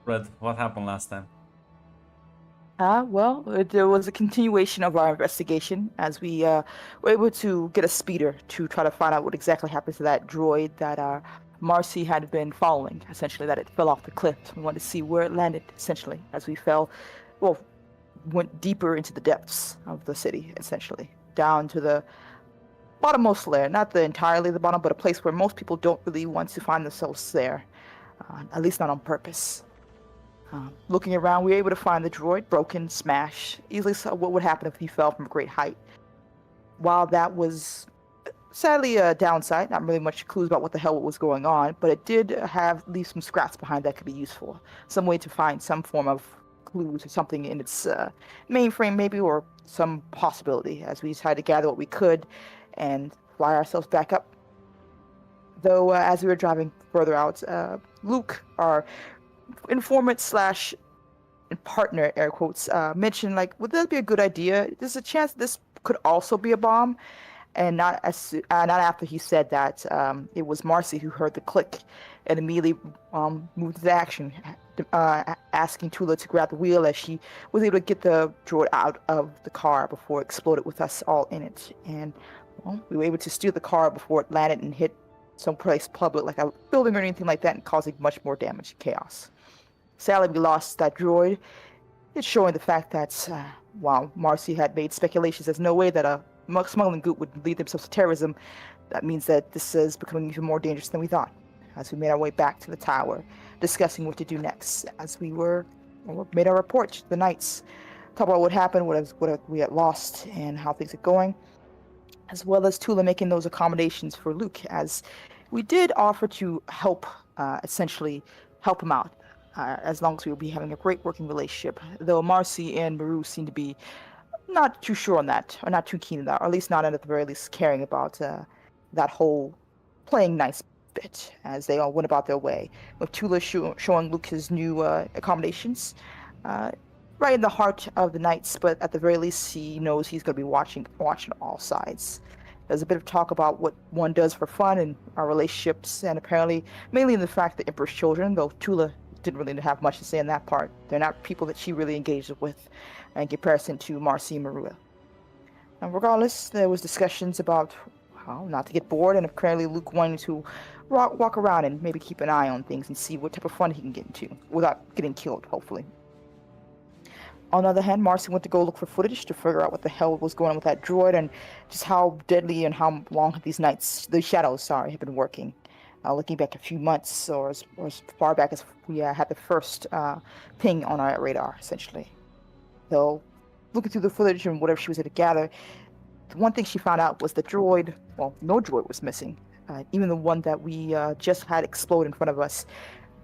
Red, what happened last time? There was a continuation of our investigation as we were able to get a speeder to try to find out what exactly happened to that droid that Marcy had been following, essentially, that it fell off the cliff. We wanted to see where it landed, essentially, as we well, went deeper into the depths of the city, essentially, down to the bottommost layer, not the entirely the bottom, but a place where most people don't really want to find themselves there, at least not on purpose. Looking around, we were able to find the droid broken, smashed. Easily saw what would happen if he fell from a great height. While that was sadly a downside, not really much clues about what the hell was going on, but it did leave some scraps behind that could be useful. Some way to find some form of clues or something in its mainframe, maybe, or some possibility. As we decided to gather what we could and fly ourselves back up. Though, as we were driving further out, Luke, our informant slash partner, air quotes, mentioned, like, would that be a good idea? There's a chance this could also be a bomb. And not after he said that, it was Marcy who heard the click and immediately moved to action, asking Tula to grab the wheel as she was able to get the droid out of the car before it exploded with us all in it. And well, we were able to steer the car before it landed and hit someplace public, like a building or anything like that, and causing much more damage and chaos. Sadly, we lost that droid. It's showing the fact that while Marcy had made speculations, there's no way that a smuggling group would lead themselves to terrorism. That means that this is becoming even more dangerous than we thought. As we made our way back to the tower, discussing what to do next, as we made our report to the knights, talk about what happened, what we had lost, and how things are going, as well as Tula making those accommodations for Luke, as we did offer to help, essentially help him out, as long as we would be having a great working relationship. Though Marcy and Maru seem to be not too sure on that, or not too keen on that, or at least not at the very least caring about that whole playing nice bit, as they all went about their way, with Tula showing Luke his new accommodations, uh, right in the heart of the Knights, but at the very least he knows he's going to be watching all sides. There's a bit of talk about what one does for fun and our relationships, and apparently mainly in the fact that Emperor's children, though Tula didn't really have much to say in that part. They're not people that she really engaged with in comparison to Marcy and Marua. And regardless, there was discussions about how not to get bored, and apparently Luke wanted to walk around and maybe keep an eye on things and see what type of fun he can get into without getting killed, hopefully. On the other hand, Marcy went to go look for footage to figure out what the hell was going on with that droid and just how deadly and how long these shadows, sorry, have been working. Looking back a few months or as far back as we had the first ping on our radar, essentially. Though, looking through the footage and whatever she was able to gather, the one thing she found out was the droid, well, no droid was missing. Even the one that we just had explode in front of us,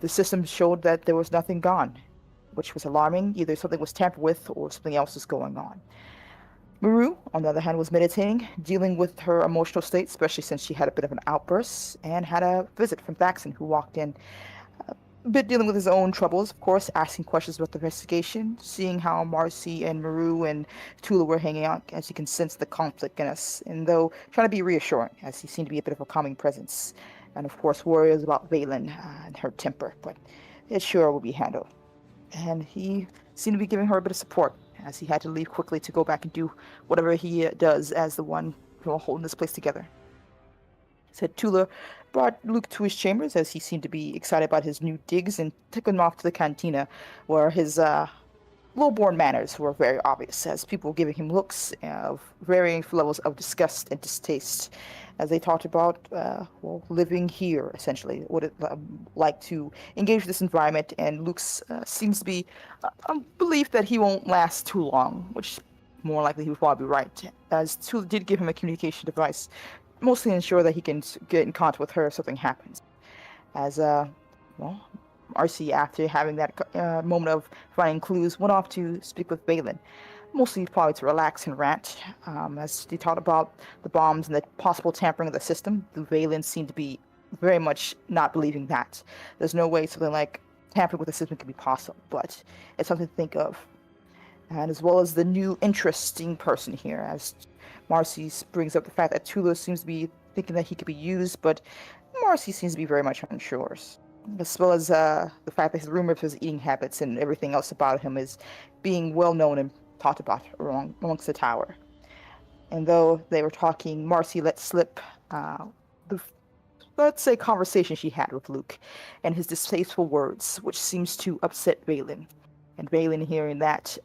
the system showed that there was nothing gone, which was alarming. Either something was tampered with or something else was going on. Maru, on the other hand, was meditating, dealing with her emotional state, especially since she had a bit of an outburst, and had a visit from Thaxon, who walked in, a bit dealing with his own troubles, of course, asking questions about the investigation, seeing how Marcy and Maru and Tula were hanging out, as he can sense the conflict in us, and though trying to be reassuring, as he seemed to be a bit of a calming presence, and of course worries about Valen and her temper, but it sure will be handled. And he seemed to be giving her a bit of support, as he had to leave quickly to go back and do whatever he does as the one holding this place together. Said Tula brought Luke to his chambers, as he seemed to be excited about his new digs, and took him off to the cantina, where his low-born manners were very obvious, as people were giving him looks of varying levels of disgust and distaste, as they talked about living here, essentially, what it like to engage with this environment, and Luke's seems to be a belief that he won't last too long, which more likely he would probably be right, as Tula did give him a communication device, mostly ensure that he can get in contact with her if something happens. As, RC, after having that moment of finding clues, went off to speak with Valen, mostly probably to relax and rant, as he talked about the bombs and the possible tampering of the system. Valen seemed to be very much not believing that. There's no way something like tampering with the system could be possible, but it's something to think of. And as well as the new interesting person here, as Marcy brings up the fact that Tula seems to be thinking that he could be used, but Marcy seems to be very much unsure. as well as the fact that his rumor of his eating habits and everything else about him is being well known and talked about amongst the tower. And though they were talking, Marcy let slip uh, the, let's say, conversation she had with Luke and his distasteful words, which seems to upset Valen. And Valen, hearing that,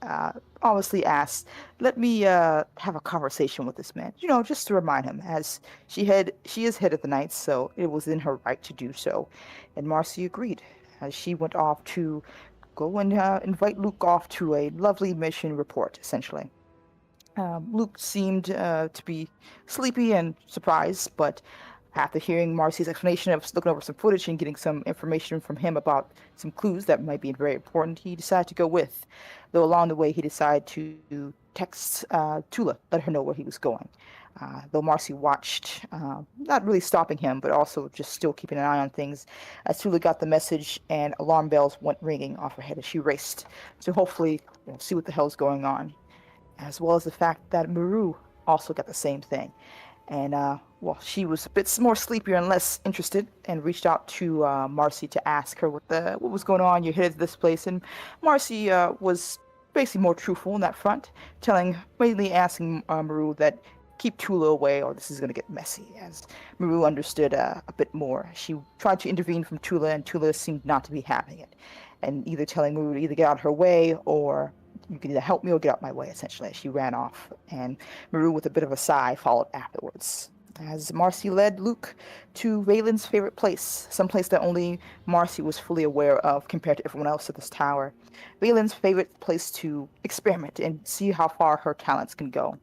honestly asked, "Let me have a conversation with this man, just to remind him, as she is head of the Knights, so it was in her right to do so." And Marcy agreed, as she went off to go and invite Luke off to a lovely mission report, essentially. Luke seemed to be sleepy and surprised, but after hearing Marcy's explanation of looking over some footage and getting some information from him about some clues that might be very important, he decided to go with. Though along the way, he decided to text Tula, let her know where he was going. Though Marcy watched, not really stopping him, but also just still keeping an eye on things, as Tula got the message and alarm bells went ringing off her head as she raced to hopefully see what the hell's going on, as well as the fact that Maru also got the same thing. And well, she was a bit more sleepier and less interested, and reached out to Marcy to ask her what was going on. You're headed to this place, and Marcy was basically more truthful in that front, mainly asking Maru that keep Tula away, or this is going to get messy. As Maru understood a bit more, she tried to intervene from Tula, and Tula seemed not to be having it, and either telling Maru to either get out of her way or you can either help me or get out my way, essentially. She ran off, and Maru, with a bit of a sigh, followed afterwards. As Marcy led Luke to Valen's favorite place, some place that only Marcy was fully aware of compared to everyone else at this tower. Valen's favorite place to experiment and see how far her talents can go.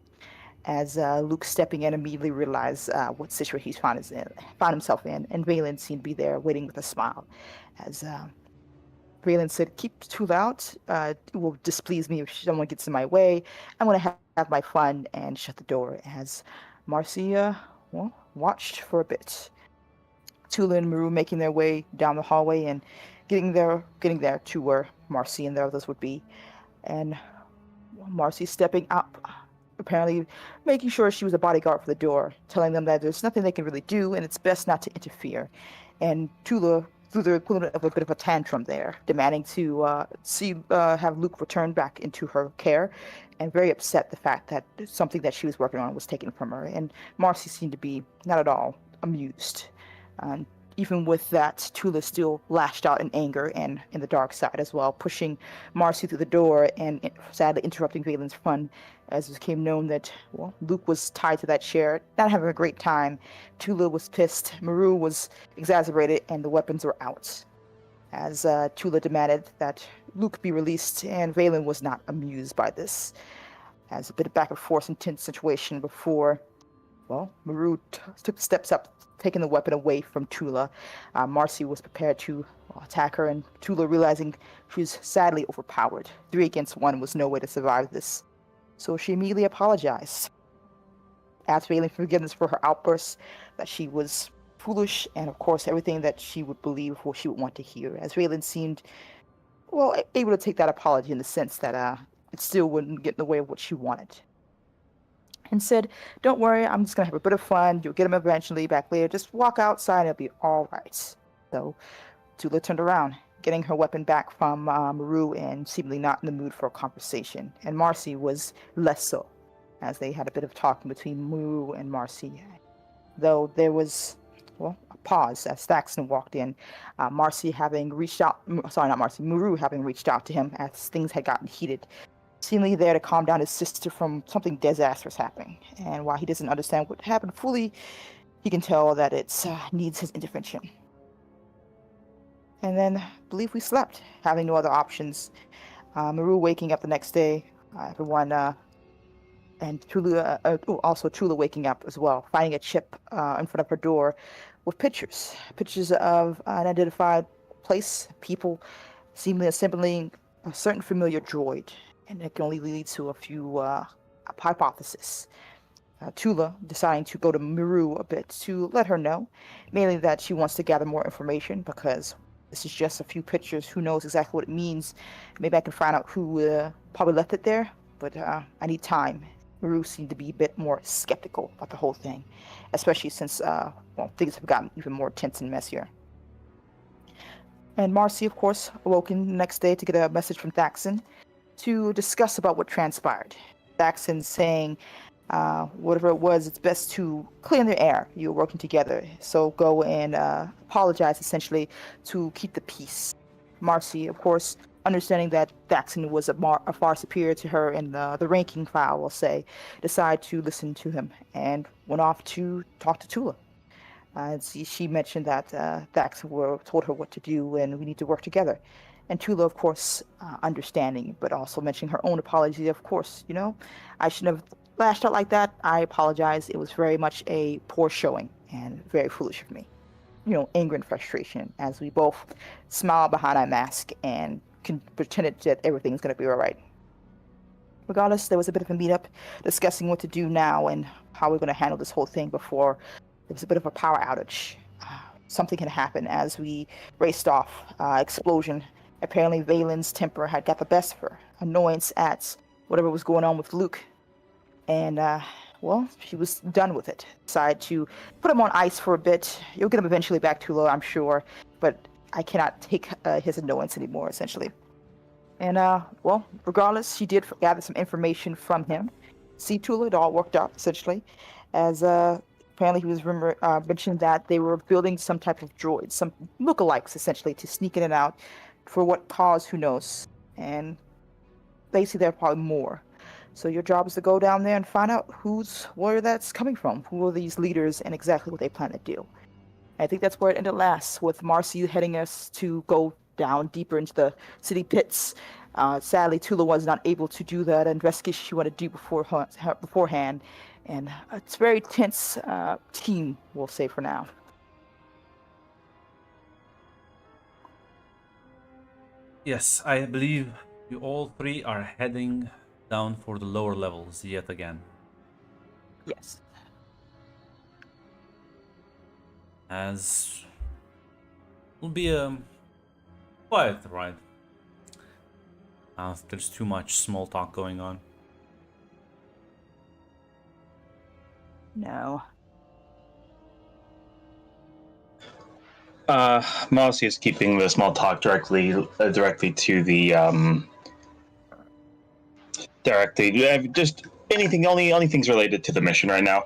As Luke, stepping in, immediately realized what situation found himself in, and Valen seemed to be there waiting with a smile. As Raylan said, "Keep too loud. It will displease me if someone gets in my way. I'm going to have my fun," and shut the door as Marcy, well, watched for a bit. Tula and Maru making their way down the hallway and getting there to where Marcy and the others would be. And Marcy stepping up, apparently making sure she was a bodyguard for the door, telling them that there's nothing they can really do and it's best not to interfere. And Tula threw the equivalent of a bit of a tantrum there, demanding to have Luke returned back into her care, and very upset the fact that something that she was working on was taken from her. And Marcy seemed to be not at all amused. Um, Even with that, Tula still lashed out in anger and in the dark side as well, pushing Marcy through the door and sadly interrupting Valen's fun, as it became known that, well, Luke was tied to that chair, not having a great time. Tula was pissed, Maru was exasperated, and the weapons were out. As Tula demanded that Luke be released, and Valen was not amused by this. As a bit of back and forth intense situation before, well, Maru took steps up, taking the weapon away from Tula. Marcy was prepared to attack her, and Tula, realizing she was sadly overpowered, 3 against 1 was no way to survive this. So she immediately apologized, asked Valen forgiveness for her outbursts, that she was foolish, and of course everything that she would believe or she would want to hear, as Valen seemed, well, able to take that apology in the sense that it still wouldn't get in the way of what she wanted. And said, "Don't worry, I'm just going to have a bit of fun. You'll get him eventually back later. Just walk outside and it'll be all right." So Tula turned around, getting her weapon back from Maru and seemingly not in the mood for a conversation. And Marcy was less so, as they had a bit of talking between Maru and Marcy. Though there was, well, a pause as Thaxton walked in, Marcy having reached out, sorry, not Marcy, Maru having reached out to him as things had gotten heated, seemingly there to calm down his sister from something disastrous happening. And while he doesn't understand what happened fully, he can tell that it needs his intervention. And then I believe we slept, having no other options. Maru waking up the next day, everyone, and Tula, also Tula waking up as well, finding a chip in front of her door with pictures of an unidentified place, people, seemingly assembling a certain familiar droid. And it can only lead to a few hypotheses. Tula deciding to go to Maru a bit to let her know, mainly that she wants to gather more information because this is just a few pictures. Who knows exactly what it means? Maybe I can find out who probably left it there, but I need time. Maru seemed to be a bit more skeptical about the whole thing, especially since well, things have gotten even more tense and messier. And Marcy, of course, awoken the next day to get a message from Thaxon to discuss about what transpired. Thaxon saying, whatever it was, it's best to clear the air. You're working together, so go and apologize essentially to keep the peace. Marcy, of course, understanding that Thaxon was a far superior to her in the ranking file, we'll say, decided to listen to him and went off to talk to Tula. She mentioned that Thaxon told her what to do and we need to work together. And Tula, of course, understanding, but also mentioning her own apology. Of course, I shouldn't have lashed out like that. I apologize. It was very much a poor showing and very foolish of me. Anger and frustration as we both smile behind our mask and pretended that everything's going to be all right. Regardless, there was a bit of a meetup discussing what to do now and how we're going to handle this whole thing before there was a bit of a power outage. Something had happened as we raced off. Explosion. Apparently, Valen's temper had got the best of her. Annoyance at whatever was going on with Luke. And, well, she was done with it. Decided to put him on ice for a bit. You'll get him eventually back, Tula, I'm sure. But I cannot take his annoyance anymore, essentially. And, well, regardless, she did gather some information from him. See, Tula, it all worked out, essentially. As, apparently he was mentioned that they were building some type of droids, some lookalikes, essentially, to sneak in and out. For what cause, who knows? And basically, there are probably more. So your job is to go down there and find out where that's coming from. Who are these leaders and exactly what they plan to do. I think that's where it ended last, with Marcy heading us to go down deeper into the city pits. Sadly, Tula was not able to do that investigation she wanted to do beforehand. And it's a very tense team, we'll say for now. Yes, I believe you all three are heading down for the lower levels yet again. Yes. As will be a quiet ride. There's too much small talk going on. No. Marcy is keeping the small talk directly to the just anything, only things related to the mission right now.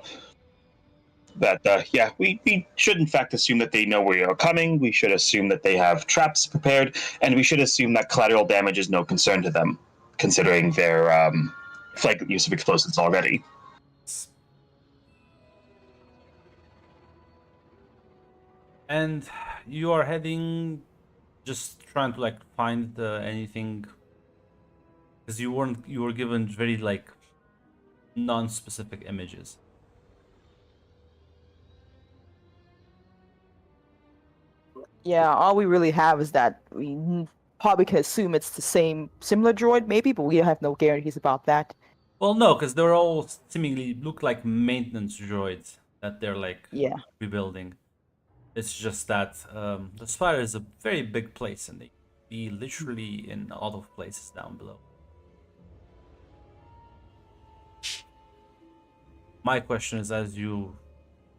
That yeah, we should in fact assume that they know we are coming. We should assume that they have traps prepared, and we should assume that collateral damage is no concern to them, considering their flagrant use of explosives already. And you are heading, just trying to find anything, because you were given very non-specific images. Yeah, all we really have is that we probably can assume it's the similar droid, maybe, but we have no guarantees about that. Well, no, because they're all seemingly look like maintenance droids that they're rebuilding. It's just that the Spire is a very big place, and they be literally in a lot of places down below. My question is, as you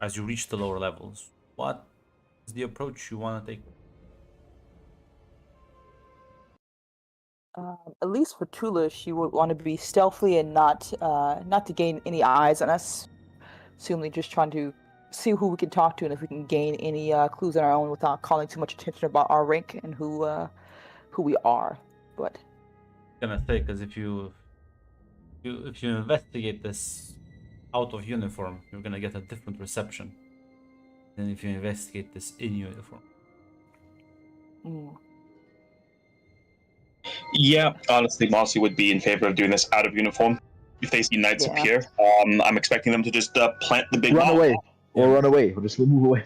reach the lower levels, what is the approach you want to take? At least for Tula, she would want to be stealthy and not to gain any eyes on us. Assuming just trying to see who we can talk to and if we can gain any clues on our own without calling too much attention about our rank and who we are. But Gonna say, because if you investigate this out of uniform, you're gonna get a different reception than if you investigate this in uniform. Yeah, honestly, Marcy would be in favor of doing this out of uniform. If they see knights appear, I'm expecting them to just plant the big run bomb. Away, or run away, or just move away.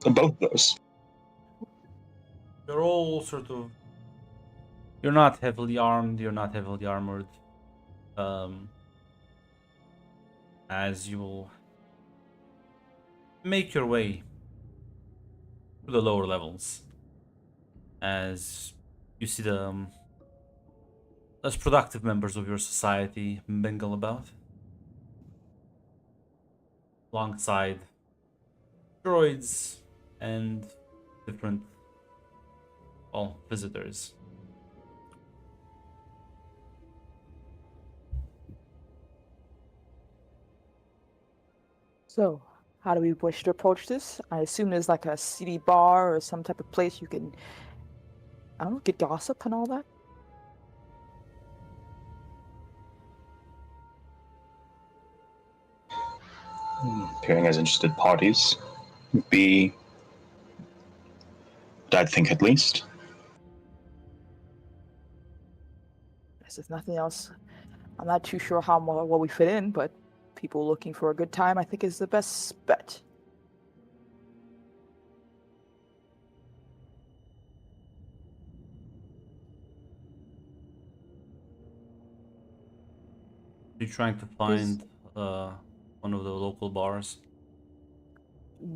Both of those. You're all sort of. You're not heavily armed. You're not heavily armored. As you will make your way to the lower levels, as you see the less productive members of your society mingle about, alongside droids and different all visitors. So, how do we wish to approach this? I assume there's like a city bar or some type of place you can, I don't know, get gossip and all that. Appearing as interested parties would be what I'd think at least. Yes, if nothing else, I'm not too sure how well we fit in, but people looking for a good time, I think, is the best bet. You're trying to Is find one of the local bars.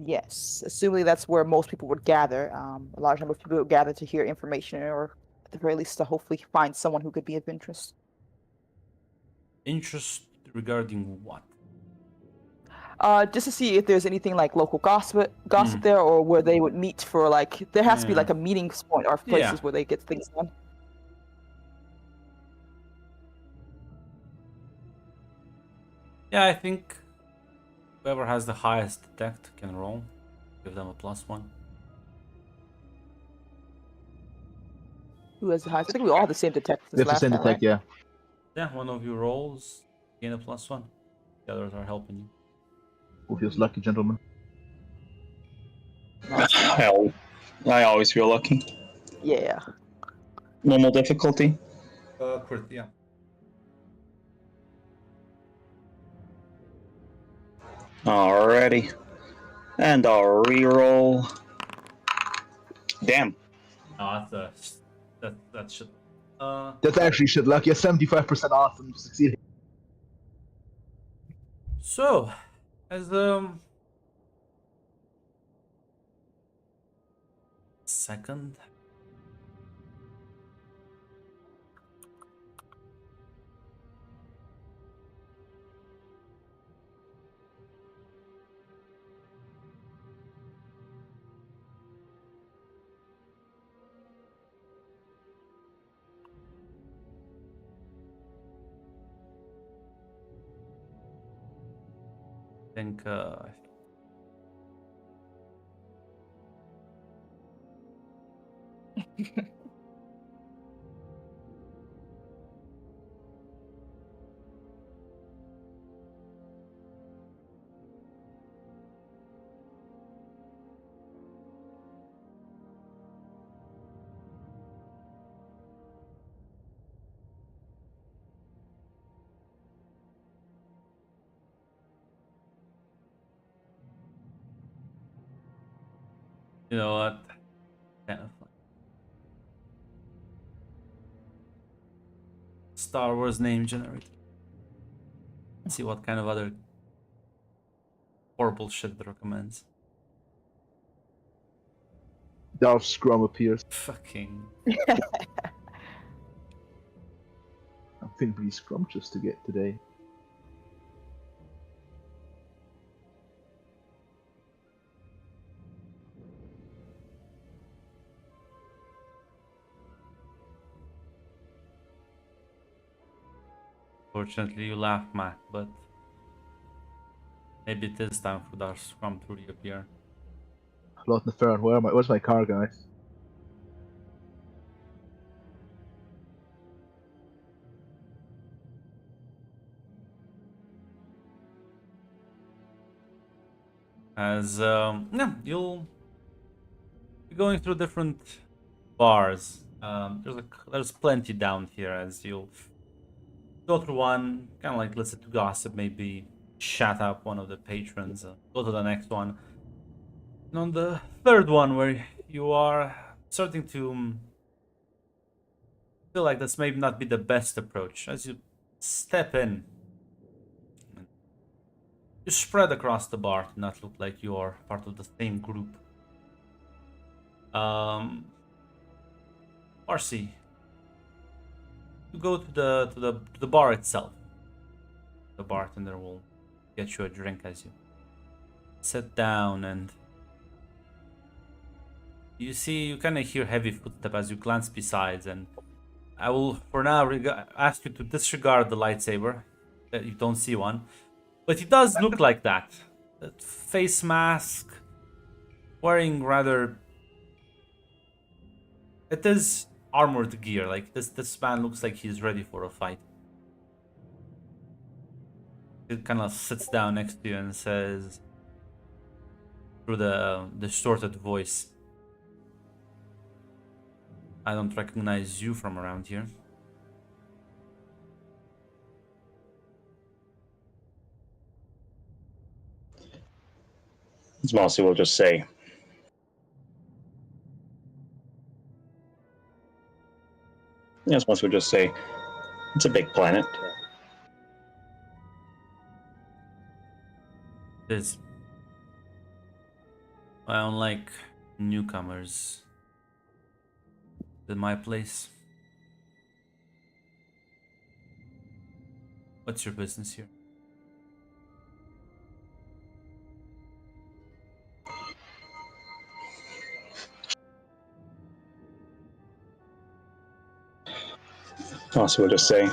yes, assuming that's where most people would gather. A large number of people would gather to hear information, or at the very least, to hopefully find someone who could be of interest. Interest regarding what? Just to see if there's anything like local gossip there, or where they would meet for like there has to be Yeah. like a meeting point or places Yeah. where they get things done. Yeah, I think whoever has the highest detect can roll. Give them a +1. Who has the highest? I think we all have the same detect We this have to last send time, the tech, right? yeah. Yeah, one of you rolls, gain a +1. The others are helping you. Who feels lucky, gentlemen? I always feel lucky. Yeah. Normal difficulty. Crit, yeah. Alrighty. And I'll reroll. Damn. No, that should. That's actually shit luck. You're 75% awesome succeeding. So, as second. I think you know what? Kind of like Star Wars name generator. Let's see what kind of other horrible shit it recommends. Darth Scrum appears. Fucking. I'm feeling pretty scrumptious to get today. Fortunately, you laugh, Mac, but maybe it is time for Darth Scrum to reappear. Lot in the Fair. Where's my car, guys? As yeah, you'll be going through different bars. There's plenty down here as you'll go through one, kind of like listen to gossip, maybe chat up one of the patrons, go to the next one. And on the third one, where you are starting to feel like this may not be the best approach, as you step in, you spread across the bar to not look like you are part of the same group. Marcy, you go to the bar itself. The bartender will get you a drink as you sit down and You kind of hear heavy footsteps as you glance beside, and I will, for now, ask you to disregard the lightsaber. That you don't see one, but he does look like that. That face mask, wearing rather. It is armored gear. Like this man looks like he's ready for a fight. He kind of sits down next to you and says, through the distorted voice, "I don't recognize you from around here." As Marcy will just say, yes, Marcy will just say, it's a big planet. It is. Well, unlike newcomers to my place. What's your business here? Marcy will just say,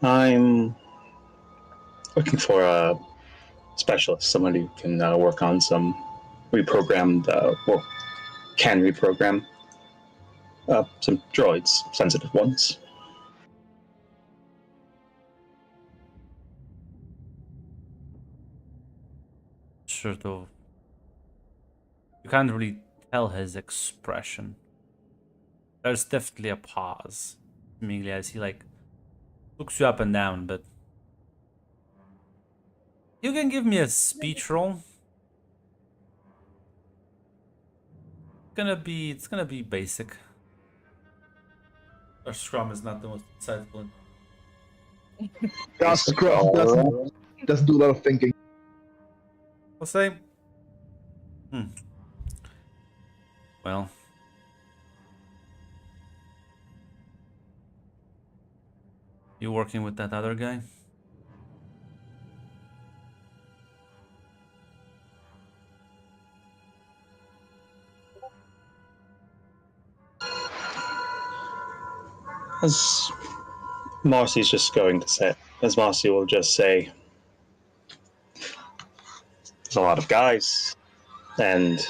I'm looking for a specialist, someone who can work on some reprogrammed, well, can reprogram some droids, sensitive ones. Sort of. You can't really tell his expression. There's definitely a pause, seemingly as he like looks you up and down, but you can give me a speech roll. It's gonna be basic. Our scrum is not the most insightful. That scrum doesn't do a lot of thinking. I'll say. Well. You working with that other guy? As Marcy's just going to say, as Marcy will just say, there's a lot of guys, and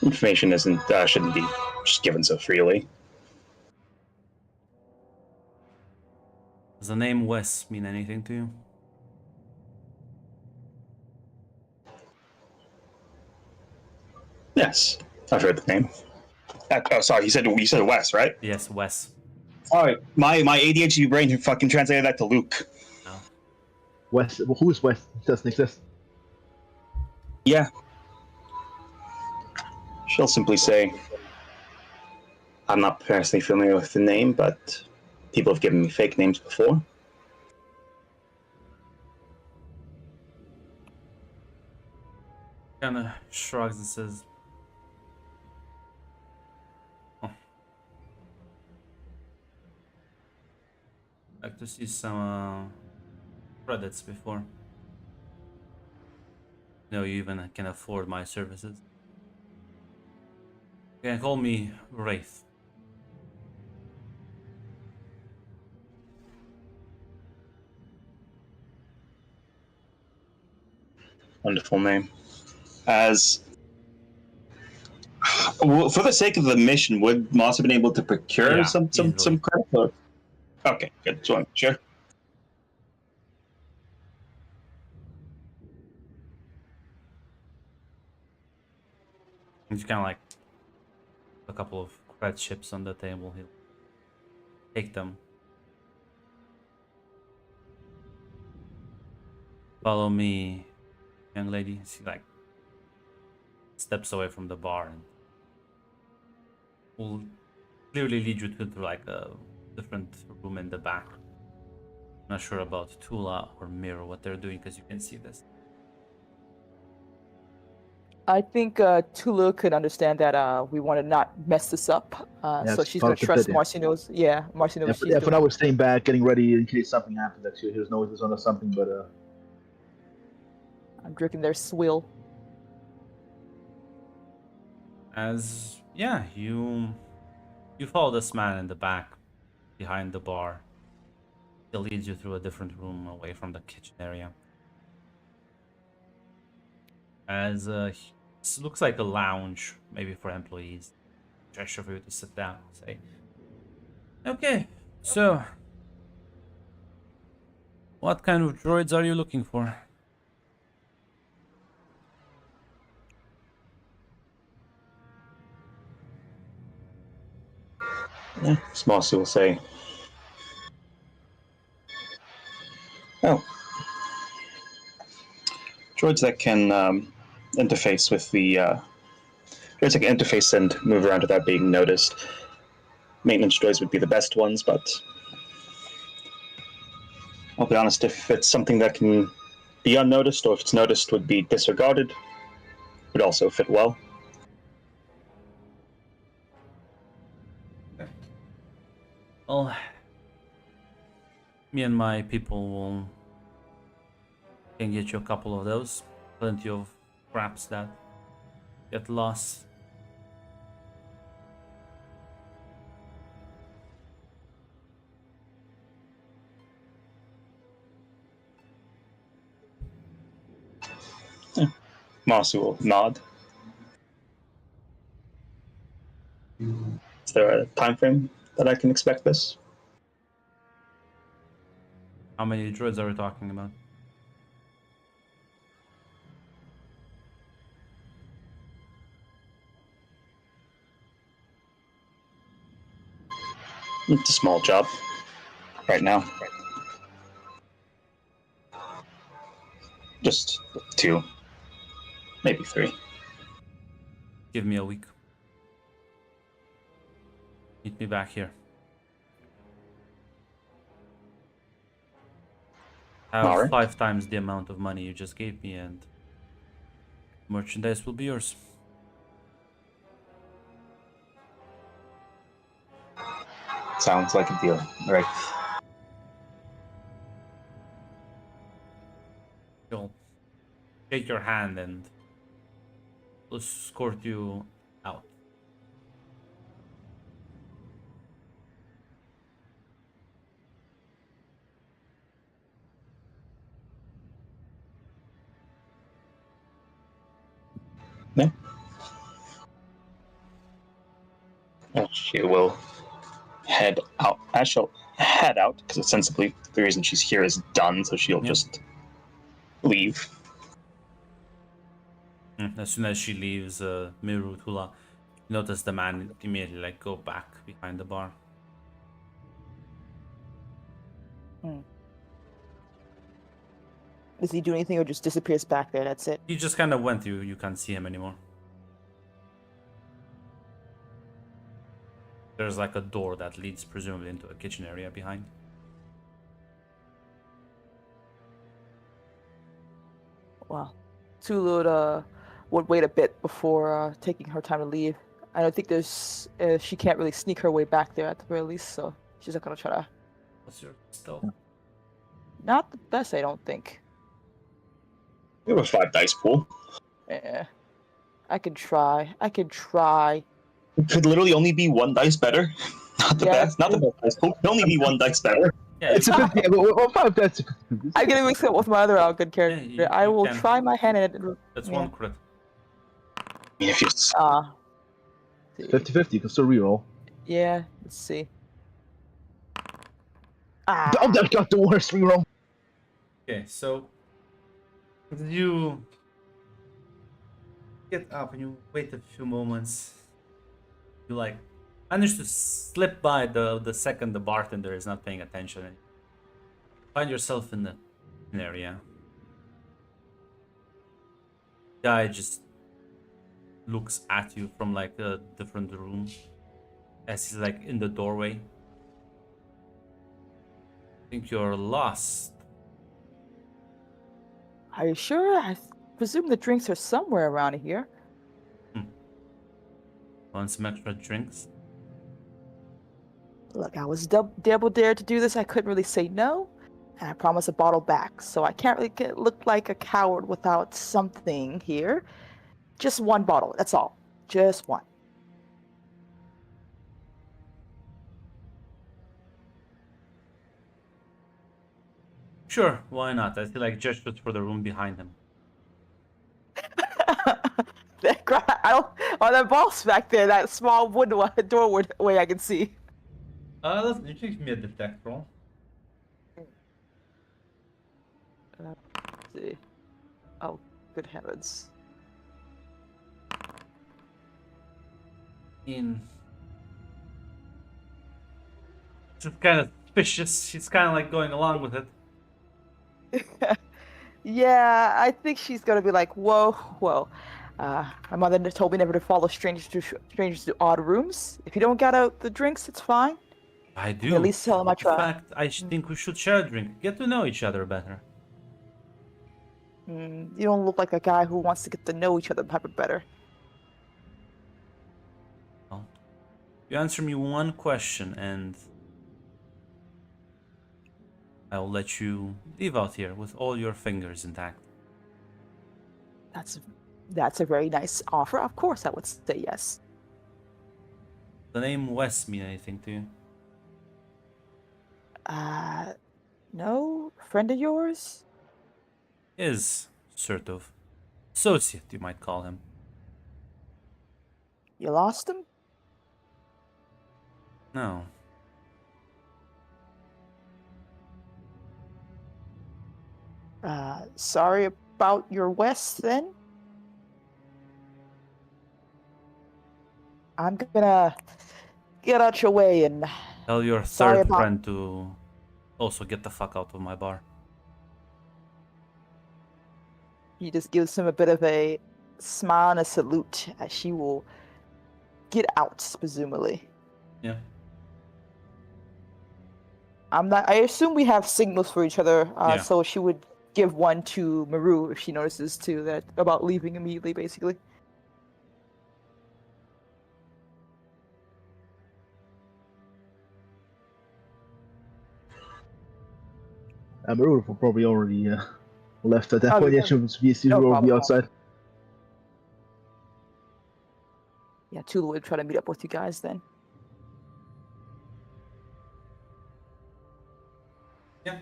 information shouldn't be just given so freely. Does the name Wes mean anything to you? Yes, I've heard the name. Oh, sorry, you said Wes, right? Yes, Wes. Sorry, my ADHD brain fucking translated that to Luke. No. West. Well, who's West? He doesn't exist. Yeah. She'll simply say, I'm not personally familiar with the name, but people have given me fake names before. Kind of shrugs and says, like to see some credits before. No, you even can afford my services. You can call me Wraith. Wonderful name. As for the sake of the mission, would Moss have been able to procure some credit? Or? Okay, good. Just want to sure. He's kind of like a couple of credit chips on the table. He'll take them. Follow me, young lady. She like steps away from the bar and will clearly lead you to like a different room in the back. I'm not sure about Tula or Mir what they're doing because you can see this. I think Tula could understand that we want to not mess this up, so she's gonna trust Marcy knows. Yeah, Marcy knows. Yeah, for now we're staying back, getting ready in case something happens. Actually, there's no there's something, but I'm drinking their swill. As yeah, you follow this man in the back, behind the bar. He leads you through a different room away from the kitchen area. As this looks like a lounge, maybe for employees. Gesture for you to sit down. Say, okay, so what kind of droids are you looking for? Smarty will say, "Oh, droids that can interface with the droids that can interface and move around without being noticed. Maintenance droids would be the best ones, but I'll be honest, if it's something that can be unnoticed, or if it's noticed would be disregarded, would also fit well." Well, me and my people can get you a couple of those. Plenty of scraps that get lost. Marcy will nod. Is there a time frame that I can expect this? How many droids are we talking about? It's a small job right now. Just 2, maybe 3. Give me a week. Meet me back here. Have All right. 5 times the amount of money you just gave me, and merchandise will be yours. Sounds like a deal. All right. She'll shake your hand and escort you out. Yeah. And she will head out. She'll head out because ostensibly the reason she's here is done, so she'll just leave. As soon as she leaves Miru Tula, you notice the man immediately like go back behind the bar. Does he do anything or just disappears back there? That's it. He just kind of went. You can't see him anymore. There's like a door that leads presumably into a kitchen area behind. Well, Tulu would wait a bit before taking her time to leave. I don't think there's she can't really sneak her way back there at the very least, so she's not gonna try to. What's your stealth? Not the best, I don't think. We have a 5 dice pool. Yeah, I could try. It could literally only be 1 dice better. Not the best. Not the best dice pool. It could only be 1 dice better. Yeah, It's a 50. Well, 5 dice. I'm gonna mix it up with my other good character. you I will can. try my hand at it. That's 1 crit. If you 50-50. You can still reroll. Yeah, let's see. Oh, that got the worst reroll. Okay, so you get up and you wait a few moments. You like manage to slip by the second the bartender is not paying attention, and find yourself in the area. Guy just looks at you from like a different room as he's like in the doorway. I think you're lost. Are you sure? I presume the drinks are somewhere around here. Want some extra drinks? Look, I was double dared to do this. I couldn't really say no, and I promised a bottle back. So I can't really look like a coward without something here. Just 1 bottle. That's all. Just one. Sure, why not? I feel like gestures for the room behind him. I don't. Oh, that boss back there, that small window doorway I can see. Listen, you give me a detect roll. Let's see. Oh, good heavens. Just kind of suspicious. She's kind of like going along with it. Yeah, I think she's gonna be like, whoa, whoa. My mother told me never to follow strangers to odd rooms. If you don't get out the drinks, it's fine. I do. At least tell them I In tried. fact, I think we should share a drink. Get to know each other better. You don't look like a guy who wants to get to know each other better. Well, you answer me one question and I'll let you leave out here with all your fingers intact. That's a very nice offer. Of course I would say yes. The name Wes mean anything to you? No? Friend of yours? Is sort of associate, you might call him. You lost him? No. Sorry about your West then? I'm gonna get out your way and Tell your sorry third about- friend to also get the fuck out of my bar. he just gives him a bit of a smile and a salute as she will get out, presumably. Yeah. I assume we have signals for each other, Yeah. so she would give one to Maru if she notices too that about leaving immediately, basically. Maru will probably already left at that point. yeah. Yeah, she No will be problem. outside. Yeah, Tula would try to meet up with you guys then. Yeah.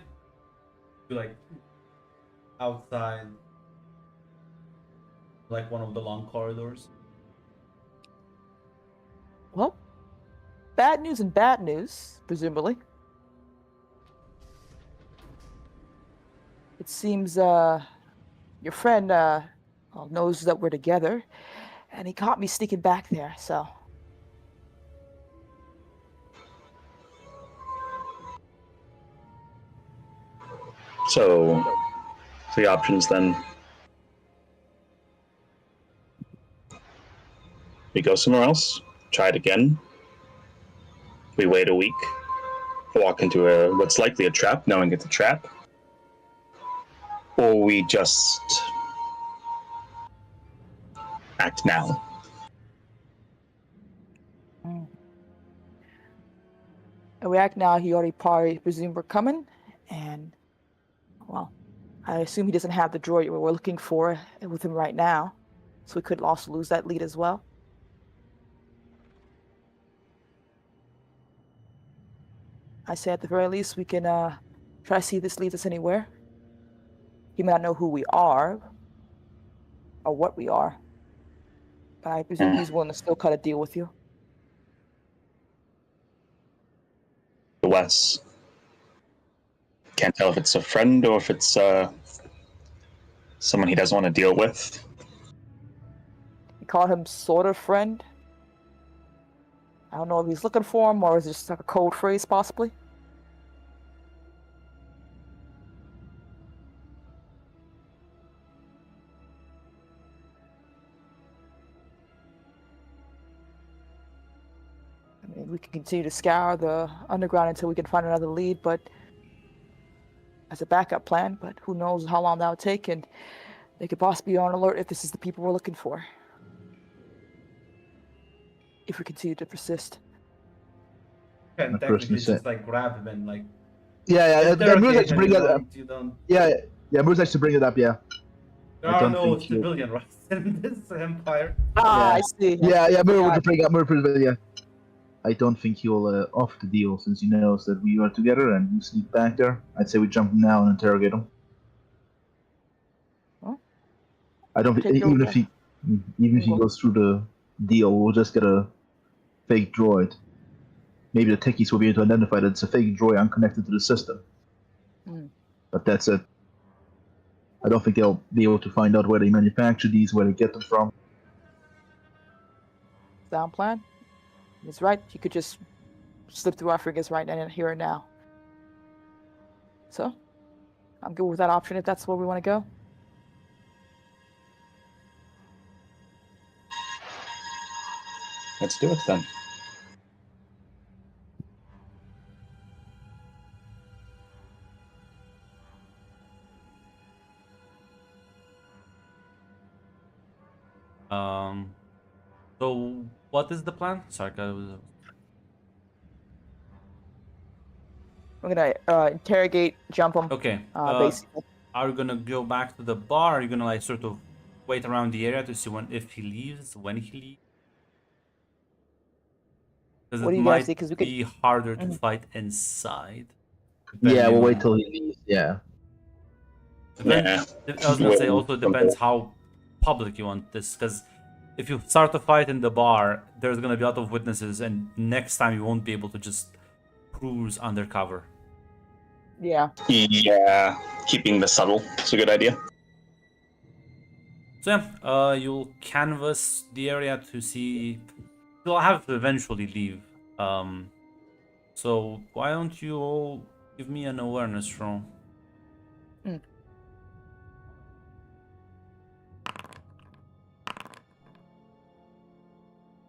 Be like outside, like one of the long corridors. Well, bad news and bad news, presumably. It seems your friend knows that we're together, and he caught me sneaking back there, so. So, three options then. We go somewhere else, try it again. We wait a week, walk into what's likely a trap, knowing it's a trap. Or we just act now. And we act now, he already probably presumed we're coming, and, well, I assume he doesn't have the droid we're looking for with him right now, so we could also lose that lead as well. I say at the very least we can try to see if this leads us anywhere. He may not know who we are or what we are, but I presume he's willing to still cut a deal with you. Wes. Can't tell if it's a friend or if it's someone he doesn't want to deal with. You call him sort of friend. I don't know if he's looking for him or is it just like a code phrase, possibly. I mean, we can continue to scour the underground until we can find another lead, but as a backup plan, but who knows how long that'll take, and they could possibly be on alert if this is the people we're looking for. If we continue to persist. And technically just like grab him and like Maru's like to bring it up. you don't. Yeah, Maru's like to bring it up. Yeah. There I are don't no think you. civilian rights in this empire. Ah, Yeah. I see. Yeah, Mirror Yeah. to bring up Mirror. Yeah. I don't think he'll off the deal since he knows that we are together and you sneak back there. I'd say we jump him now and interrogate him. Well, I don't take think it even over. if he goes through the deal, we'll just get a fake droid. Maybe the techies will be able to identify that it's a fake droid unconnected to the system. But that's it. I don't think they'll be able to find out where they manufacture these, where they get them from. Sound plan? He's right. He could just slip through our fingers right here and now. So, I'm good with that option if that's where we want to go. Let's do it then. So what is the plan? Sorry, We're gonna interrogate, jump him. okay. Basically. Are you gonna go back to the bar? Are you gonna like sort of wait around the area to see if he leaves, when he leaves? Because What it do you guys might think? Because we be could. harder to fight inside. Yeah, we'll wait on- till he leaves. Yeah. Yeah. I was gonna say also depends how public you want this, because if you start a fight in the bar, there's gonna be a lot of witnesses, and next time you won't be able to just cruise undercover. Yeah. Yeah, keeping the subtle. It's a good idea. So yeah, you'll canvass the area to see. You'll have to eventually leave. So why don't you all give me an awareness roll?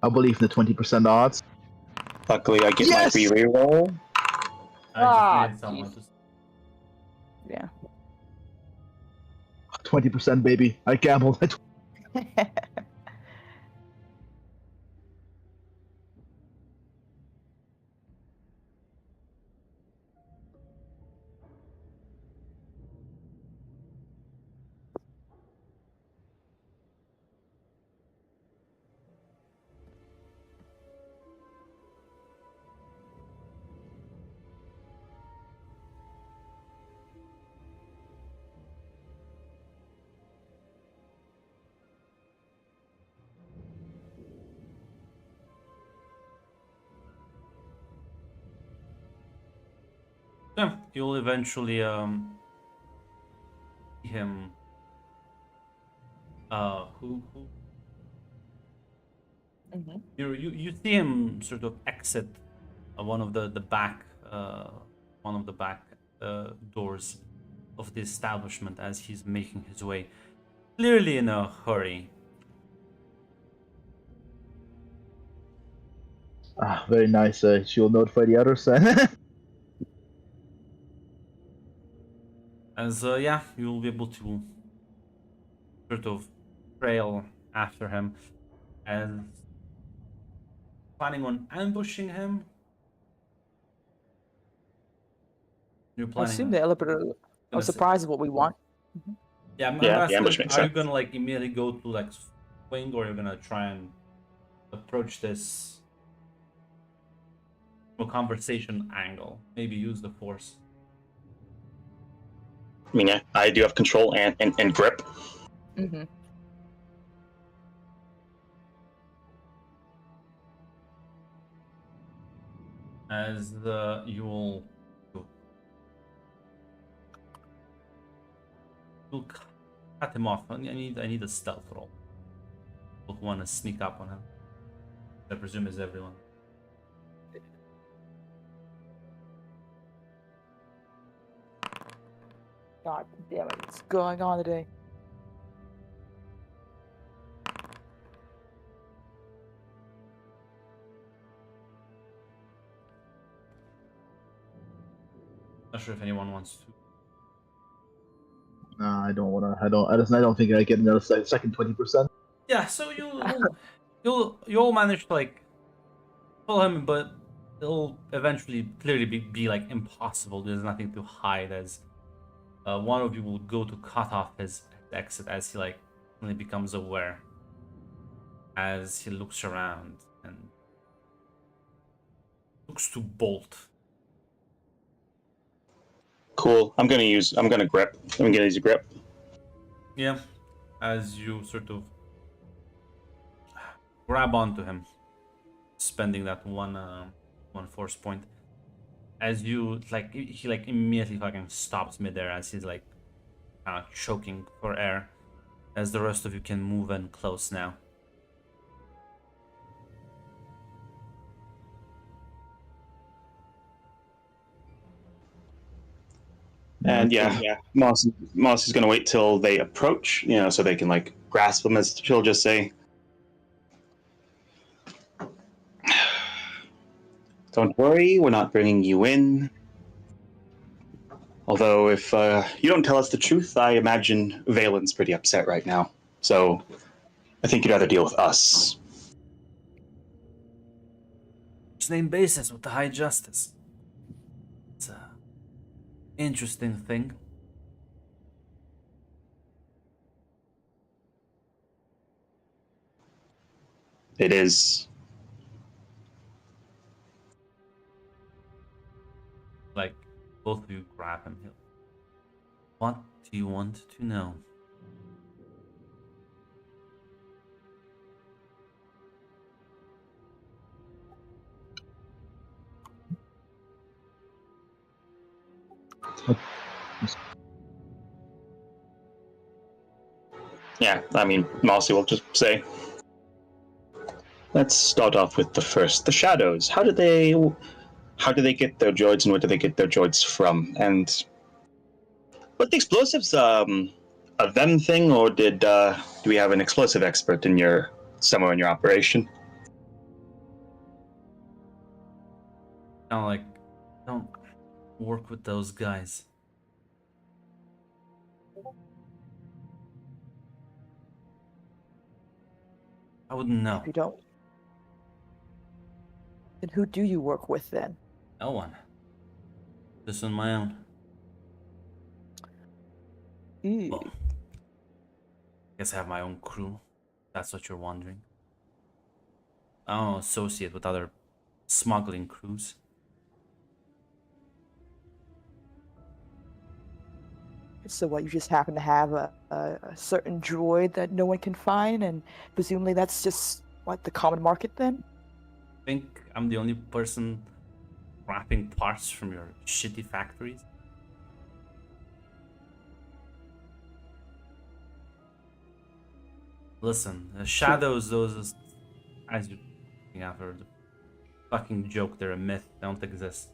I believe in the 20% odds. Luckily, I get my Yes! free reroll. I just needed someone to. Yeah. 20%, baby. I gambled. Yeah, you'll eventually see him. Who you see him sort of exit one of the back doors of the establishment as he's making his way, clearly in a hurry. Very nice. She'll notify the others. As yeah, you'll be able to sort of trail after him, and planning on ambushing him. You're I planning assume on. the elevator or surprise is what we want. Yeah, I'm Yeah, the asking, ambush makes are you sense. gonna like immediately go to like swing, or are you gonna try and approach this from a conversation angle? Maybe use the force. I mean, I do have control and grip. Mm-hmm. As you'll cut him off. I need a stealth roll. Who want to sneak up on him? I presume is everyone. God damn it! What's going on today? Not sure if anyone wants to. Nah, I don't wanna. I don't think I get another second 20%. Yeah, so you'll manage to like pull him, but it'll eventually clearly be like impossible. There's nothing to hide as one of you will go to cut off his exit as he like suddenly becomes aware as he looks around and looks to bolt. Cool. I'm gonna grip. I'm gonna use a grip. Yeah, as you sort of grab onto him, spending that one force point. As you like, he like immediately fucking stops midair as he's like kind of choking for air. As the rest of you can move in close now. And yeah, Moss is gonna wait till they approach, so they can like grasp them, as she'll just say, "Don't worry, we're not bringing you in. Although, if you don't tell us the truth, I imagine Valen's pretty upset right now. So, I think you'd rather deal with us." First name basis with the High Justice. It's a interesting thing. It is. Like, both of you grab him. What do you want to know? Yeah, I mean, Mossy will just say, "Let's start off with the shadows. How do they get their droids, and where do they get their droids from? And what the explosives, a them thing, or do we have an explosive expert somewhere in your operation?" Kind of like, don't work with those guys. I wouldn't know. If you don't, then who do you work with then? No one. Just on my own. Well, I guess I have my own crew. That's what you're wondering. I don't associate with other smuggling crews. So what, you just happen to have a certain droid that no one can find, and presumably that's just, what, the common market then? I think I'm the only person wrapping parts from your shitty factories. Listen, the shadows, those, as you have heard, the fucking joke, they're a myth, they don't exist.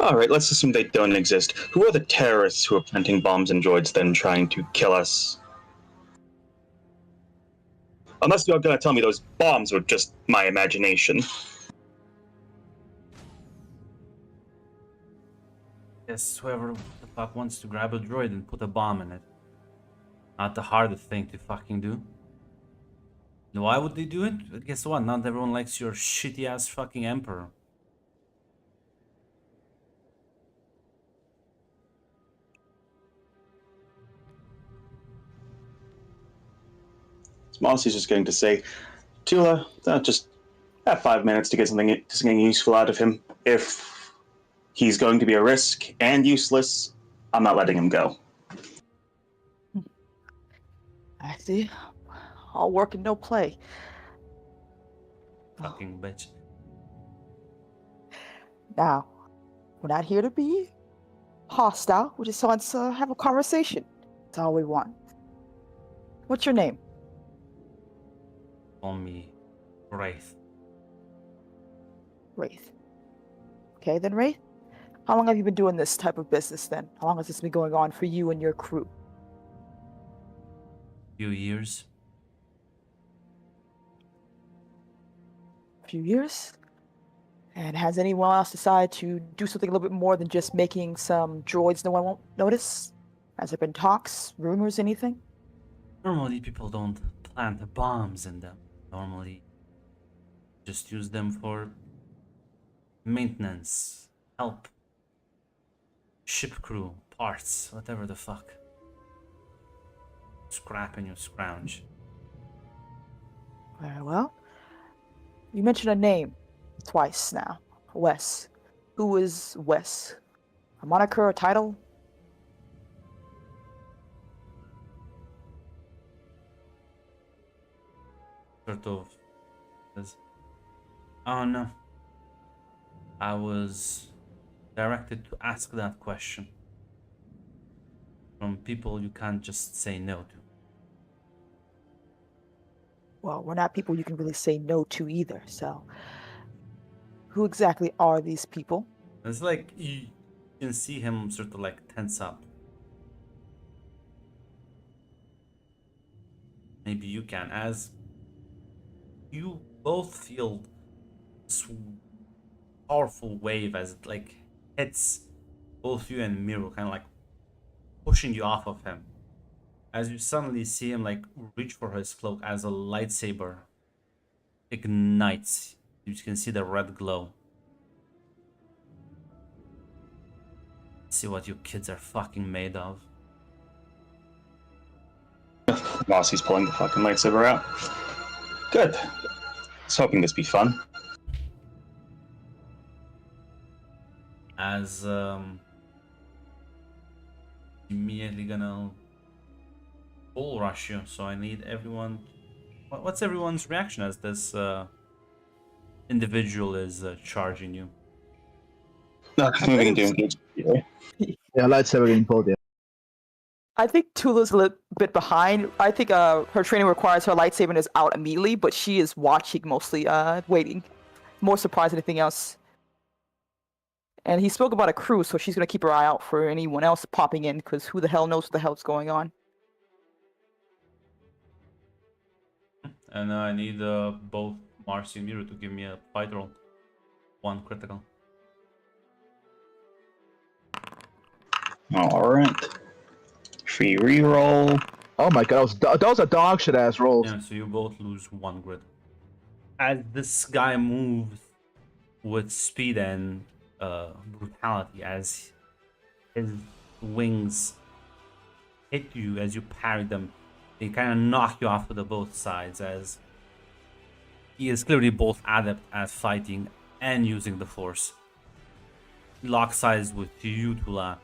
All right, let's assume they don't exist. Who are the terrorists who are planting bombs and droids, then trying to kill us? Unless you're going to tell me those bombs were just my imagination. Yes, whoever the fuck wants to grab a droid and put a bomb in it. Not the hardest thing to fucking do. And why would they do it? But guess what? Not everyone likes your shitty ass fucking emperor. Mossy's just going to say, "Tula, just have 5 minutes to get something useful out of him. If he's going to be a risk and useless, I'm not letting him go." I see. All work and no play. Fucking bitch. Now, we're not here to be hostile. We just want to have a conversation. That's all we want. What's your name? Call me Wraith. Wraith. Okay, then, Wraith. How long have you been doing this type of business then? How long has this been going on for you and your crew? Few years. A few years? And has anyone else decided to do something a little bit more than just making some droids no one won't notice? Has there been talks, rumors, anything? Normally people don't plant bombs in them. Normally just use them for maintenance, help. ship crew, parts, whatever the fuck. Scrap and you scrounge. Very well. You mentioned a name twice now. Wes. Who is Wes? A moniker, a title? Sort of. Oh no. I was directed to ask that question from people you can't just say no to. Well, we're not people you can really say no to either, so. Who exactly are these people? It's like you can see him sort of like tense up. Maybe you can, as you both feel this powerful wave as it like hits both you and Miro, kind of like pushing you off of him. As you suddenly see him like reach for his cloak as a lightsaber ignites. You can see the red glow. See what you kids are fucking made of. Mossy's pulling the fucking lightsaber out. Good. I was hoping this be fun. As immediately gonna bull rush you, so I need everyone. What's everyone's reaction as this individual is charging you? Moving into engage. Yeah, lightsaber getting pulled. Yeah. I think Tula's a little bit behind. I think her training requires her lightsaber is out immediately, but she is watching mostly, waiting. More surprised than anything else. And he spoke about a crew, so she's gonna keep her eye out for anyone else popping in, because who the hell knows what the hell's going on. And I need both Marcy and Miro to give me a fight roll. 1 critical. Alright. Free reroll. Oh my god, that was a dog shit ass roll. Yeah, so you both lose 1 grit. As this guy moves with speed and brutality, as his wings hit you as you parry them, they kind of knock you off to the both sides, as he is clearly both adept at fighting and using the force. Locks eyes with you, Tula.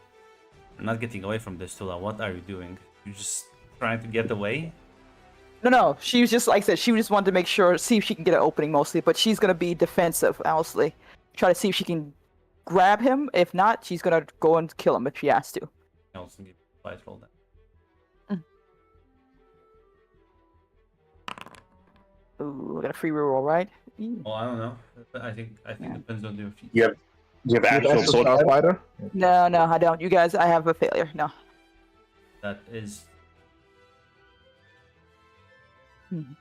You're not getting away from this, Tula. What are you doing? You just trying to get away? No. She was just, like I said, she just wanted to make sure, see if she can get an opening mostly, but she's gonna be defensive, honestly. Try to see if she can grab him. If not, she's gonna go and kill him if she has to. I also give a fight roll then. Ooh, I got a free reroll, right? Well, I don't know. I think it depends on your feet. Do you have actual sword fighter? No, I don't. You guys, I have a failure. No. That is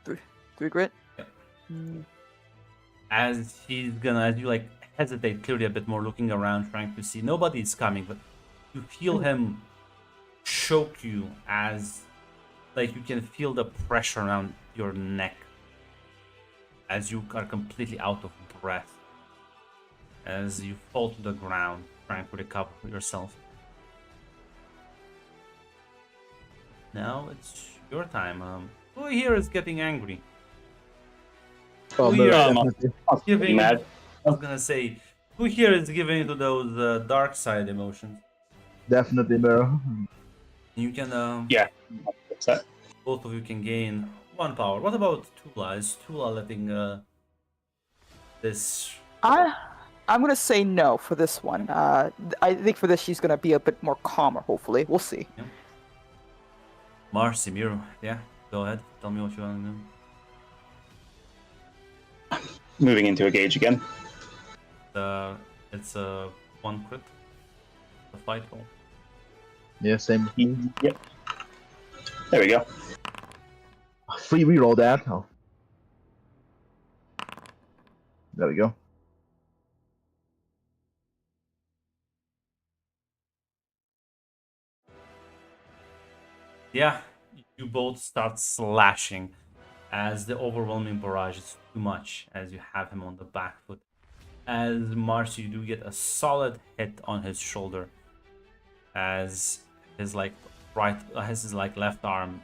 3 grit. Yep. Mm. As you like hesitate clearly a bit more, looking around, trying to see nobody's coming, but you feel him choke you, as like you can feel the pressure around your neck as you are completely out of breath, as you fall to the ground trying to recover yourself. Now it's your time. Who here is getting angry? Oh, Who here no, is giving? mad. I was gonna say, who here is giving into those dark side emotions? definitely Miro. You can Yeah. What's that? both of you can gain 1 power. What about Tula? Is Tula letting this? I'm gonna say no for this one. I think for this she's gonna be a bit more calmer. Hopefully, we'll see. Yeah. Marcy, Miro, yeah, go ahead. Tell me what you want to do. Moving into a gauge again. It's a 1 crit. The fight roll. Yeah, same. Yep. There we go. Free reroll that. Oh. There we go. Yeah, you both start slashing as the overwhelming barrage is too much, as you have him on the back foot. As Marcy, you do get a solid hit on his shoulder, as his left arm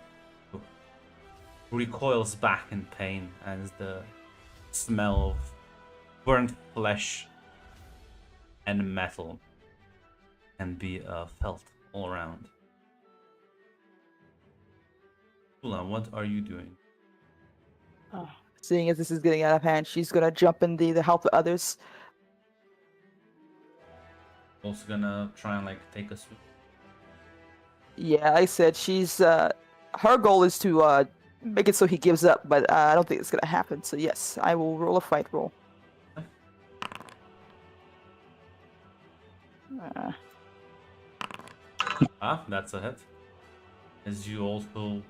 recoils back in pain as the smell of burnt flesh and metal can be felt all around. Zakuul, what are you doing? Seeing as this is getting out of hand, she's gonna jump in the help the others. Also gonna try and take a swim. Yeah, like I said, she's her goal is to make it so he gives up, but I don't think it's gonna happen. So yes, I will roll a fight roll. That's a hit. As you also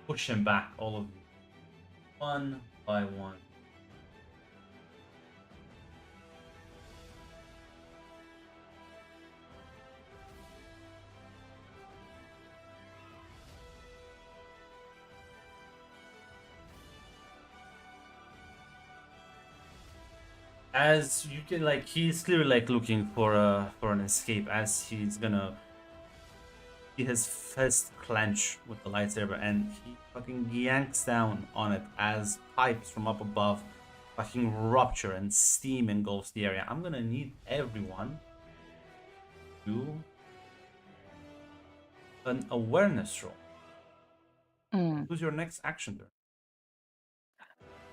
push him back, all of you, one by one. As you can he's clearly looking for an escape, as he's gonna see his fist clench with the lightsaber, and he fucking yanks down on it as pipes from up above fucking rupture and steam engulfs the area. I'm gonna need everyone to an awareness roll. Who's your next action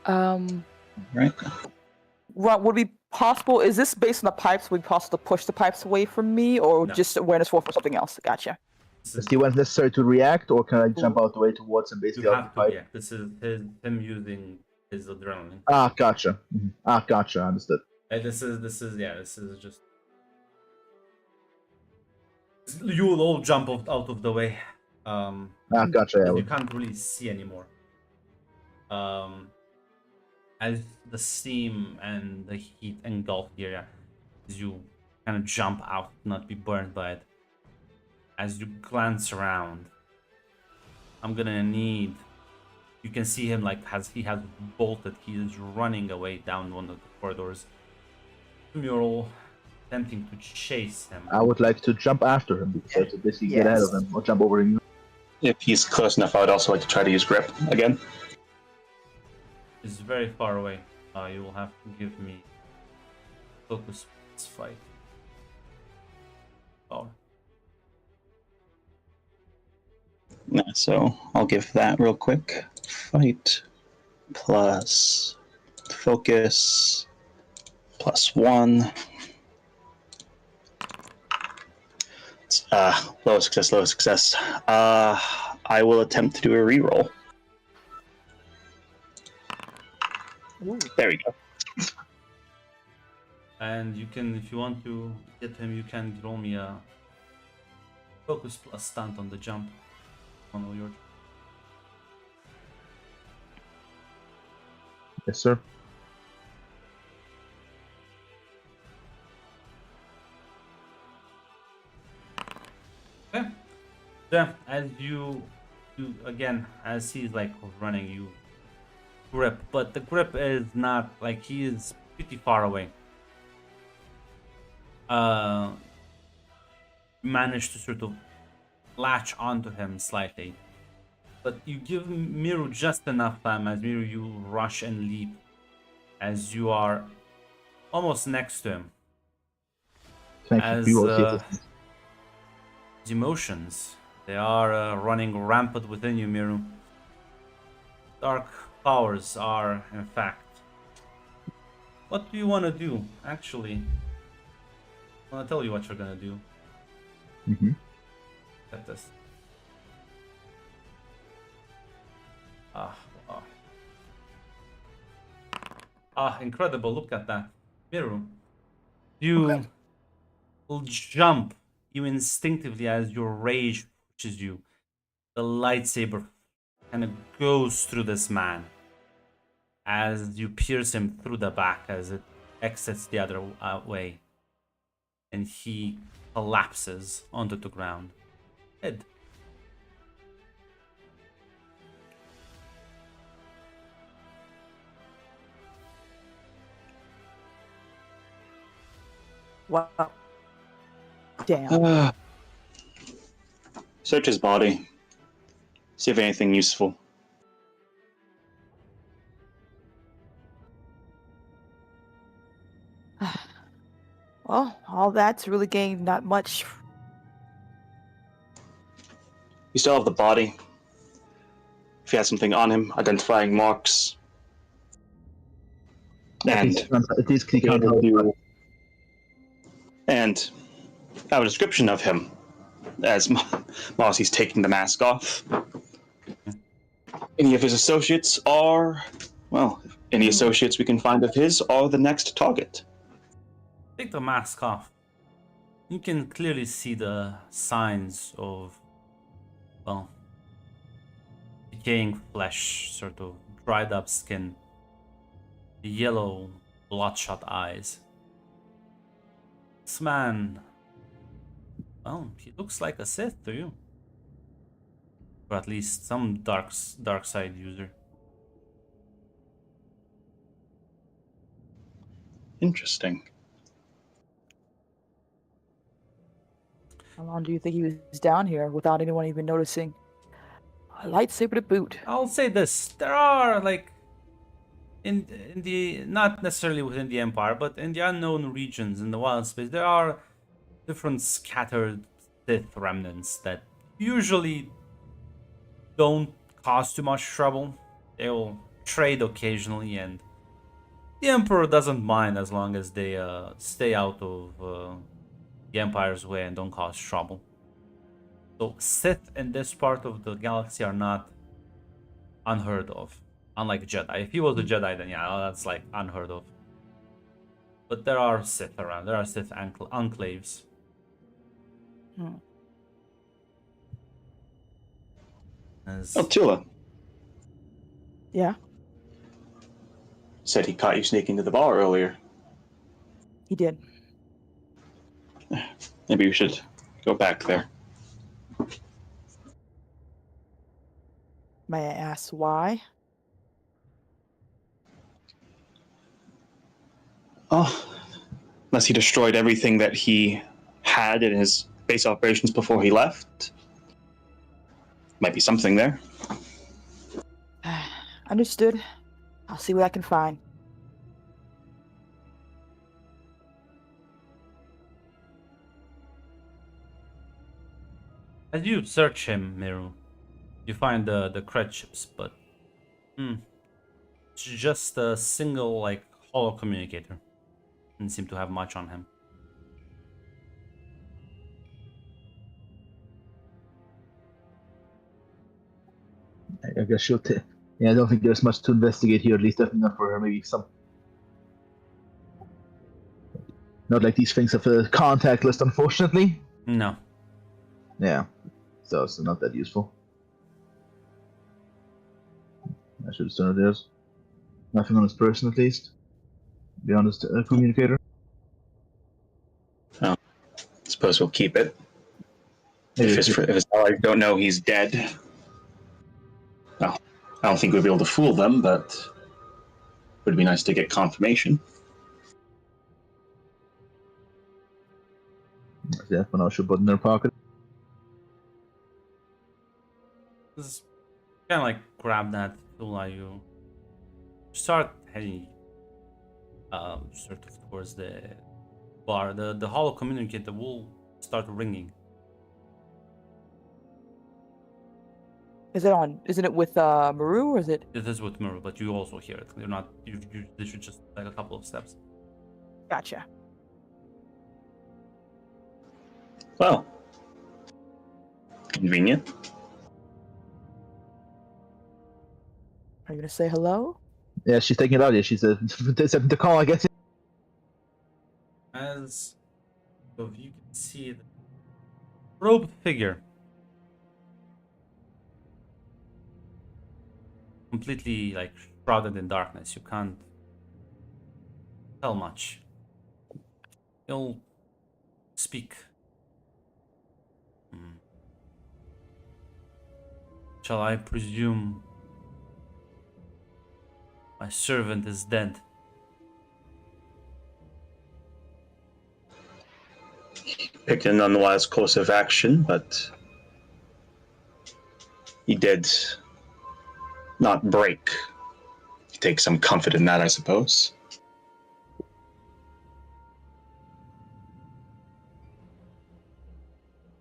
turn? Right. Would it be possible? Is this based on the pipes? Would it be possible to push the pipes away from me, or No. just awareness roll for something else? Gotcha. Is the one necessary to react, or can I jump out the way towards and basically You have to fight? react. This is him using his adrenaline. Gotcha. Gotcha. Understood. This is just you'll all jump out of the way. Gotcha. Yeah. You can't really see anymore. As the steam and the heat engulf the area, as you kind of jump out, not be burned by it. As you glance around, I'm gonna need. You can see him he has bolted. He is running away down one of the corridors. You're all attempting to chase him. I would like to jump after him because to basically get ahead of him or jump over him. If he's close enough, I would also like to try to use grip again. Is very far away. You will have to give me focus fight. Power. Yeah, so I'll give that real quick. Fight plus focus +1. Low success. I will attempt to do a reroll. Ooh. There we go. And you can, if you want to get him, you can roll me a focus plus stunt on the jump. On all your. Yes, sir. Okay. Yeah, as you again, as he's running, you grip, but the grip is not he is pretty far away. Manage to sort of latch onto him slightly, but you give Miru just enough time. As Miru, you rush and leap as you are almost next to him. Thank you. His emotions, they are running rampant within you, Miru. Dark powers are, in fact. What do you want to do, actually? I want to tell you what you're gonna do. Get this. Incredible! Look at that, Miru. You will jump. You instinctively, as your rage pushes you, the lightsaber kind of goes through this man as you pierce him through the back as it exits the other way, and he collapses onto the ground. Dead. Wow. Damn. Search his body. See if anything useful. Well, all that's really gained not much. You still have the body. If he has something on him, identifying marks. And and I have a description of him as Marcy's taking the mask off. Any of his associates are, well, any associates we can find of his are the next target. Take the mask off. You can clearly see the signs of, well, decaying flesh, sort of dried up skin, yellow, bloodshot eyes. This man, well, he looks like a Sith to you. Or at least some dark side user. Interesting. How long do you think he was down here without anyone even noticing? A lightsaber to boot. I'll say this: there are like in the not necessarily within the Empire, but in the unknown regions in the wild space, there are different scattered Sith remnants that usually don't cause too much trouble. They will trade occasionally, and the Emperor doesn't mind as long as they stay out of the Empire's way and don't cause trouble. So Sith in this part of the galaxy are not unheard of, unlike Jedi. If he was a Jedi, then yeah, that's like unheard of. But there are Sith around. There are Sith enclaves. Oh, Tula. Yeah? Said he caught you sneaking to the bar earlier. He did. Maybe we should go back there. May I ask why? Oh, unless he destroyed everything that he had in his base operations before he left. Might be something there. Understood. I'll see what I can find. As you search him, Miru, you find the cred chips, but it's just a single like holo communicator. Didn't seem to have much on him. I guess she'll take. Yeah, I don't think there's much to investigate here. At least definitely not for her. Maybe some. Not like these things have a contact list, unfortunately. No. Yeah, so it's not that useful. I should have started theirs. Nothing on his person, at least. Be honest, communicator. Oh, suppose we'll keep it. If his allies don't know he's dead, well, I don't think we'll be able to fool them, but it would be nice to get confirmation. Yeah, when I should put in their pocket. Just kind of like grab that tool. You start heading sort of towards the bar. The holo communicator will start ringing. Is it on? Isn't it with Maru, or is it? It is with Miru, but you also hear it. You're not. You they should just like a couple of steps. Gotcha. Well, convenient. Are you gonna say hello? Yeah, she's taking it out. Yeah, she's the call, I guess. As of you can see the robed figure, completely like shrouded in darkness. You can't tell much. He'll speak. Shall I presume my servant is dead? Picked an unwise course of action, but he did not break. You take some comfort in that, I suppose.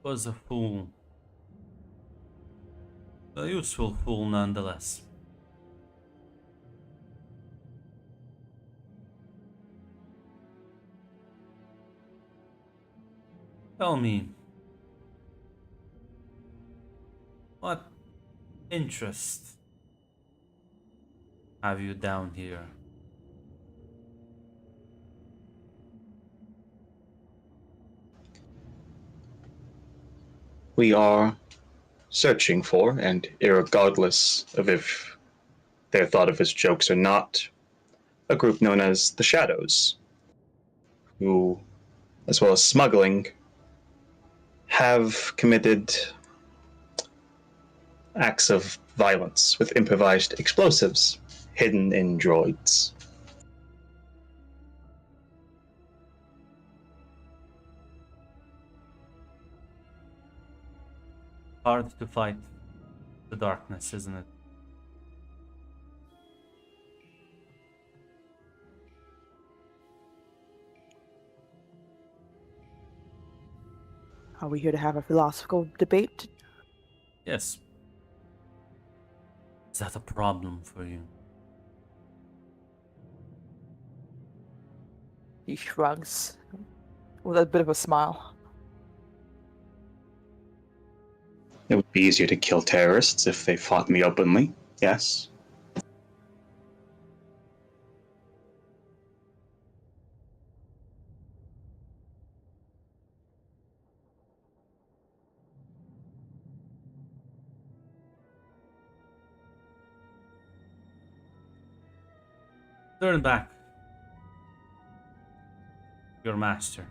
Was a fool. A useful fool nonetheless. Tell me, what interest have you down here? We are searching for, and irregardless of if they're thought of as jokes or not, a group known as the Shadows, who, as well as smuggling, have committed acts of violence with improvised explosives hidden in droids. Hard to fight the darkness, isn't it? Are we here to have a philosophical debate? Yes. Is that a problem for you? He shrugs with a bit of a smile. It would be easier to kill terrorists if they fought me openly, yes. Turn back. Your master.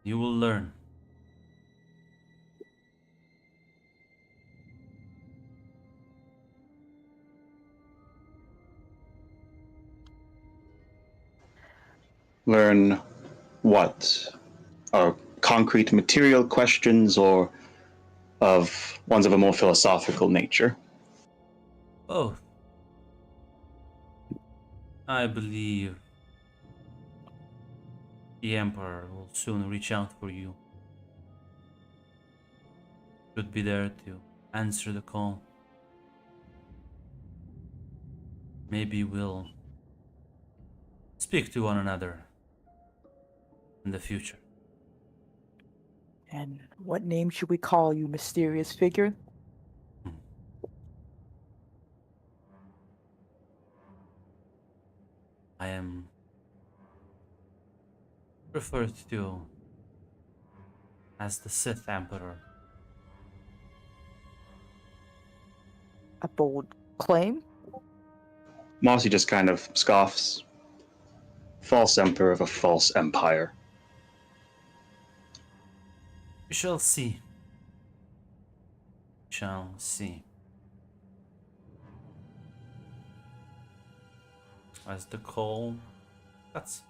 You will learn. Learn what are concrete material questions or of ones of a more philosophical nature? Both. I believe the Emperor will soon reach out for you. Should be there to answer the call. Maybe we'll speak to one another in the future. And what name should we call you, mysterious figure? I am referred to as the Sith Emperor. A bold claim? Marcy just kind of scoffs. False emperor of a false empire. We shall see. We shall see. As the call cuts.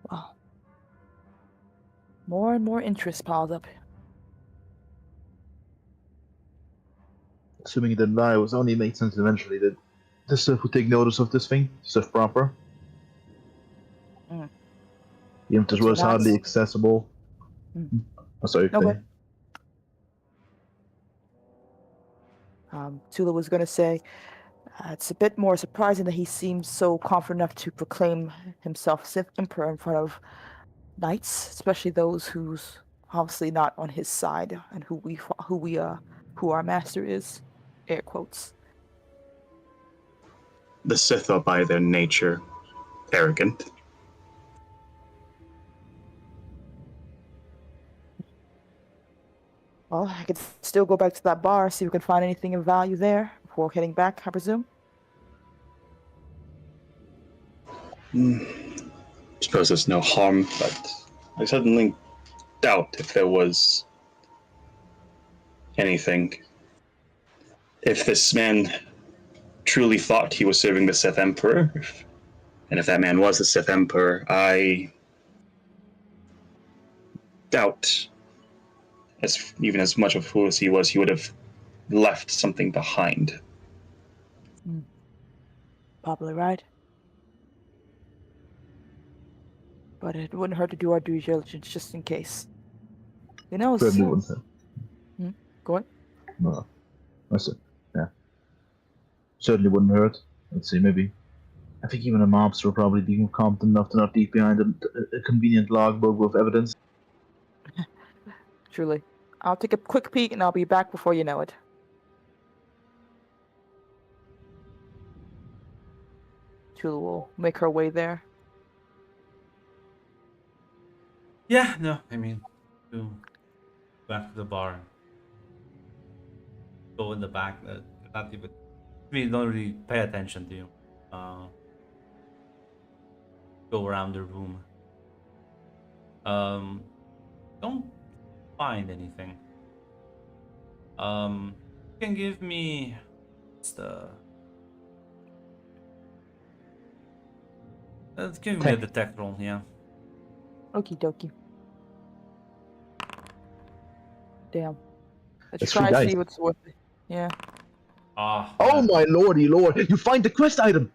Well, more and more interest piles up. Assuming he didn't lie, it was only made sense eventually that the Sith would take notice of this thing, Sith proper. Even if this was hardly accessible. Oh, sorry. Okay. Tula was going to say, it's a bit more surprising that he seems so confident enough to proclaim himself Sith Emperor in front of knights, especially those who's obviously not on his side and who our master is. Air quotes. The Sith are by their nature arrogant. Well, I could still go back to that bar, see if we can find anything of value there before heading back, I presume. Suppose there's no harm, but I suddenly doubt if there was anything. If this man truly thought he was serving the Sith Emperor, and if that man was the Sith Emperor, I doubt, even as much of a fool as he was, he would have left something behind. Probably right. But it wouldn't hurt to do our due diligence just in case. Who knows? Certainly wouldn't have. Go on. No, that's it. Yeah. Certainly wouldn't hurt. Let's see, maybe. I think even a mobster will probably be competent enough to not leave behind a convenient logbook with evidence. Truly. I'll take a quick peek and I'll be back before you know it. Tula will make her way there. Yeah, no, I mean, go back to the bar. Go in the back. Not even. I mean, don't really pay attention to you. Go around the room. Don't find anything. You can give me give me a detect roll, yeah. Okie dokie. Damn. Let's That's try three to dice. see what's worth it. Yeah. Oh my lordy lord! You find the quest item.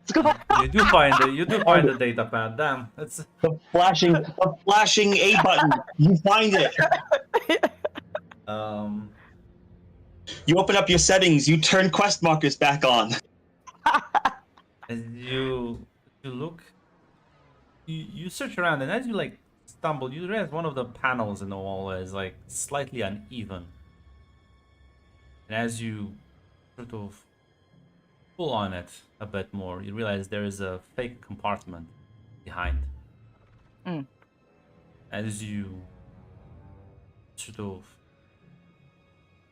You do find the data pad. Damn, it's the flashing A button. You find it. You open up your settings. You turn quest markers back on. As you look, you search around, and as you like stumble, you realize one of the panels in the wall is like slightly uneven. And as you sort of pull on it a bit more, you realize there is a fake compartment behind. As you sort of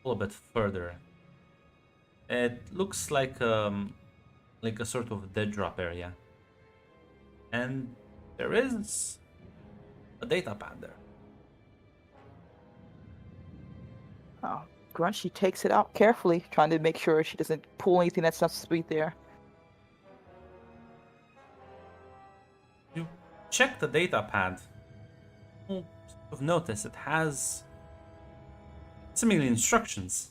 pull a bit further, it looks like a sort of dead drop area, and there is a data pad there. Oh, Grunt, she takes it out carefully, trying to make sure she doesn't pull anything that's not supposed to be there. You check the data pad. You'll sort of notice it has seemingly instructions.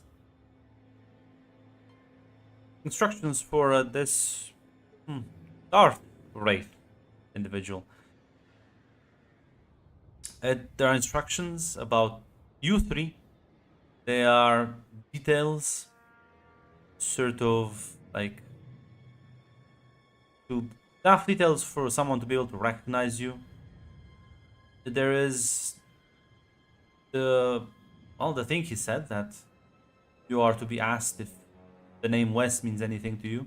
Instructions for this Darth Wraith individual. There are instructions about you three. They are details, sort of like enough details for someone to be able to recognize you. There is the thing he said, that you are to be asked if the name West means anything to you,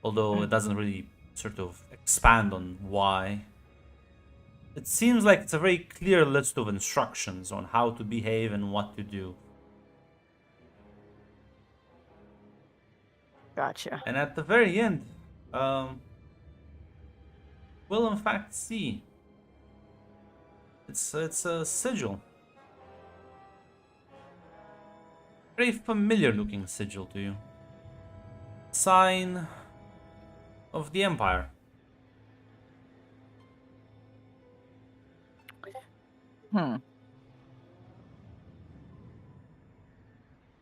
although it doesn't really sort of expand on why. It seems like it's a very clear list of instructions on how to behave and what to do. Gotcha. And at the very end, we'll in fact see it's a sigil. Very familiar looking sigil to you. Sign of the Empire.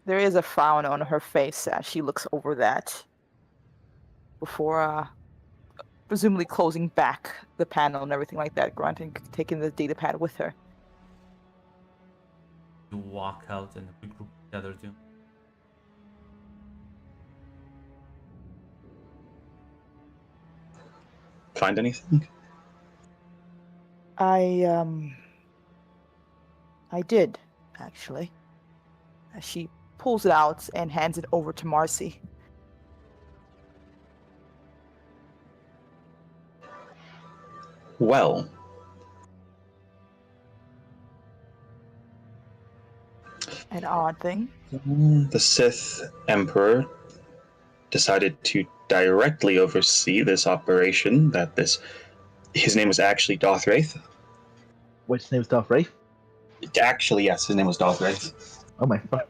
There is a frown on her face as she looks over that before presumably closing back the panel and everything like that, Grunt, taking the data pad with her. You walk out and we group together too. Find anything? I did, actually. She pulls it out and hands it over to Marcy. Well, an odd thing. The Sith Emperor decided to directly oversee this operation. His name was actually Darth Wraith. Wait, his name was Darth Wraith? Actually, yes, his name was Darth Wraith. Oh my fuck.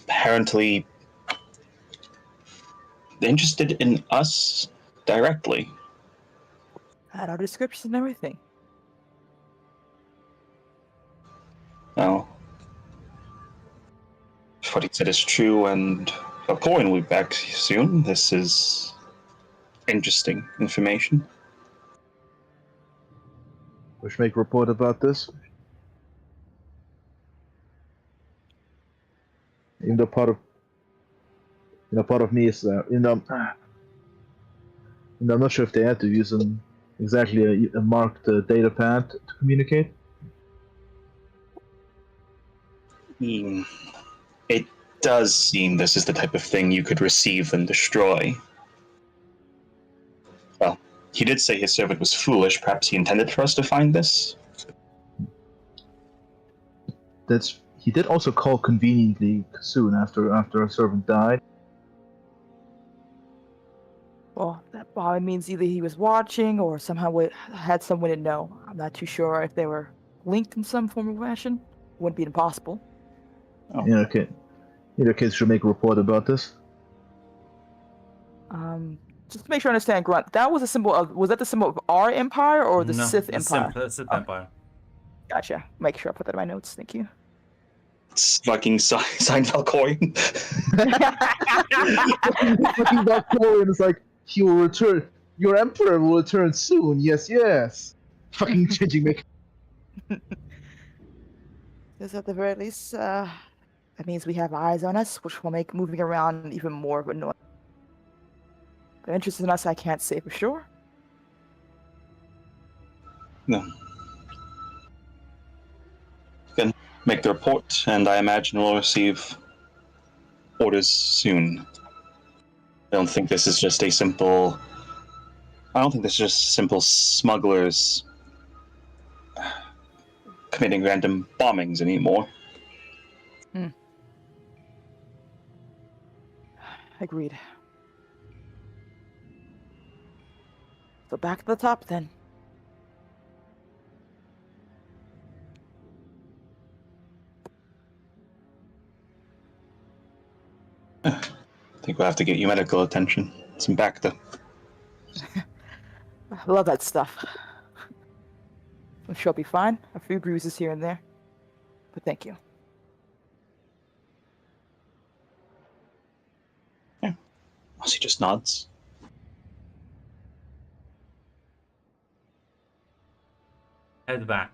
Apparently interested in us directly. Had our descriptions and everything. Well, if what he said is true, and Coin will be back soon. This is interesting information. We should make a report about this. Even though part of me is, I'm not sure if they had to use exactly a marked data pad to communicate. It does seem this is the type of thing you could receive and destroy. Well, he did say his servant was foolish. Perhaps he intended for us to find this? He did also call conveniently soon after our servant died. Well, that probably means either he was watching or somehow had someone to know. I'm not too sure if they were linked in some form of fashion. Wouldn't be impossible. Oh. Either case, should make a report about this. Just to make sure I understand, Grunt, that was a symbol of, was that the symbol of our empire or the No, Sith Empire? Sith Empire. Gotcha. Make sure I put that in my notes. Thank you. It's fucking Seinfeld coin. Fucking Valkyrian is like, he will return. Your emperor will return soon. Yes, yes. Fucking changing make. Because at the very least, that means we have eyes on us, which will make moving around even more annoying. The interest in us, I can't say for sure. No. Then make the report, and I imagine we'll receive orders soon. I don't think this is just simple smugglers committing random bombings anymore. Agreed. So back to the top then. I think we'll have to get you medical attention. Some Bacta. I love that stuff. I'm sure I'll be fine. A few bruises here and there. But thank you. Yeah. He just nods. Head back.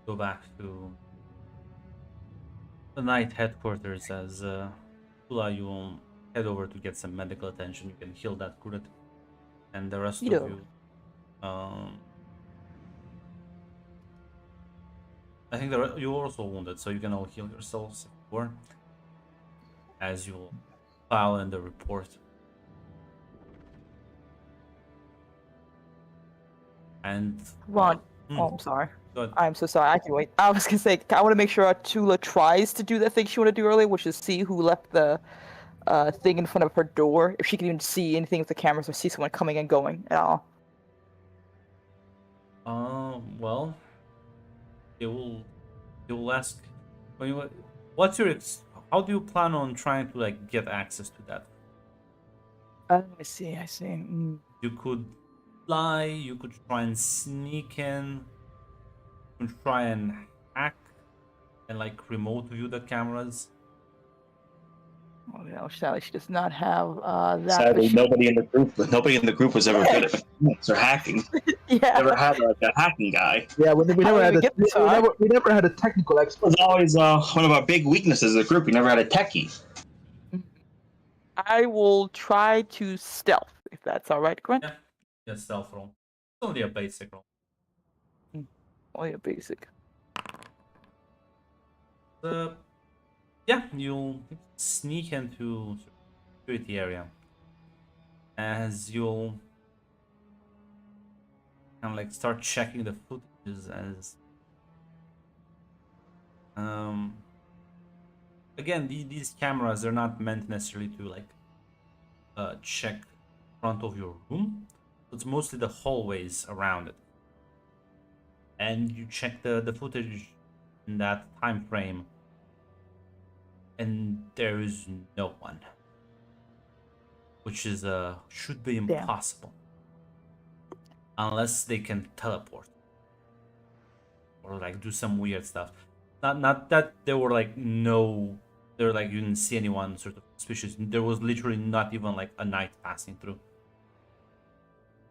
Go back to the night headquarters as Tula, you will head over to get some medical attention. You can heal that crit. And the rest of you, I think you're also wounded, so you can all heal yourselves if you were, as you'll file in the report. And Ron, I'm sorry. Good. I'm so sorry. I can wait. I was gonna say, I want to make sure Tula tries to do that thing she wanted to do earlier, which is see who left the thing in front of her door. If she can even see anything with the cameras or see someone coming and going at all. Well, they will ask. How do you plan on trying to get access to that? I see. You could fly. You could try and sneak in. You could try and hack and remote view the cameras. Well, sadly, she does not have that. Sadly, nobody in the group was ever good at or hacking. Yeah. Never had a hacking guy. Yeah, we never had a technical expert. It was always one of our big weaknesses of the group. We never had a techie. I will try to stealth, if that's all right, Gwen. Yeah, stealth roll. It's only a basic roll. Only a basic. Yeah, you'll sneak into security area as you'll kind of start checking the footages as again these cameras are not meant necessarily to check front of your room. It's mostly the hallways around it, and you check the footage in that time frame. And there is no one, which is should be impossible. unless they can teleport or like do some weird stuff. Not that there were like no, there like you didn't see anyone sort of suspicious. There was literally not even like a night passing through.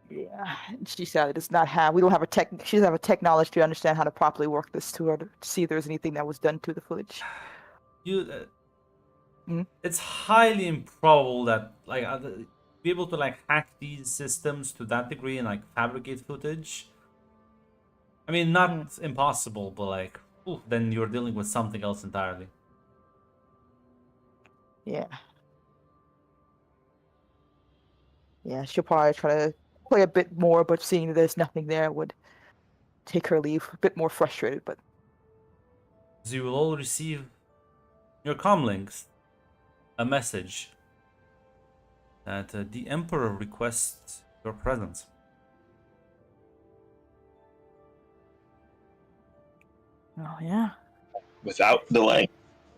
Yeah, she said it does not have. We don't have a tech. She doesn't have a tech knowledge to understand how to properly work this to see if there's anything that was done to the footage. It's highly improbable that like be able to like hack these systems to that degree and like fabricate footage. I mean, not impossible, but like, then you're dealing with something else entirely. Yeah. Yeah, she'll probably try to play a bit more, but seeing there's nothing there would take her leave. A bit more frustrated, but So you will all receive your comlinks a message that the Emperor requests your presence. oh yeah. Without delay,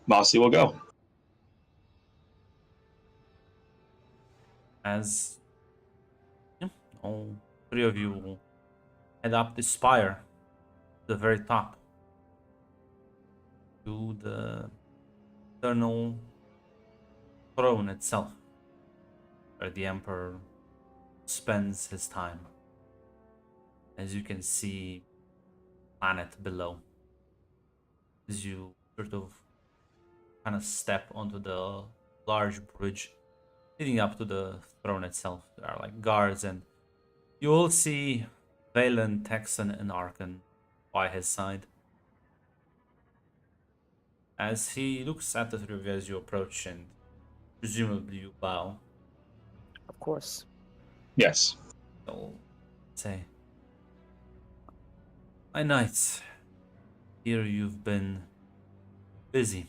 Mossy will go. As all three of you will head up the spire, the very top, to the eternal throne itself, where the Emperor spends his time. As you can see, planet below. As you sort of kind of step onto the large bridge leading up to the throne itself, there are like guards, and you will see Valen, Texan, and Arkan by his side. As he looks at the three of you as you approach, and presumably you bow. Of course. Yes. He'll say, "My knights, here you've been busy.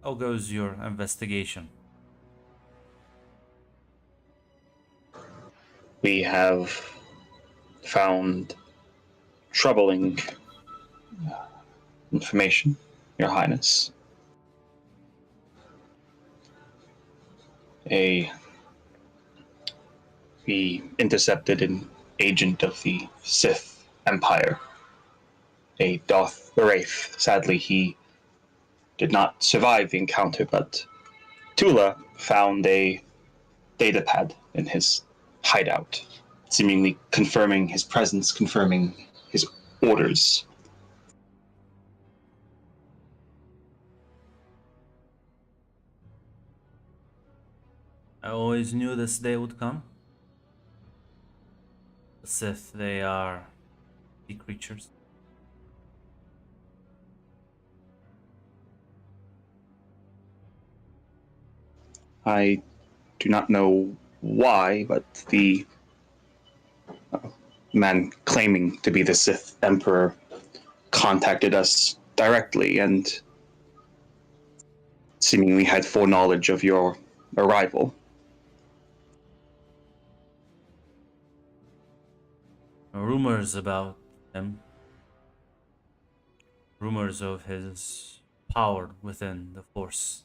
How goes your investigation?" We have found troubling information, Your Highness. We intercepted an agent of the Sith Empire, a Darth Wraith. Sadly, he did not survive the encounter, but Tula found a datapad in his hideout, seemingly confirming his presence, confirming his orders. I always knew this day would come. The Sith, they are the creatures. I do not know why, but the man claiming to be the Sith Emperor contacted us directly and seemingly had foreknowledge of your arrival. Rumors about him. Rumors of his power within the Force,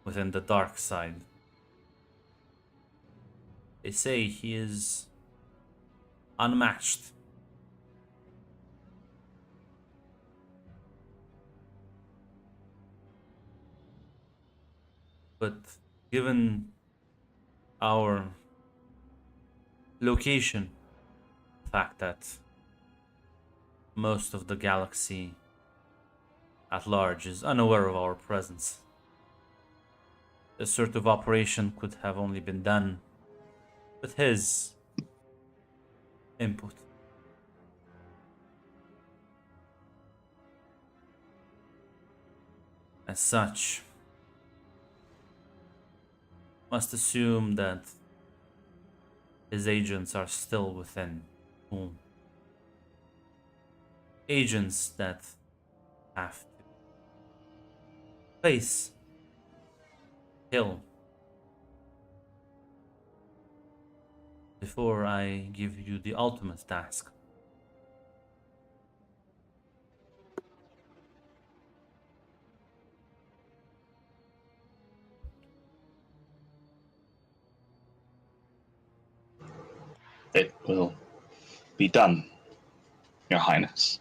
within the dark side. They say he is unmatched. But given our location, the fact that most of the galaxy at large is unaware of our presence, this sort of operation could have only been done with his input. As such, must assume that his agents are still within Whom. Agents that have to face, kill, before I give you the ultimate task. It will be done, Your Highness?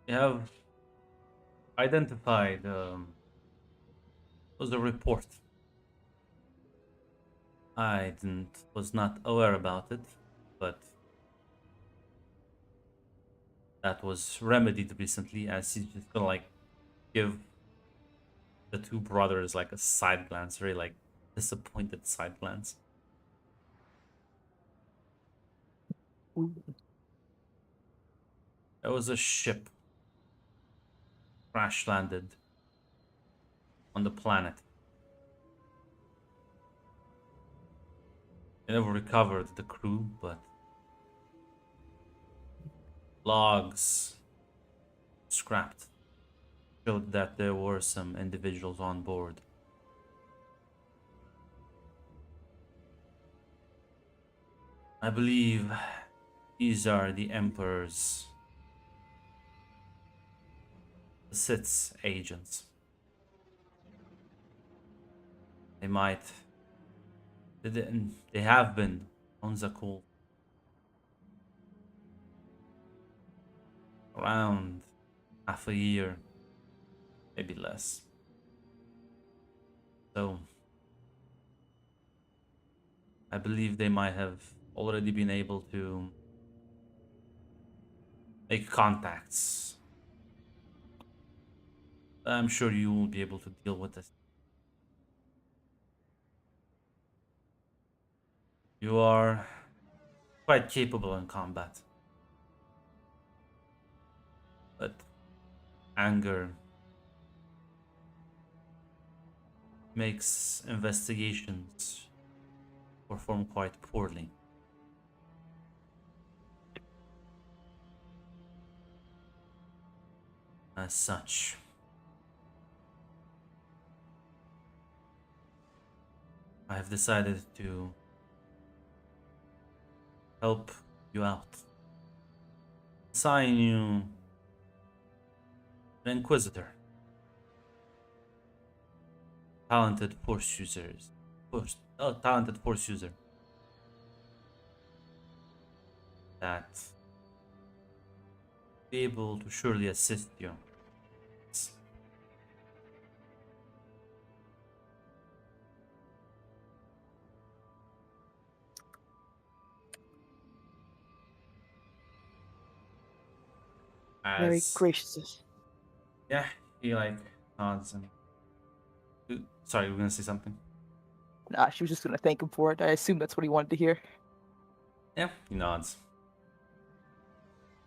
We have identified was a report. I was not aware about it, but that was remedied recently, as he's just gonna like give the two brothers like a side glance, very like disappointed side glance. There was a ship crash landed on the planet. They never recovered the crew, but logs scrapped showed that there were some individuals on board. I believe these are the Emperor's Sith's agents. They have been on Zakuul around half a year, maybe less. So I believe they might have already been able to make contacts. I'm sure you will be able to deal with this. You are quite capable in combat. But anger makes investigations perform quite poorly. As such, I have decided to help you out. Assign you an Inquisitor. Talented force user that be able to surely assist you. Very gracious. Yeah, he like nods and sorry, we're gonna say something. Nah, she was just gonna thank him for it. I assume that's what he wanted to hear. Yeah, he nods.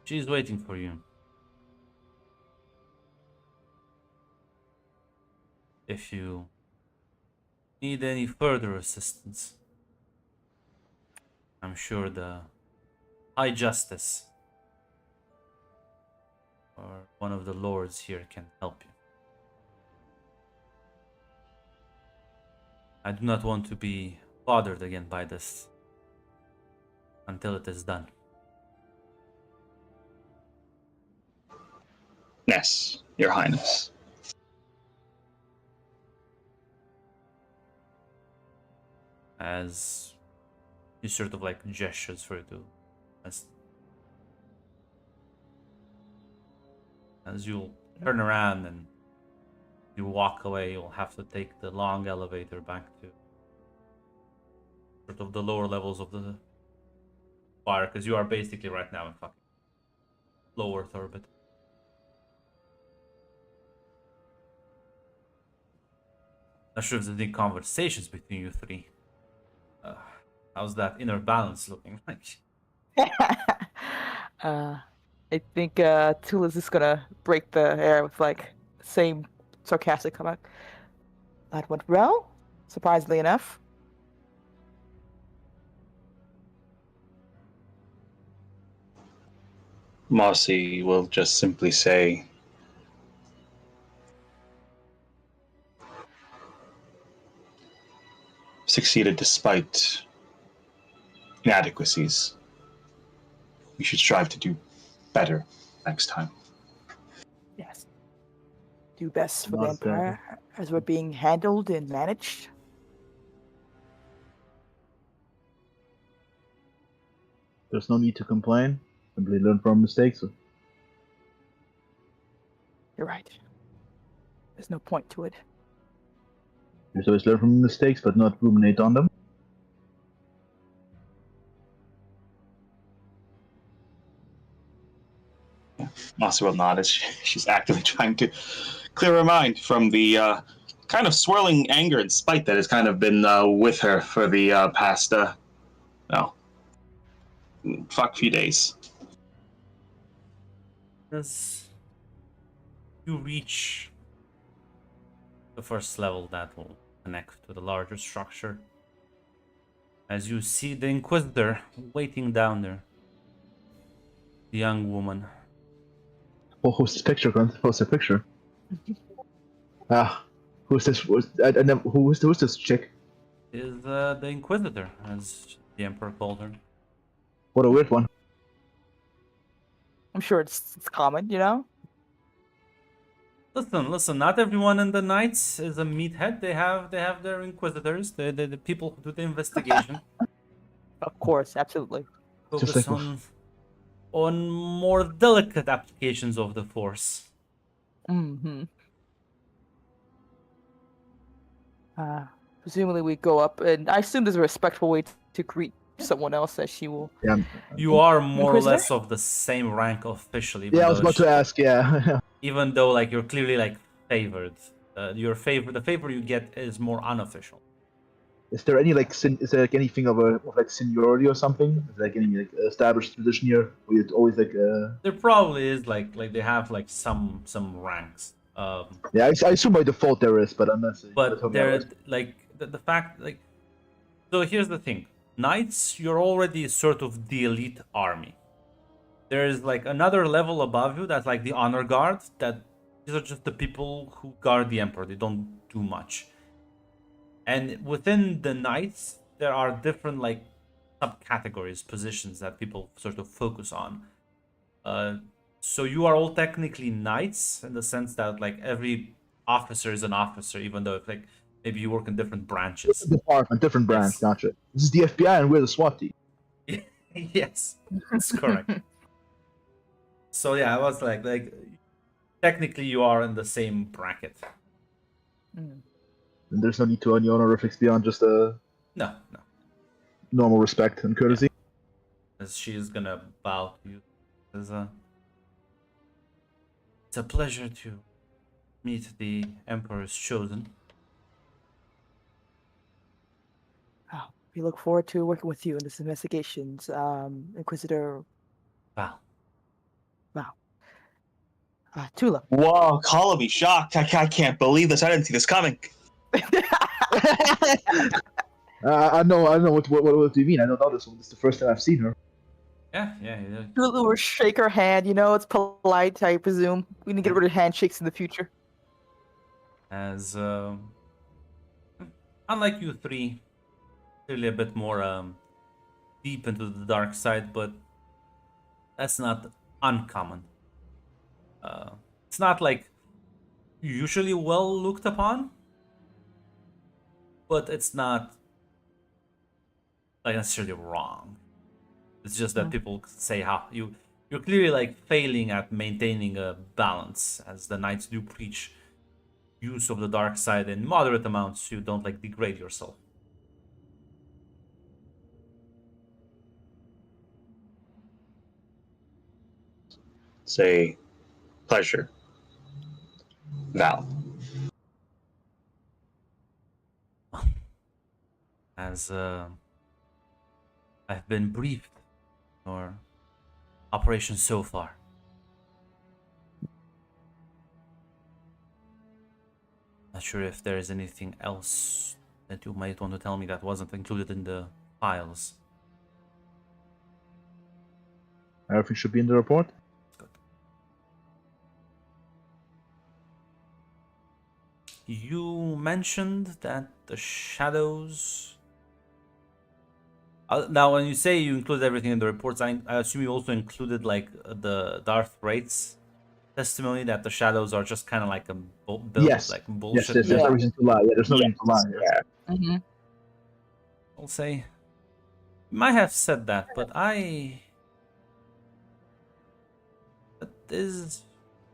She's waiting for you. If you need any further assistance, I'm sure the High Justice or one of the lords here can help you. I do not want to be bothered again by this until it is done. Yes, Your Highness. As he sort of like gestures for you to, as you turn around and you walk away, you'll have to take the long elevator back to sort of the lower levels of the fire, because you are basically right now in fucking low Earth orbit. Not sure if there's any conversations between you three. How's that inner balance looking like? I think Tula's just gonna break the air with like same sarcastic comment. That went well, surprisingly enough. Marcy will just simply say, succeeded despite inadequacies. We should strive to do better next time. Yes. Do best for the Empire as we're being handled and managed. There's no need to complain. Simply learn from mistakes. You're right. There's no point to it. You always learn from mistakes, but not ruminate on them. Masa will nod as she's actively trying to clear her mind from the kind of swirling anger and spite that has kind of been with her for the past, few days. As you reach the first level that will connect to the larger structure, as you see the Inquisitor waiting down there, the young woman. Oh, who's this picture, Grunt? Post a picture. Who's this? Who's this chick? Is the Inquisitor, as the Emperor called her. What a weird one. I'm sure it's common, you know? Listen. Not everyone in the Knights is a meathead. They have their Inquisitors. The people who do the investigation. Of course, absolutely. Focus on more delicate applications of the Force. Mm-hmm. Presumably we go up, and I assume there's a respectful way to greet someone else as she will. Yeah. You are more or less of the same rank officially. Yeah, I was about to ask. Yeah. Even though like you're clearly like favored, the favor you get is more unofficial. Is there any is there like anything of like seniority or something? Is there like any like established tradition here where it's always like? There probably is like they have like some ranks. Yeah, I assume by default there is, but unless. But there like the fact like. So here's the thing. Knights, you're already sort of the elite army. There's like another level above you that's like the honor guard. That these are just the people who guard the emperor. They don't do much. And within the knights, there are different like subcategories, positions that people sort of focus on. So you are all technically knights in the sense that like every officer is an officer, even though like maybe you work in different branches. Department, different branch. Yes. Gotcha. This is the FBI, and we're the SWAT team. Yes, that's correct. So yeah, I was like technically you are in the same bracket. Mm. And there's no need to any honorifics beyond just No. normal respect and courtesy. Yeah. As she is gonna bow to you. It's a pleasure to meet the Emperor's chosen. Oh, we look forward to working with you in this investigations, Inquisitor. Wow. Tula. Whoa, call me shocked. I can't believe this. I didn't see this coming. I know what do you mean? I don't know this one. This is the first time I've seen her. Yeah. Tula will shake her hand. You know, it's polite, I presume. We need to get rid of handshakes in the future. As unlike you three, clearly a bit more deep into the dark side, but that's not uncommon. It's not like usually well looked upon, but it's not like necessarily wrong. It's just that people say how you're clearly like failing at maintaining a balance, as the knights do preach use of the dark side in moderate amounts so you don't like degrade yourself. Say pleasure. Val. As I've been briefed or operation so far. Not sure if there is anything else that you might want to tell me that wasn't included in the files. Everything should be in the report. Good. You mentioned that the shadows... now, when you say you include everything in the reports, I assume you also included like the Darth Wraith's testimony that the shadows are just kind of like a like bullshit. Yes, there's no reason to lie. Yeah, there's no reason to lie. Yeah. Mm-hmm. I'll say You might have said that, but that is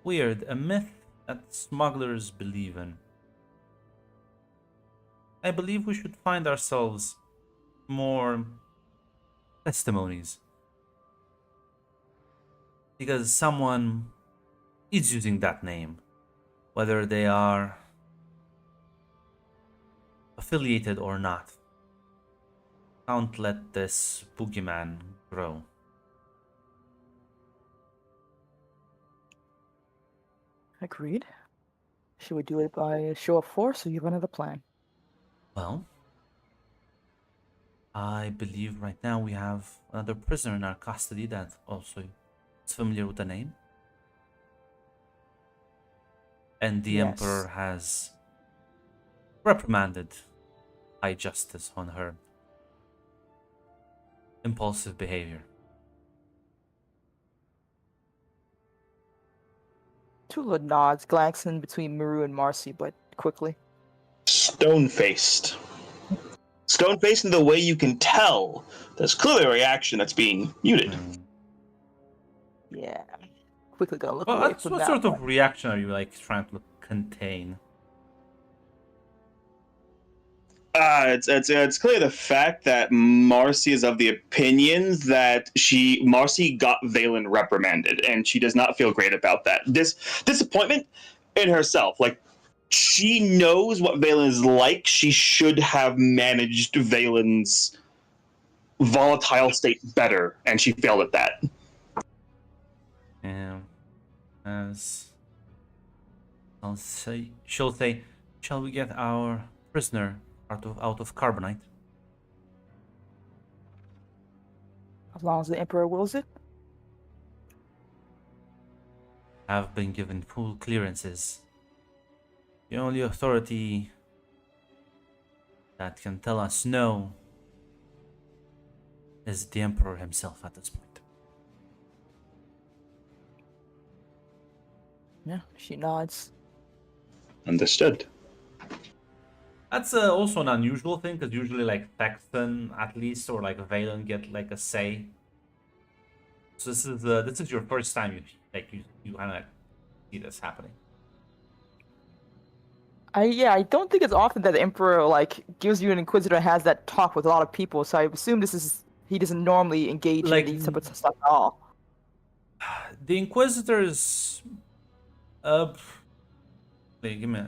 weird. A myth that smugglers believe in. I believe we should find ourselves more testimonies. Because someone is using that name. Whether they are affiliated or not. Can't let this boogeyman grow. Agreed. Should we do it by a show of force, or you have another plan? Well, I believe right now we have another prisoner in our custody that also is familiar with the name. And the Emperor has reprimanded High Justice on her impulsive behavior. Tula nods, glancing between Maru and Marcy, but quickly. Stone-faced. Stone-faced in the way you can tell. There's clearly a reaction that's being muted. Yeah. Quickly gonna look Well, away from what that sort one. of reaction are you like trying to contain? It's clear the fact that Marcy is of the opinion that Marcy got Valen reprimanded, and she does not feel great about that. This disappointment in herself, like she knows what Valen is like. She should have managed Valen's volatile state better, and she failed at that. Yeah, as she'll say, shall we get our prisoner out of carbonite? As long as the Emperor wills it. Have been given full clearances. The only authority that can tell us no is the Emperor himself at this point. Yeah, she nods. Understood. That's also an unusual thing, because usually like Saxon at least, or like Valen get like a say. So this is your first time you kind of see this happening. I don't think it's often that the Emperor like gives you an Inquisitor and has that talk with a lot of people. So I assume he doesn't normally engage Like, in these type of stuff at all. The Inquisitors, give me.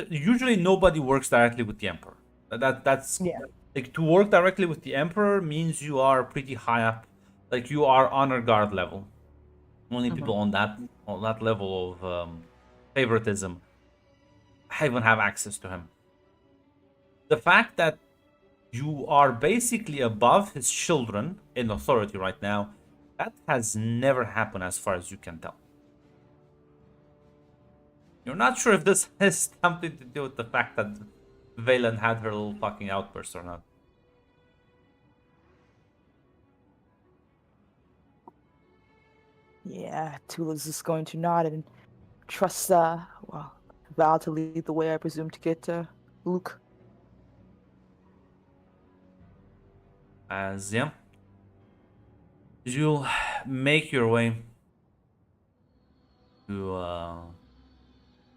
Usually nobody works directly with the Emperor. That's like, to work directly with the Emperor means you are pretty high up, like you are honor guard level. Only people on that level of favoritism even have access to him. The fact that you are basically above his children in authority right now, that has never happened as far as you can tell. You're not sure if this has something to do with the fact that Valen had her little fucking outburst or not. Yeah, Tula's just going to nod and trust Val to lead the way, I presume, to get Luke. As you'll make your way to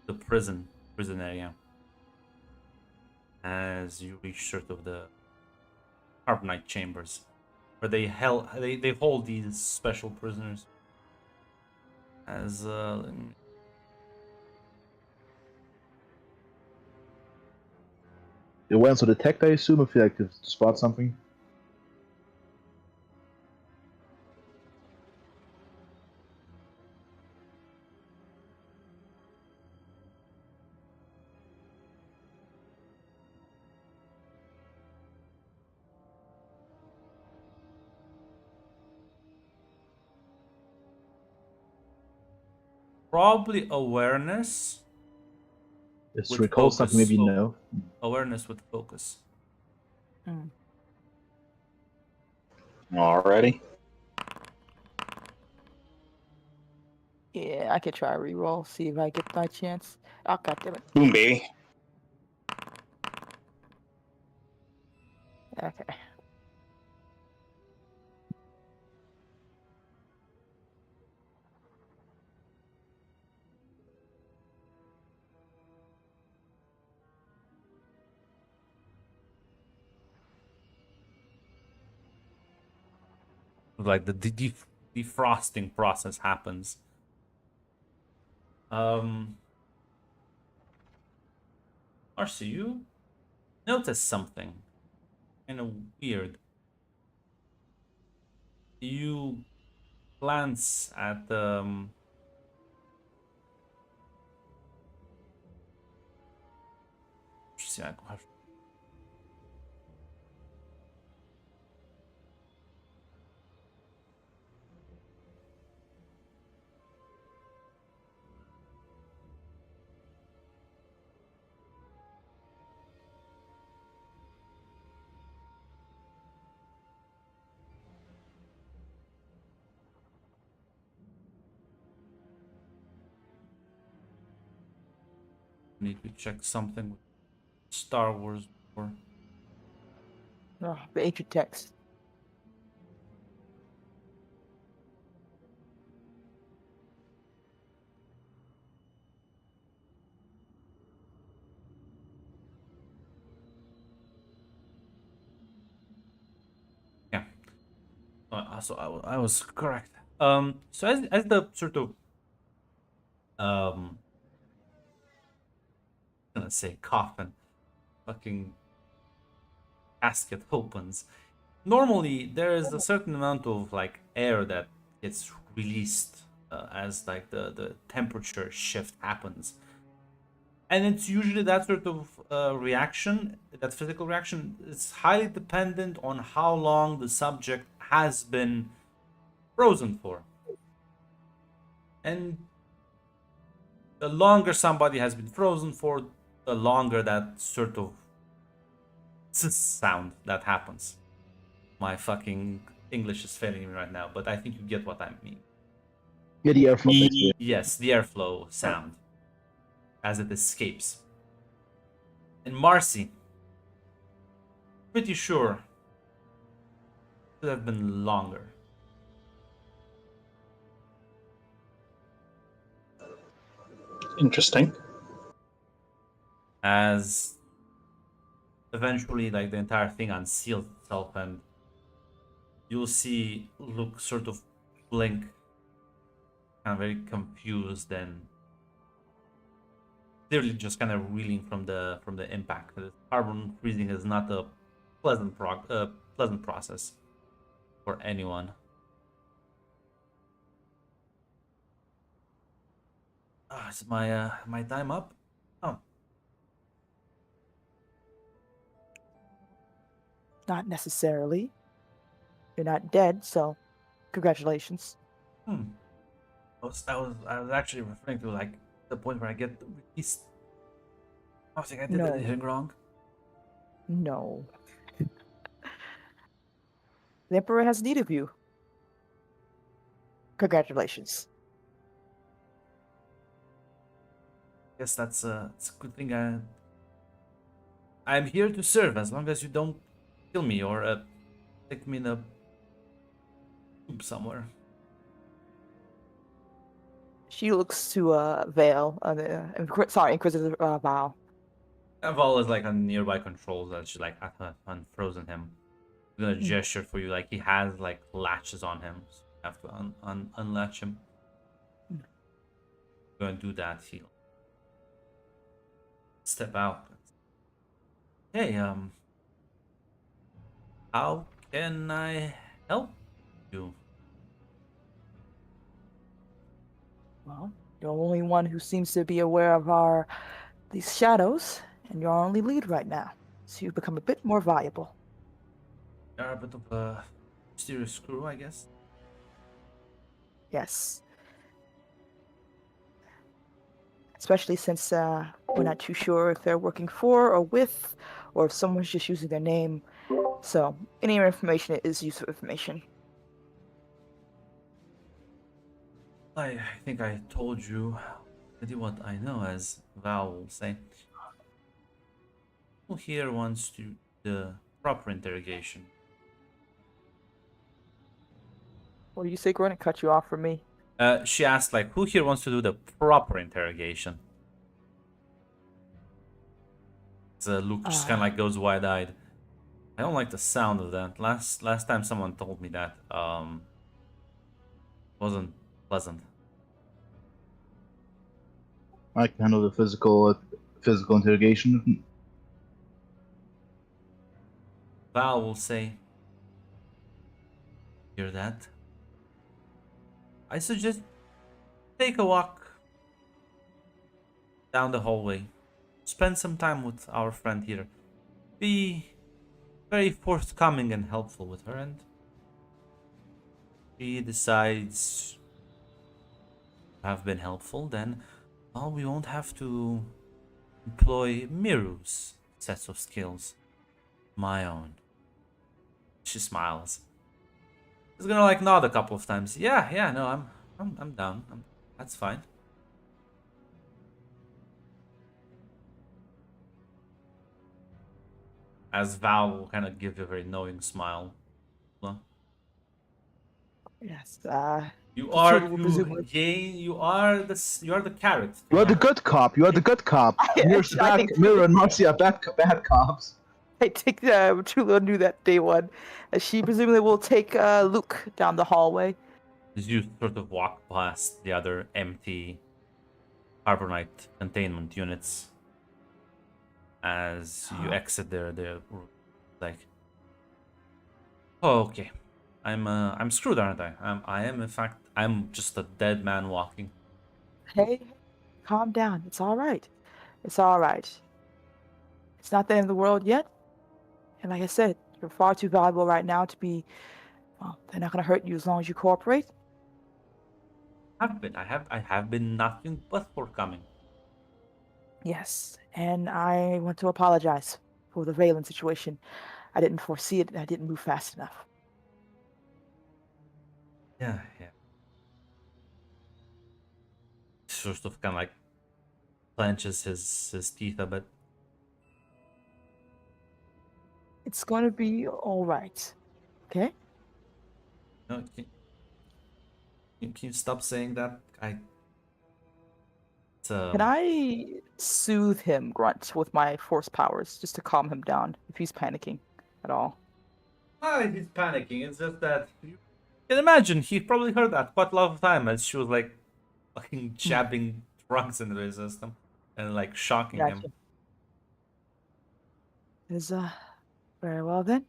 the prison area, as you reach sort of the carbonite chambers, where they hold these special prisoners. As It went so detect, I assume, if you like to spot something. probably awareness. Just with recall focus, something, maybe no. Awareness with focus. Alrighty. Yeah, I could try a reroll, see if I get my chance. Oh, goddammit. Boom, baby. Okay. like the defrosting process happens. Marcy, you notice something kind of weird. You glance at need to check something with Star Wars or Oh, the ancient text. yeah. So I was correct. So as the sort of I'm gonna say coffin, fucking casket opens. Normally there is a certain amount of like air that gets released as like the temperature shift happens, and it's usually that sort of reaction, that physical reaction is highly dependent on how long the subject has been frozen for. And the longer somebody has been frozen for, the longer that sort of sound that happens. My fucking English is failing me right now, but I think you get what I mean. Yeah, the airflow basically. Yes, the airflow sound as it escapes. And Marcy, pretty sure it could have been longer. Interesting. As eventually, like the entire thing unseals itself, and you'll see Luke sort of blink, kind of very confused and clearly just kind of reeling from the impact. The carbon freezing is not a pleasant pleasant process for anyone. Is my time up? Oh, Not necessarily. You're not dead, so congratulations. I was actually referring to like the point where I get released. I was like, I did anything wrong. No. The Emperor has need of you. Congratulations. Guess that's it's a good thing. I'm here to serve as long as you don't kill me or stick me in a tube somewhere. She looks to Vale, Inquisitor Val. Val is like on nearby controls that she's like, I've unfrozen him. I'm gonna gesture for you, like he has like latches on him, so you have to unlatch him. Go and do that. He'll step out. Hey, how can I help you? Well, you're the only one who seems to be aware of these shadows, and you're our only lead right now. So you've become a bit more valuable. You're a bit of a mysterious crew, I guess. Yes. Especially since we're not too sure if they're working for or with, or if someone's just using their name. So any information is useful information. I think I told you already what I know, as Val will say. Who here wants to do the proper interrogation? What do you say, Gordon? Cut you off for me? She asked, like, who here wants to do the proper interrogation? So Luke just kind of like goes wide-eyed. I don't like the sound of that. Last time someone told me that wasn't pleasant. I can handle the physical interrogation. Val will say, "Hear that? I suggest take a walk down the hallway. Spend some time with our friend here. Be very forthcoming and helpful with her, and she decides to have been helpful, then well, we won't have to employ Miru's sets of skills. My own." She smiles. She's gonna like nod a couple of times. Yeah, no, I'm down. That's fine. As Val will kind of give you a very knowing smile. Well, Yes. you The are two will you, presumably. Jane. You are the carrot. You are the good cop. You are the good cop. Mirror's I bad. think Mirror and Marcy are bad cops. I think Trula knew that day one. She presumably will take Luke down the hallway. As you sort of walk past the other empty carbonite containment units, as you exit their like, oh, okay, I'm screwed, aren't I? I am in fact I'm just a dead man walking. Hey, calm down. It's all right. It's all right. It's not the end of the world yet. And like I said, you're far too valuable right now to be. Well, they're not gonna hurt you as long as you cooperate. I have been nothing but forthcoming. Yes, and I want to apologize for the Valen situation. I didn't foresee it, and I didn't move fast enough. Yeah. Sort of kind of like clenches his teeth a bit. It's gonna be all right. Okay? No, can you stop saying that? Can I soothe him, Grunt, with my force powers, just to calm him down if he's panicking at all? He's panicking. It's just that you can imagine he probably heard that quite a lot of time as she was like fucking jabbing drugs into his system and like shocking him. Gotcha. Is very well then.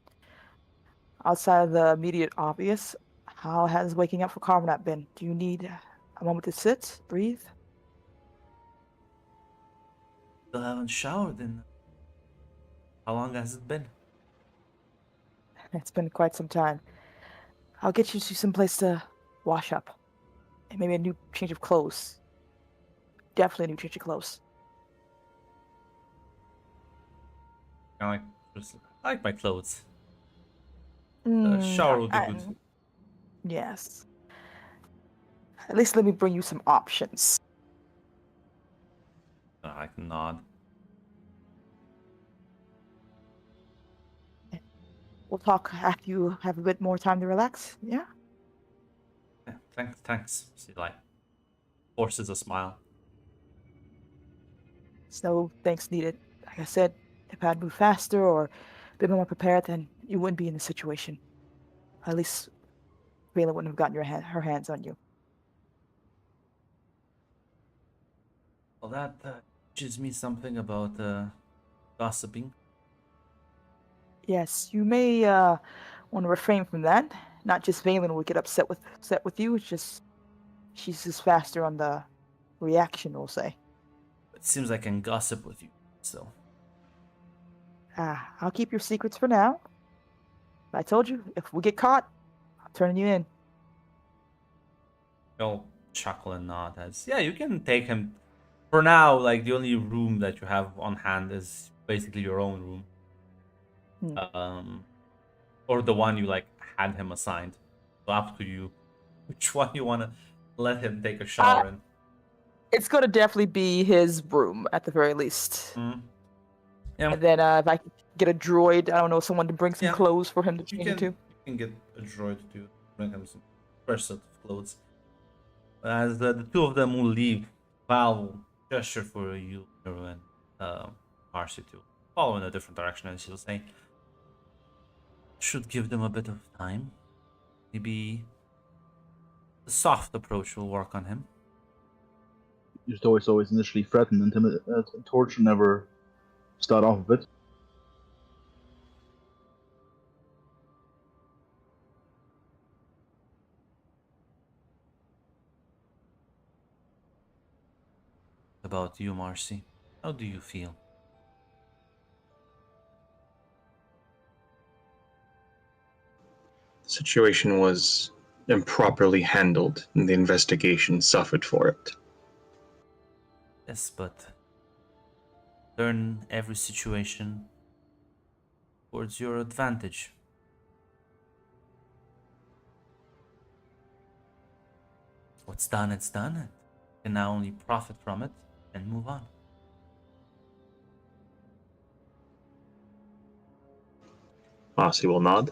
Outside of the immediate obvious, how has waking up for Carbonite been? Do you need a moment to sit, breathe? Still haven't showered in. How long has it been? It's been quite some time. I'll get you to some place to wash up. And maybe a new change of clothes. Definitely a new change of clothes. I like my clothes. Mm, Shower would be good. Yes. At least let me bring you some options. I can nod. We'll talk after you have a bit more time to relax. Yeah? Yeah, thanks. She like forces a smile. There's no thanks needed. Like I said, if I'd moved faster or been more prepared, then you wouldn't be in this situation. At least Vayla wouldn't have gotten her hands on you. Well, that teaches me something about gossiping. Yes, you may want to refrain from that. Not just Valen would get upset with you. It's just she's just faster on the reaction, we'll say. It seems I can gossip with you still. I'll keep your secrets for now. I told you, if we get caught, I'm turning you in. He'll chuckle and nod as, yeah, you can take him. For now, like, the only room that you have on hand is basically your own room. Or the one you, like, had him assigned. So up to you. Which one you want to let him take a shower in? It's going to definitely be his room, at the very least. Yeah. And then if I could get a droid, I don't know, someone to bring some clothes for him to change into. You can get a droid to bring him some fresh set of clothes. As the two of them will leave, Val will gesture for you and Marcy to follow in a different direction, and she'll say, should give them a bit of time. Maybe the soft approach will work on him. You should always initially threaten, intimidate, torture, never start off with it. About you, Marcy, how do you feel? The situation was improperly handled, and the investigation suffered for it. Yes, but turn every situation towards your advantage. What's done, it's done. You can now only profit from it and move on. Marcy will nod.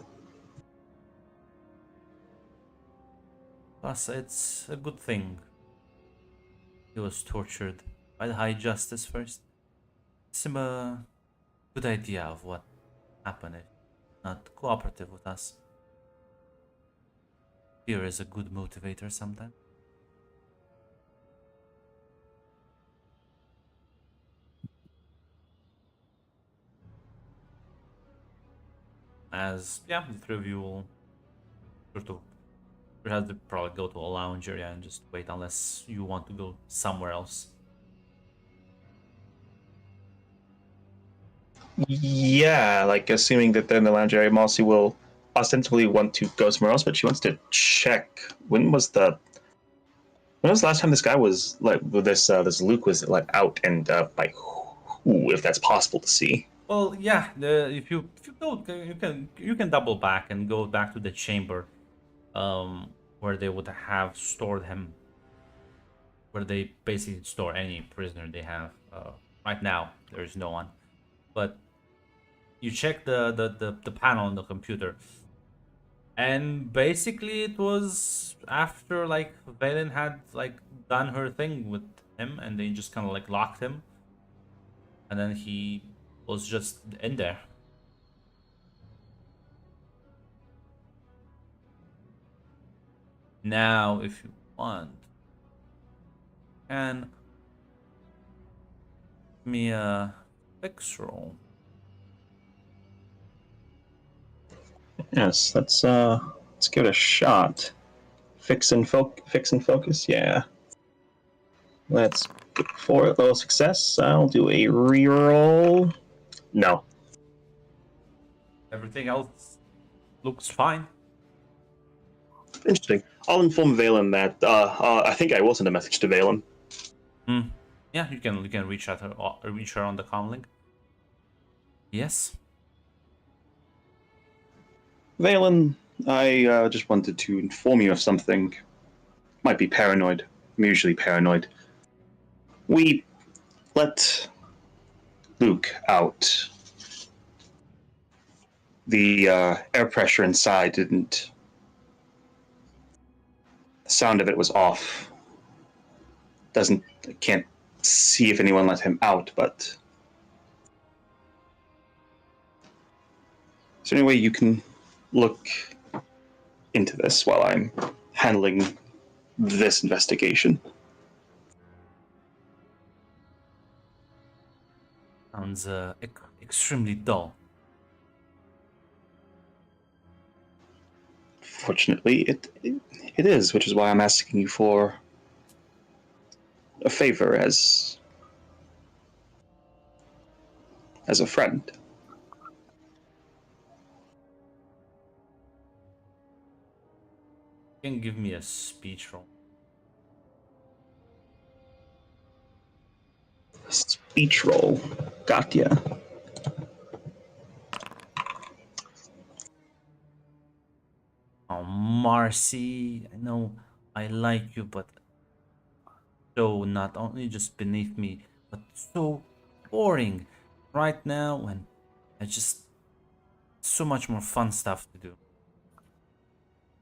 Plus, it's a good thing he was tortured by the High Justice first. It's him a good idea of what happened if not cooperative with us. Fear is a good motivator sometimes. As, yeah, the three of you will sort of have to probably go to a lounge area and just wait unless you want to go somewhere else. Yeah, like assuming that they're in the lounge area, Marcy will ostensibly want to go somewhere else, but she wants to check when was the last time this guy was like this Luke was like out and by who, if that's possible to see. Well, yeah, if you go, you can double back and go back to the chamber, where they would have stored him, where they basically store any prisoner they have. Right now, there is no one, but you check the panel on the computer, and basically it was after like Valen had like done her thing with him, and they just kind of like locked him, and then he was just in there. Now, if you want, can give me a fix roll. Yes, let's give it a shot. Fix and focus. Yeah. Let's go for a little success. I'll do a reroll. No. Everything else looks fine. Interesting. I'll inform Valen that I think I will send a message to Valen. Yeah, you can reach her on the comm link. Yes. Valen, I just wanted to inform you of something. Might be paranoid. I'm usually paranoid. We let Luke out. The air pressure inside didn't. The sound of it was off. Can't see if anyone let him out, but is there any way you can look into this while I'm handling this investigation? Sounds extremely dull. Fortunately, it is, which is why I'm asking you for a favor as a friend. You can give me a speech roll. Speech roll. Gotcha. Oh, Marcy, I know I like you, but so not only just beneath me, but so boring right now when I just so much more fun stuff to do.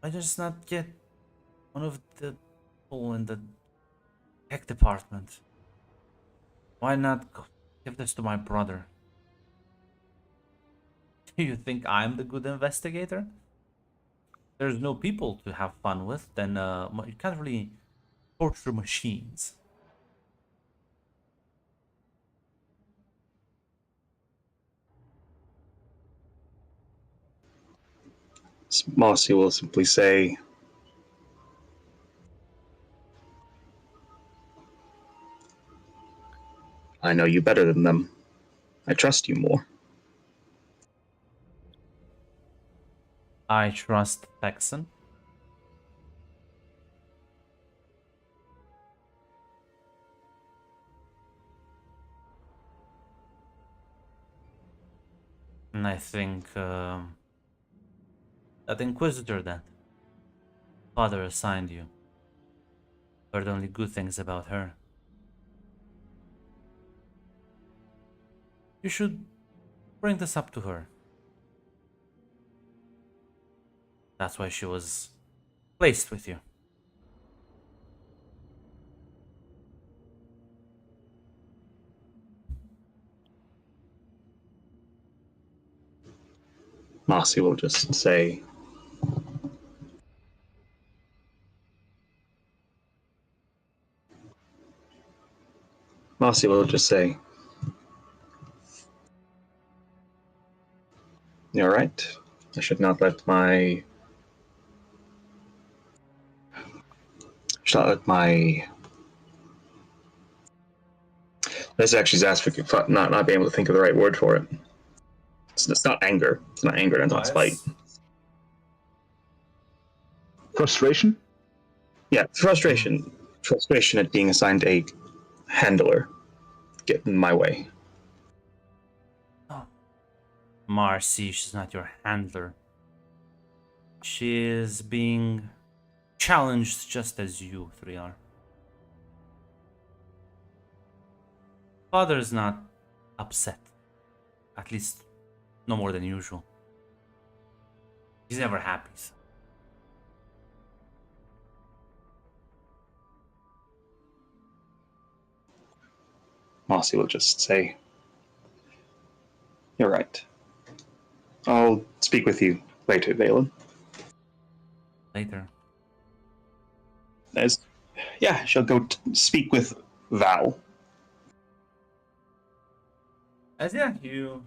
I just not get one of the people in the tech department. Why not give this to my brother? Do you think I'm the good investigator? There's no people to have fun with, then you can't really torture machines. Marcy will simply say, I know you better than them. I trust you more. I trust Texan. And I think that Inquisitor that Father assigned you heard only good things about her. You should bring this up to her. That's why she was placed with you. Marcy will just say, Marcy will just say, You're right. I should not let my This actually is asked for not being able to think of the right word for it. It's not anger. It's not anger. It's not spite. Frustration? Yeah, frustration. Frustration at being assigned a handler. Get in my way. Oh. Marcy, she's not your handler. She is being challenged just as you three are. Father is not upset. At least, no more than usual. He's never happy. So. Marcy will just say, You're right. I'll speak with you later, Valen. Later. She'll go speak with Val. You...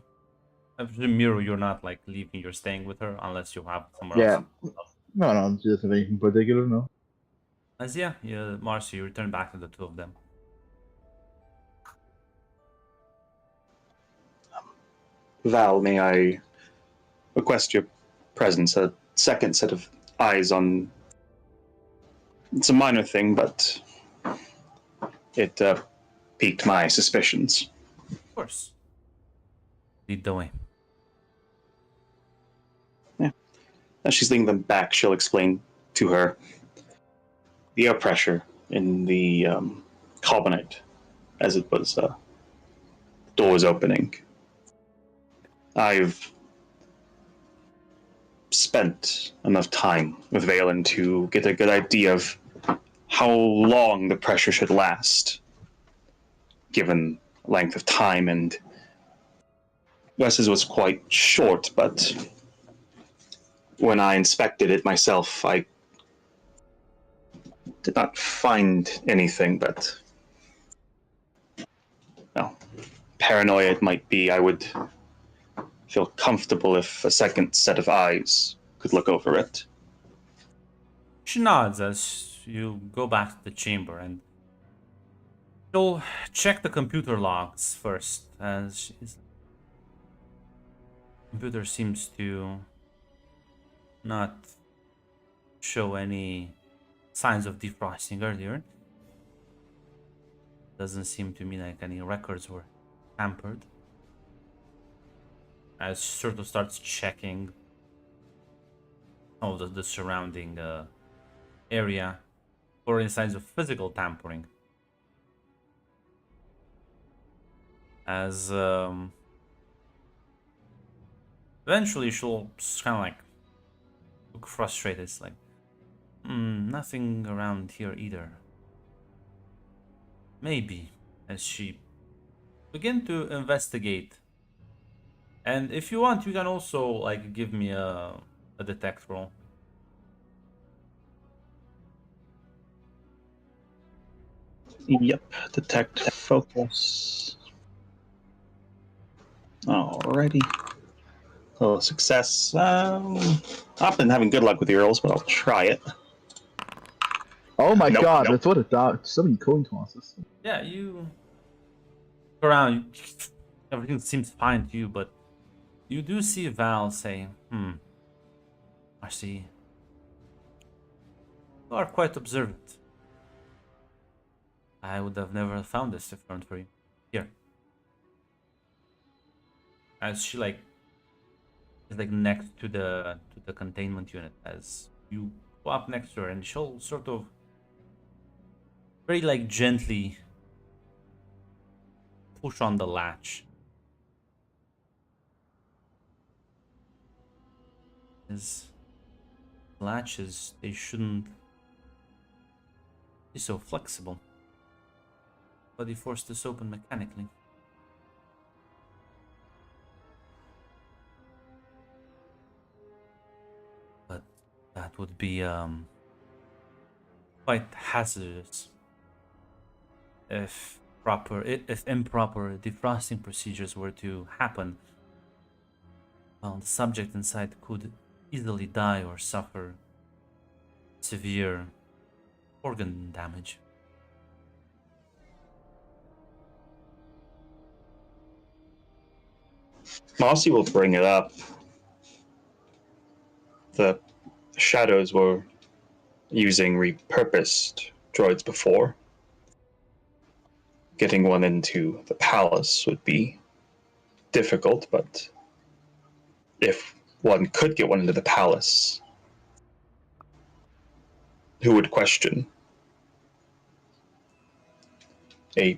I presume, Miro, you're not, like, leaving, you're staying with her, unless you have somewhere else. No, she doesn't have anything particular, no. Marcy, you return back to the two of them. Val, may I request your presence? A second set of eyes on... It's a minor thing, but it piqued my suspicions. Of course. Lead the way. Yeah. As she's leading them back, she'll explain to her the air pressure in the carbonite as it was the door was opening. I've spent enough time with Valen to get a good idea of how long the pressure should last, given length of time, and Wes's was quite short, but when I inspected it myself, I did not find anything, but paranoia it might be. I would feel comfortable if a second set of eyes could look over it. She nods as you go back to the chamber, and she'll check the computer logs first, as computer seems to not show any signs of defrosting earlier. Doesn't seem to me like any records were tampered. As she sort of starts checking all the surrounding area for any signs of physical tampering. As eventually she'll kind of like look frustrated. It's like, nothing around here either. Maybe, as she begin to investigate And if you want, you can also like give me a detect roll. Yep, detect focus. Alrighty. Oh, success. I've been having good luck with the rolls, but I'll try it. Oh my Nope, god, nope. that's what a dog. So many coin tosses. Yeah, you go around. Everything seems fine to you, but you do see Val say, I see. You are quite observant. I would have never found this if it weren't for you. Here. As she is like next to the containment unit, as you go up next to her, and she'll sort of very like gently push on the latch. As latches, they shouldn't be so flexible. But he forced this open mechanically. But that would be quite hazardous if improper defrosting procedures were to happen. Well, the subject inside could easily die or suffer severe organ damage. Mossy will bring it up. The shadows were using repurposed droids before. Getting one into the palace would be difficult, but if one could get one into the palace, who would question a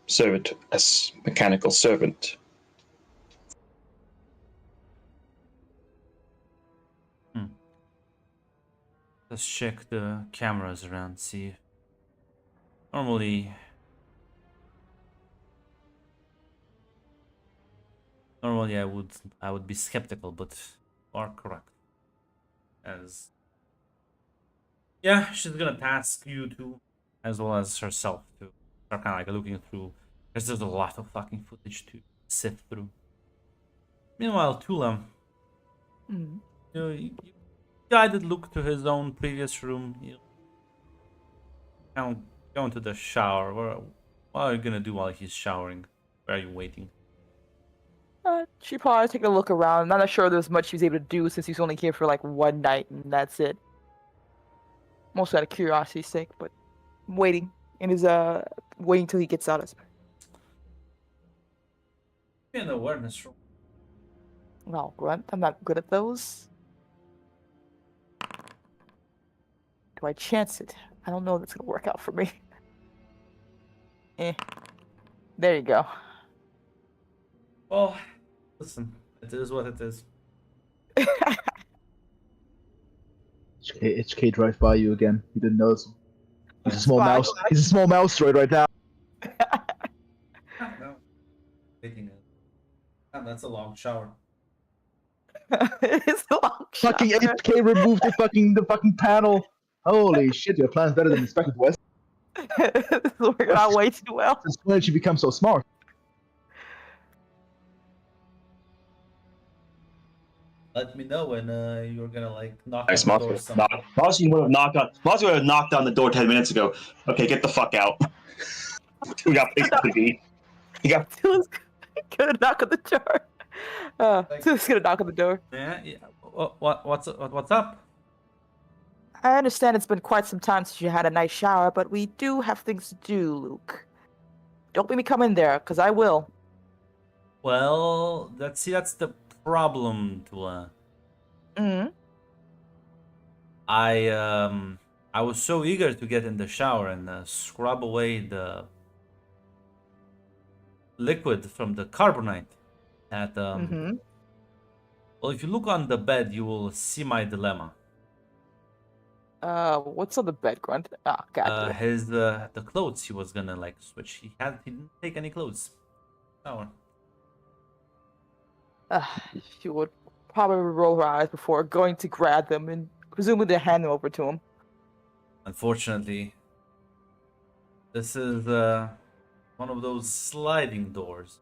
servant as mechanical servant? Let's check the cameras around, see. Normally I would be skeptical, but you are correct. As yeah, she's gonna task you to, as well as herself, to start kind of like looking through, because there's a lot of fucking footage to sift through. Meanwhile, Tula, you guided Luke to his own previous room. You kind of go into the shower. What are you gonna do while he's showering? Where are you waiting? She probably taking a look around. Not sure there's much she was able to do since he's only here for like one night and that's it. Mostly out of curiosity's sake, but waiting and is waiting till he gets out of. Be an awareness roll. No, Grunt, I'm not good at those. Do I chance it? I don't know if it's gonna work out for me. There you go. Well, listen, it is what it is. HK drives by you again. You didn't notice him. He's a small mouse. He's a small mouse droid right now. No. Taking that's a long shower. It's a long Fucking HK removed the fucking panel. Holy shit, your plan's better than expected, Wes. It's working out way too well. Since when did you become so smart? Let me know when you're gonna like knock Nice, on the door. Mossy would have knocked on the door 10 minutes ago. Okay, get the fuck out. We got things to do. You got. Who's gonna knock on the door? Who's gonna knock on the door? Yeah. What's up? I understand it's been quite some time since you had a nice shower, but we do have things to do, Luke. Don't make me come in there, because I will. Well, that's the problem, Tula. I was so eager to get in the shower and scrub away the liquid from the carbonite that well, if you look on the bed, you will see my dilemma. What's on the bed, Grunt? Ah, gotcha. The clothes he was gonna like switch. He didn't take any clothes. Shower. Uh, she would probably roll her eyes before going to grab them and presumably hand them over to him. Unfortunately, this is one of those sliding doors.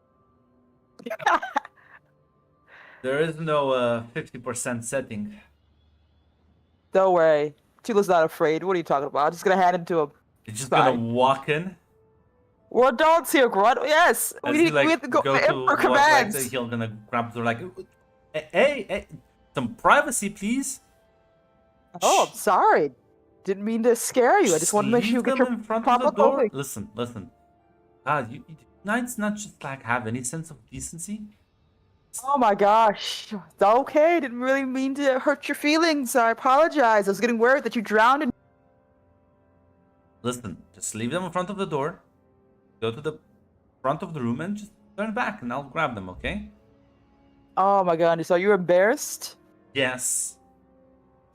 There is no 50% setting. Don't worry. Tula's not afraid. What are you talking about? I'm just gonna hand him to him. You're just Fine. gonna walk in. We're adults here, Grunt. Yes, As we he need like we have to go go for to walk commands. like he'll gonna grab the like, hey, some privacy, please. Oh, I'm sorry. Didn't mean to scare you. I just want to make sure you Leave get them your in front of proper the door. clothing. Listen. God, you Knights not just like have any sense of decency. Oh my gosh. It's okay. Didn't really mean to hurt your feelings. I apologize. I was getting worried that you drowned in. Listen, just leave them in front of the door. Go to the front of the room and just turn back, and I'll grab them. Okay? Oh my goodness. Are you embarrassed? Yes.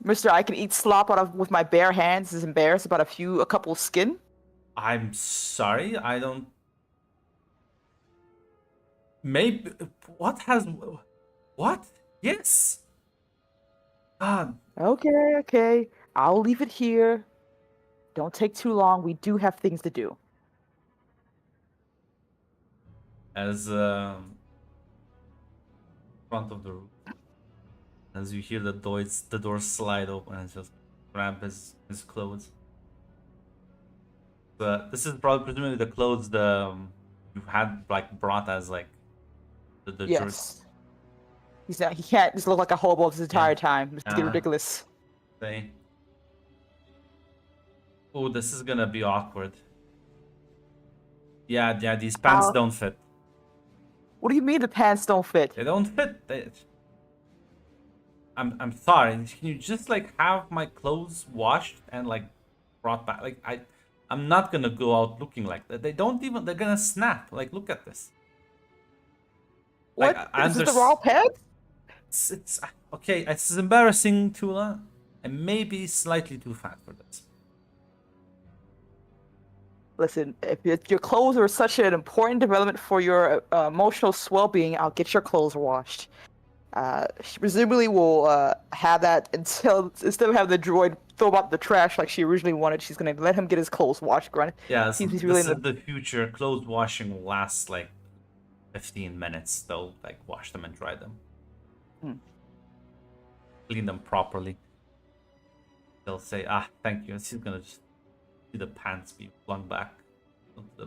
Mister, I can eat slop out of with my bare hands. Is embarrassed about a couple of skin? I'm sorry. I don't. Maybe what? Yes. God. Okay. I'll leave it here. Don't take too long. We do have things to do. As front of the room, as you hear the door slide open and just grab his clothes. But this is probably presumably the clothes you had like brought as like the Yes. He's not. He can't just look like a hobo this entire time. It's getting Uh, ridiculous. thing. Oh, this is gonna be awkward. Yeah, these pants don't fit. What do you mean the pants don't fit? They don't fit. I'm sorry. Can you just like have my clothes washed and like brought back? Like I'm not gonna go out looking like that. They don't even. They're gonna snap. Like look at this. What? Like, Is this the raw pants? It's okay. It's embarrassing, Tula. I may be slightly too fat for this. Listen, if your clothes are such an important development for your emotional well-being, I'll get your clothes washed. She presumably will have that until instead of having the droid throw out the trash like she originally wanted, she's gonna let him get his clothes washed. Granted, Yeah, seems he's this really is the future. Clothes washing will last like 15 minutes. They'll like wash them and dry them, clean them properly. They'll say, thank you. And she's gonna just see the pants be flung back onto the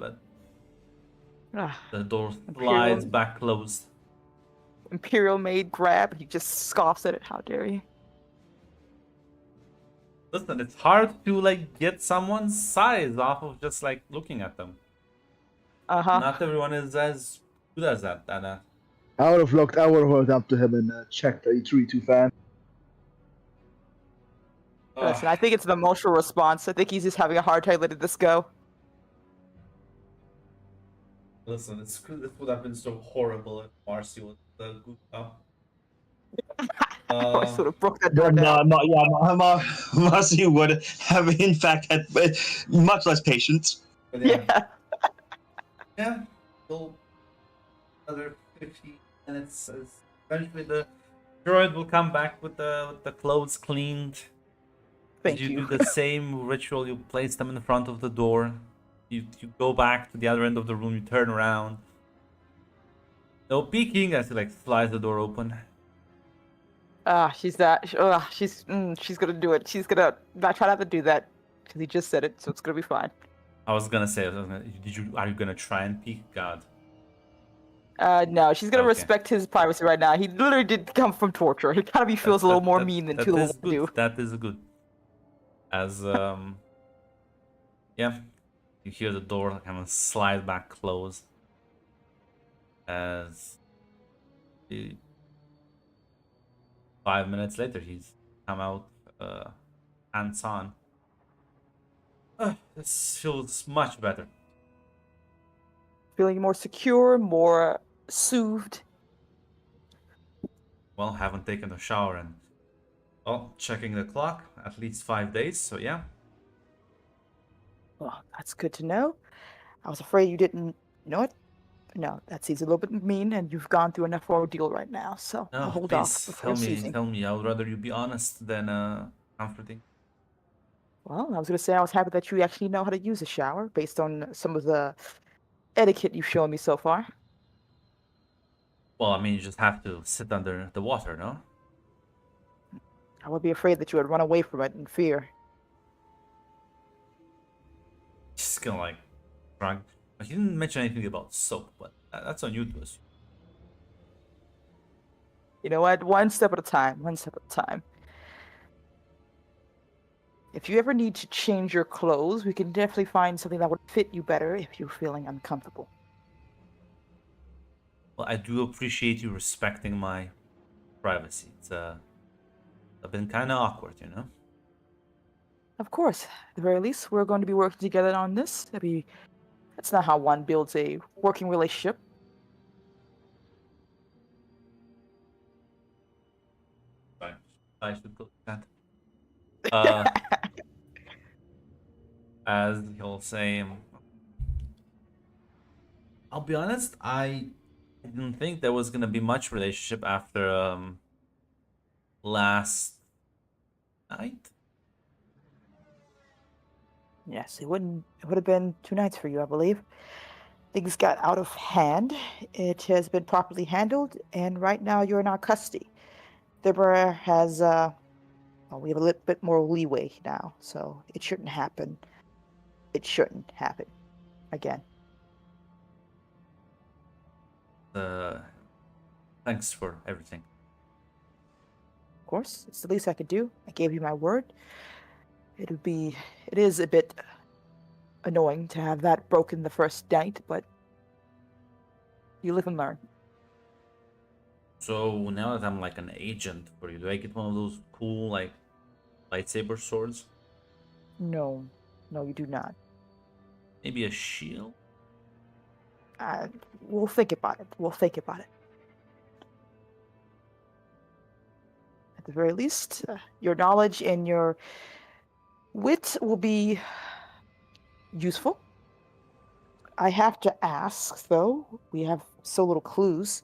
bed. The door slides back closed. Imperial maid grab. He just scoffs at it. How dare you? Listen, it's hard to like get someone's size off of just like looking at them. Not everyone is as good as that. I would have walked up to him and checked that he's really too fat. Listen, I think it's an emotional response. I think he's just having a hard time letting this go. Listen, this would have been so horrible if Marcy was the good cop. I sort of broke that down. Marcy would have, in fact, had much less patience. Yeah. Still another 50 minutes. Eventually, the droid will come back with the clothes cleaned. Thank you. Do the same ritual. You place them in front of the door. You go back to the other end of the room. You turn around. No peeking as he like slides the door open. She's gonna do it. She's gonna not try not to do that because he just said it, so it's gonna be fine. I was gonna say, are you gonna try and peek? God. No, she's gonna respect his privacy right now. He literally did come from torture. He kind of feels a little more mean than Tula would do. That is good. As yeah, you hear the door kind of slide back close. As 5 minutes later, he's come out hands on. This feels much better. Feeling more secure, more soothed. Well, haven't taken a shower and checking the clock, at least 5 days, so yeah. Well, that's good to know. I was afraid you didn't. You know what? No, that seems a little bit mean, and you've gone through enough ordeal right now, so I'll No, hold off please before seizing. tell me. I would rather you be honest than comforting. Well, I was going to say I was happy that you actually know how to use a shower based on some of the etiquette you've shown me so far. Well, I mean, you just have to sit under the water, no? I would be afraid that you would run away from it in fear. Just gonna like shrug. He didn't mention anything about soap, but that's on you to assume. You know what? One step at a time, one step at a time. If you ever need to change your clothes, we can definitely find something that would fit you better if you're feeling uncomfortable. Well, I do appreciate you respecting my privacy. It's been kind of awkward, you know. Of course, at the very least, we're going to be working together on this. That's not how one builds a working relationship. Right. I should go that. Uh, as he'll say, I'll be honest, I didn't think there was gonna be much relationship after last night. Yes, it would have been 2 nights for you, I believe. Things got out of hand. It has been properly handled, and right now you're in our custody. Deborah has well, we have a little bit more leeway now, so it shouldn't happen. It shouldn't happen again. Thanks for everything. Of course, it's the least I could do. I gave you my word. It is a bit annoying to have that broken the first night, but you live and learn. So now that I'm like an agent for you, do I get one of those cool like lightsaber swords? No, no, you do not. Maybe a shield? We'll think about it. We'll think about it. At the very least, your knowledge and your wit will be useful. I have to ask, though, we have so little clues.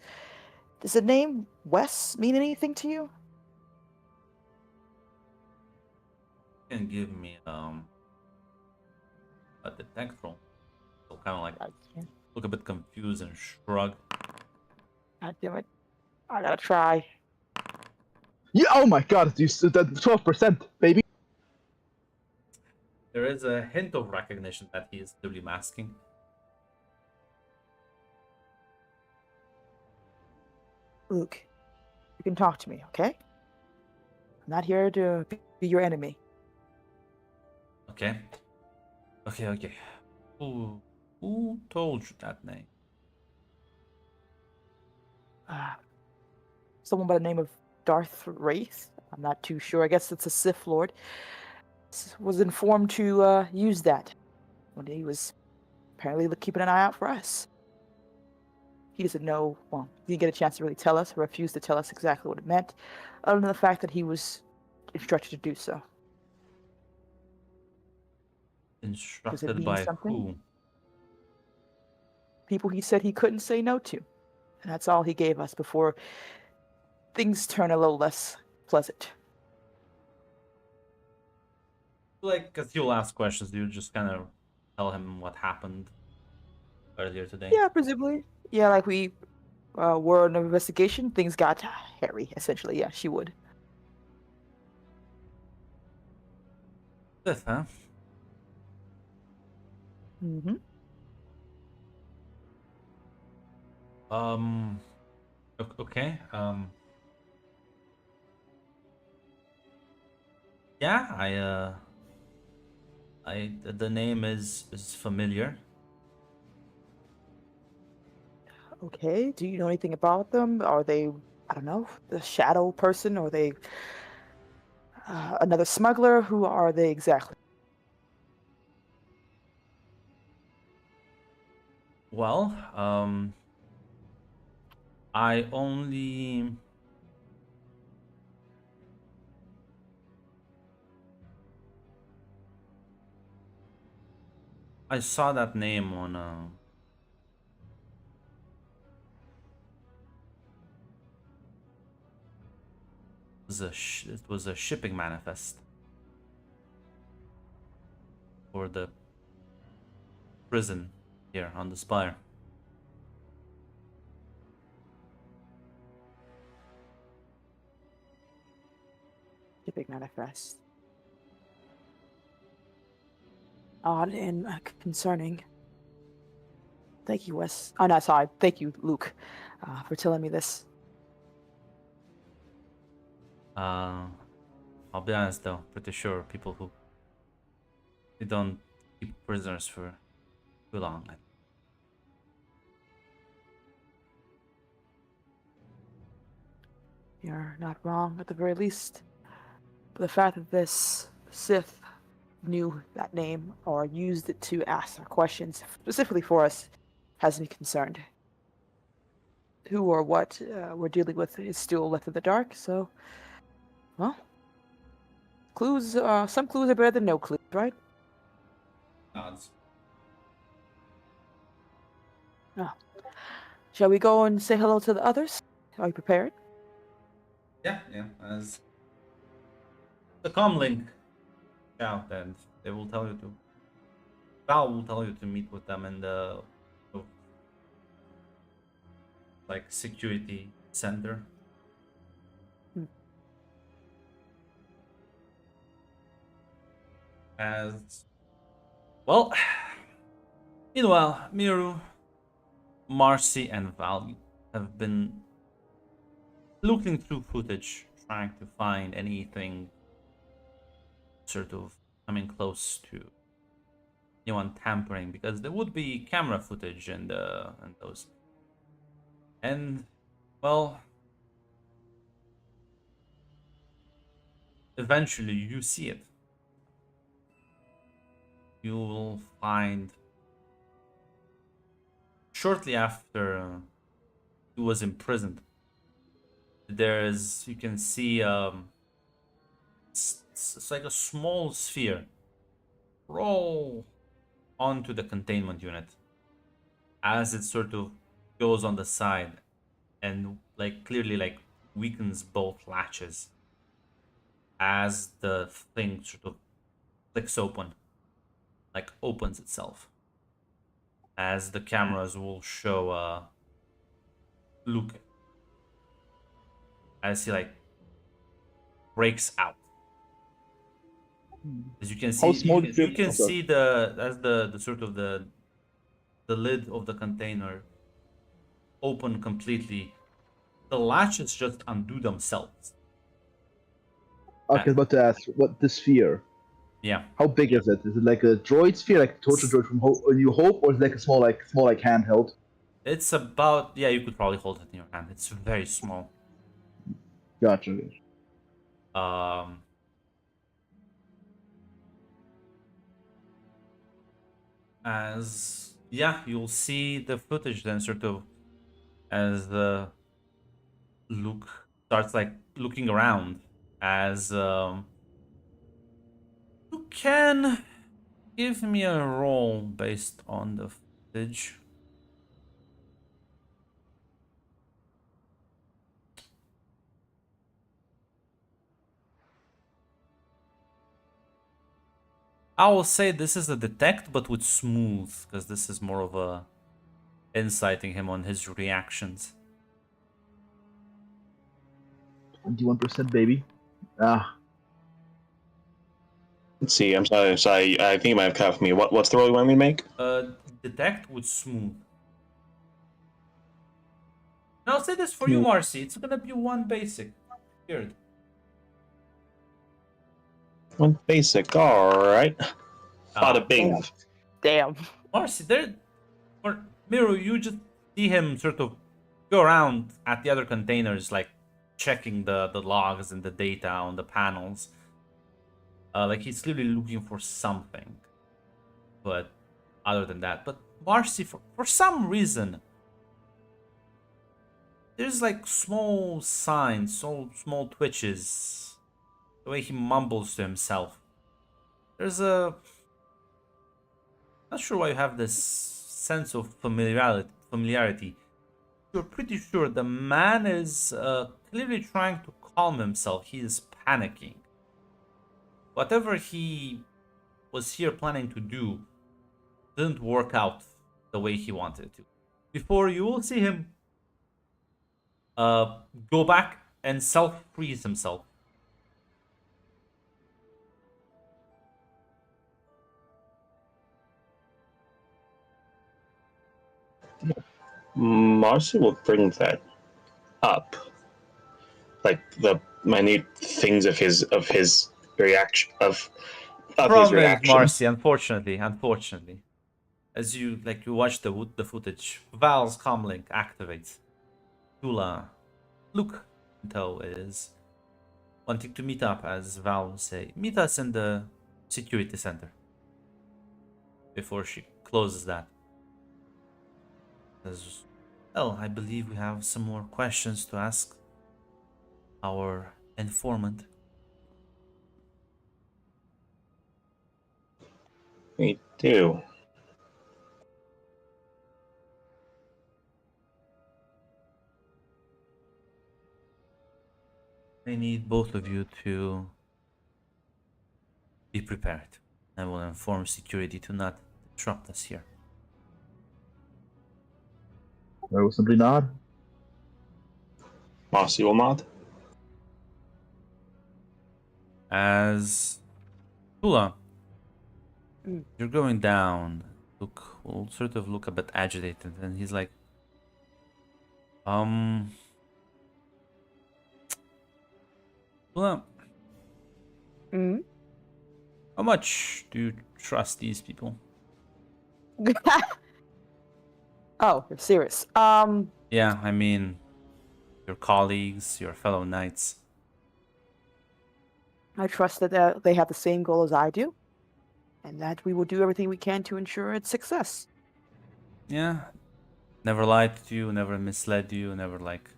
Does the name Wes mean anything to you? You can give me a detect roll. So kind of like look a bit confused and shrug. God damn it. I gotta try. Yeah, oh my god, you said that 12%, baby. There is a hint of recognition that he is clearly masking. Luke, you can talk to me, okay? I'm not here to be your enemy. Okay. Okay. Who told you that name? Someone by the name of Darth Wraith. I'm not too sure. I guess it's a Sith Lord. Was informed to use that when he was apparently keeping an eye out for us. He doesn't know, well, he didn't get a chance to really tell us, or refused to tell us exactly what it meant, other than the fact that he was instructed to do so. Instructed by who? People he said he couldn't say no to. And that's all he gave us before things turn a little less pleasant. Like, because he'll ask questions, you just kind of tell him what happened earlier today. Yeah, presumably. Yeah, like we were on an investigation, things got hairy, essentially. Yeah, she would. This, huh? Mm-hmm. Okay. Yeah, the name is familiar. Okay. Do you know anything about them? Are they, I don't know, the shadow person? Or are they another smuggler? Who are they exactly? Well, I only I saw that name on it was a shipping manifest for the prison here on the spire. Shipping manifest. Odd and concerning. Thank you, Wes. Oh, no, sorry. Thank you, Luke, for telling me this. I'll be honest though, pretty sure people who they don't keep prisoners for too long. You're not wrong, at the very least. But the fact that this Sith knew that name or used it to ask our questions specifically for us has me concerned. Who or what we're dealing with is still left in the dark, so, well, clues, some clues are better than no clues, right? Nods. Oh. Shall we go and say hello to the others? Are you prepared? Yeah. As the comlink shout, and they will tell you to. Val will tell you to meet with them in the like security center. As well, meanwhile, Miru, Marcy, and Val have been looking through footage, trying to find anything sort of coming close to anyone tampering, because there would be camera footage and those. And well, eventually you see it. You will find shortly after he was imprisoned, you can see it's like a small sphere roll onto the containment unit as it sort of goes on the side and like clearly like weakens both latches as the thing sort of clicks open, like opens itself, as the cameras will show Luke as he like breaks out. As you can see, you can see the sort of the lid of the container open completely. The latches just undo themselves. Okay, I was about to ask, what the sphere? Yeah. How big is it? Is it like a droid sphere, like Torture Droid from New Hope, or is it like a small handheld? It's about, yeah, you could probably hold it in your hand. It's very small. Gotcha. As yeah, you'll see the footage then sort of as Luke starts like looking around, as you can give me a roll based on the footage. I will say this is a detect, but with smooth, because this is more of a inciting him on his reactions. 21%, baby. Let's see. I'm sorry. I think you might have cut off me. What's the roll you want me to make? Detect with smooth. And I'll say this for you, Marcy. It's gonna be one basic. Weird. One basic. All right. Bada bing. Damn. Marcy, or Miru, you just see him sort of go around at the other containers, like checking the logs and the data on the panels. Like he's clearly looking for something. But other than that, but Marcy, for some reason, there's like small signs, small twitches. The way he mumbles to himself. There's a... Not sure why you have this sense of familiarity. You're pretty sure the man is clearly trying to calm himself. He is panicking. Whatever he was here planning to do didn't work out the way he wanted it to. Before you will see him go back and self-freeze himself. Marcy will bring that up, like the minute things of his reaction of his Problem is, reactions. Marcy, unfortunately, as you watch the footage, Val's comlink activates. Tula, look, Into is wanting to meet up, as Val would say. Meet us in the security center. Before she closes that. Says, well, I believe we have some more questions to ask our informant. We do. I need both of you to be prepared. I will inform security to not disrupt us here. I will simply nod. Marcy will nod. As Tula, you're going down. Will sort of look a bit agitated, and he's like, Tula, how much do you trust these people? Oh, you're serious. Yeah, I mean, your colleagues, your fellow knights. I trust that they have the same goal as I do, and that we will do everything we can to ensure its success. Yeah, never lied to you, never misled you, never like...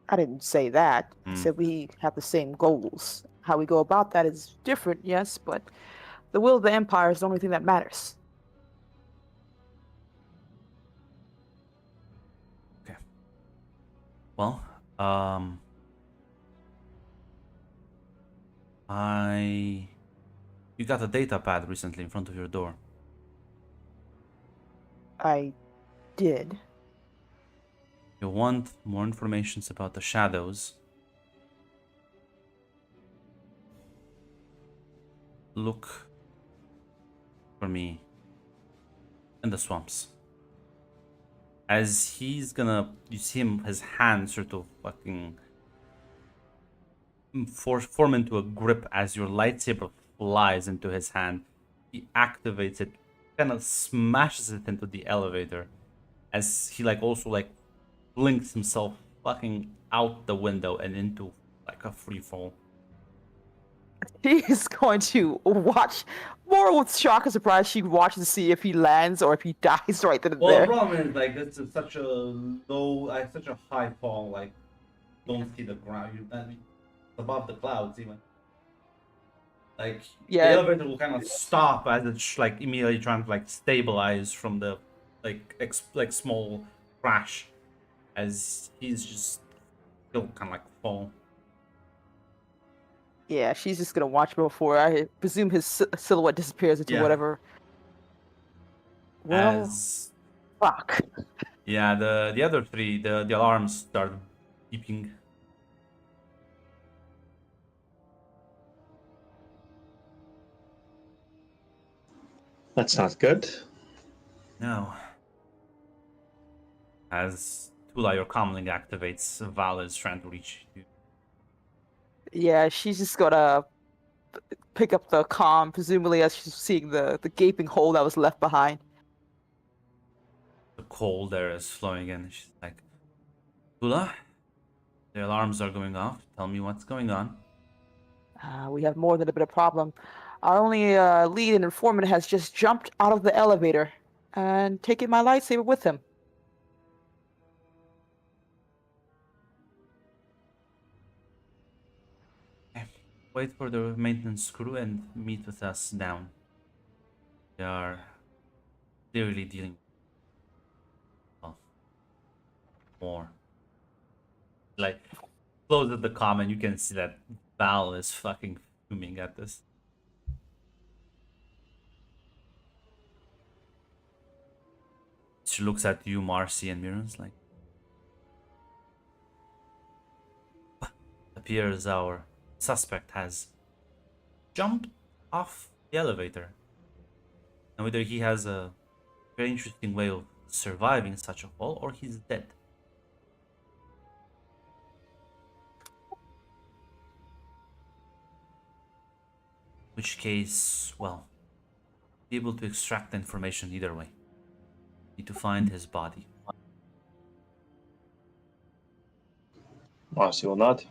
I didn't say that. I said we have the same goals. How we go about that is different, yes, but the will of the Empire is the only thing that matters. Okay. Well, You got a data pad recently in front of your door. I did. You want more information about the shadows? Look for me in the swamps. As he's gonna, you see him, his hand sort of fucking form into a grip as your lightsaber flies into his hand. He activates it, kind of smashes it into the elevator, as he also blinks himself fucking out the window and into like a free fall. He's going to watch, more with shock and surprise, she watches to see if he lands or if he dies right then and there. The problem is, this is such a high fall, don't see the ground. It's above the clouds even. The elevator will kind of stop as it's immediately trying to stabilize from the small crash, as he's just still kind of fall. Yeah, she's just gonna watch before I presume his silhouette disappears into whatever. Well, fuck. Yeah, the other three, the alarms start beeping. That's not good. No. As Tula, your comlink activates, Val is trying to reach you. Yeah, she's just gonna pick up the comm, presumably as she's seeing the gaping hole that was left behind. The cold air is flowing in. She's like, Tula, the alarms are going off. Tell me what's going on. We have more than a bit of problem. Our only lead and informant has just jumped out of the elevator and taken my lightsaber with him. Wait for the maintenance crew and meet with us down. They are clearly dealing with more. like closes the comment. You can see that Val is fucking fuming at this. She looks at you, Marcy, and Mirren's like, appears our suspect has jumped off the elevator. And whether he has a very interesting way of surviving such a fall or he's dead. In which case, well, be able to extract the information either way. Need to find his body. Marcy will not.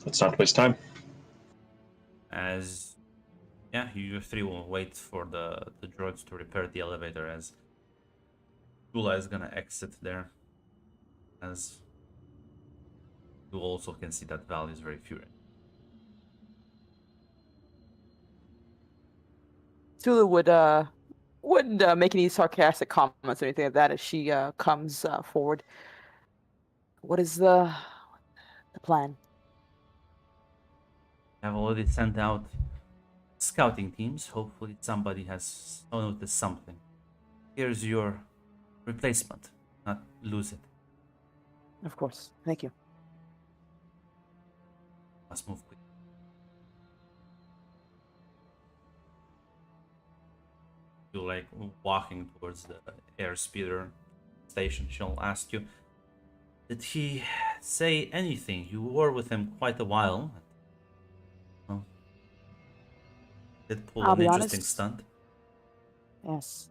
Let's not waste time. As yeah, you three will wait for the droids to repair the elevator as Gula is gonna exit there. As you also can see that Val is very furious. Tula wouldn't make any sarcastic comments or anything like that as she comes forward. What is the plan? I've already sent out scouting teams. Hopefully somebody has noticed something. Here's your replacement. Not lose it. Of course. Thank you. Let's move quick. You're like walking towards the airspeeder station. She'll ask you, did he say anything? You were with him quite a while. Well, did pull I'll an be interesting honest. stunt. Yes.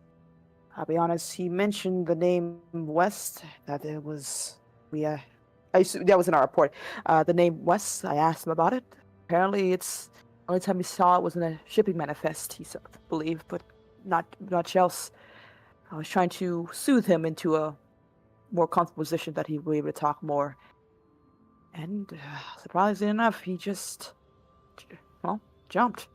I'll be honest, he mentioned the name West, that it was, that was in our report. The name West, I asked him about it. Apparently it's, only time he saw it was in a shipping manifest, he believed, but not much else. I was trying to soothe him into a more comfortable position that he would be able to talk more. And surprisingly enough, he just, well, jumped.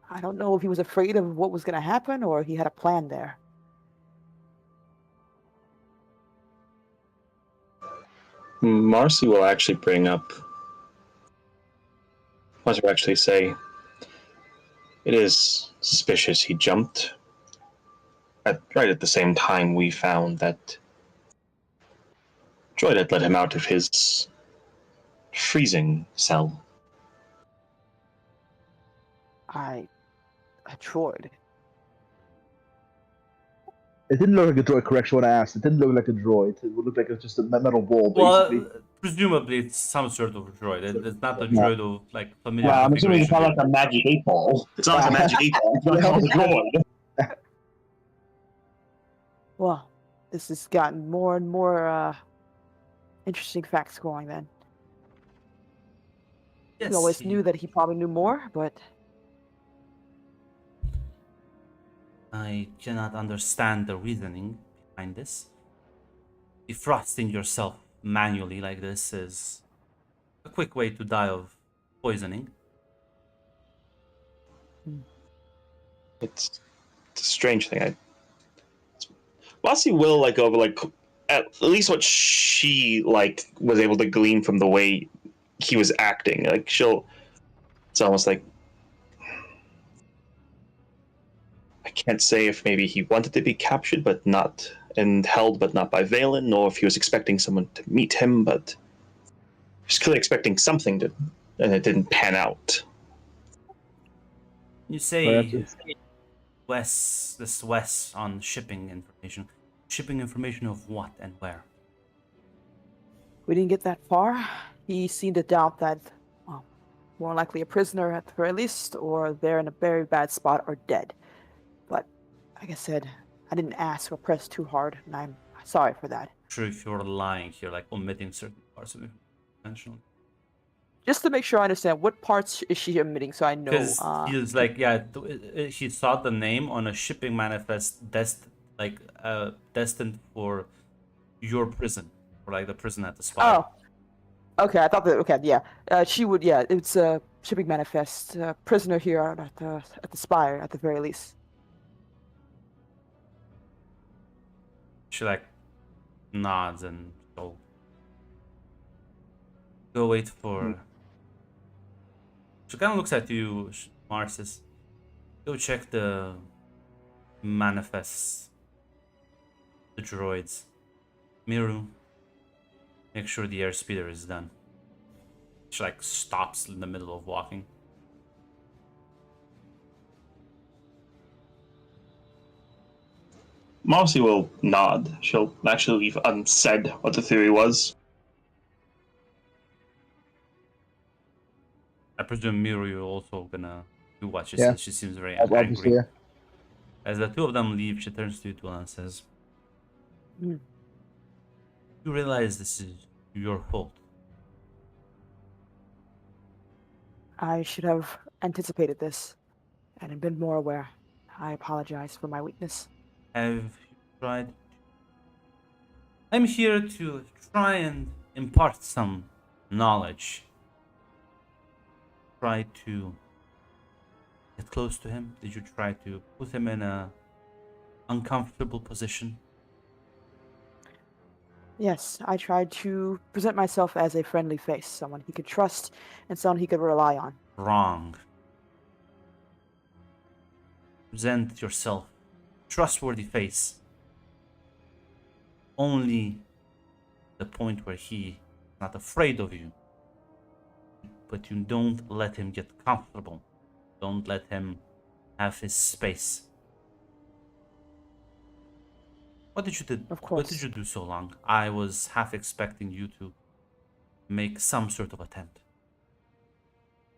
I don't know if he was afraid of what was going to happen or he had a plan there. Marcy will actually bring up. Marcy will actually say, it is suspicious he jumped right at the same time we found that droid had let him out of his freezing cell. A droid. It didn't look like a droid, correction what I asked. It didn't look like a droid. It would look like it's just a metal ball, basically. Well, presumably it's some sort of droid. It's not a droid of like familiar Well, I'm assuming it's configuration. not like a magic 8-ball. It's not like a magic 8-ball. It's not called a droid. Well, this has gotten more and more interesting facts going then. Yes, We always knew that he probably knew more, but I cannot understand the reasoning behind this. Defrosting yourself manually like this is a quick way to die of poisoning. It's a strange thing. Marcy will like over like at least what she like was able to glean from the way he was acting. Like it's almost like I can't say if maybe he wanted to be captured but not and held but not by Valen, or if he was expecting someone to meet him, but he was clearly expecting something to, and it didn't pan out. You say Wes on shipping information. Shipping information of what and where? we didn't get that far. He seemed to doubt that, well, more likely a prisoner at the very least, or they're in a very bad spot or dead. But, like I said, I didn't ask or press too hard, and I'm sorry for that. Sure, if you're lying here, like omitting certain parts of information. Just to make sure I understand, what parts is she omitting so I know? Because he's like, yeah, he saw the name on a shipping manifest destined for your prison, or like the prison at the Spire. Oh, okay. I thought that. Okay, yeah. She would. Yeah, it's a shipping manifest. Prisoner here at the Spire, at the very least. She like nods and so Go wait for... She kind of looks at you, Marcis. Go check the manifests, the droids. Miru, make sure the airspeeder is done. She like stops in the middle of walking. Marcy will nod. She'll actually leave unsaid what the theory was. I presume Miru, you're also gonna do what she says. She seems very obviously, angry. yeah. As the two of them leave, she turns to you, Tula, and says, You realize this is your fault. I should have anticipated this and been more aware. I apologize for my weakness. Have you tried? I'm here to try and impart some knowledge. Try to get close to him. Did you try to put him in a uncomfortable position? Yes, I tried to present myself as a friendly face, someone he could trust and someone he could rely on. Wrong. Present yourself. Trustworthy face. Only the point where he is not afraid of you. But you don't let him get comfortable. Don't let him have his space. What did you do? Of course. What did you do so long? I was half expecting you to make some sort of attempt.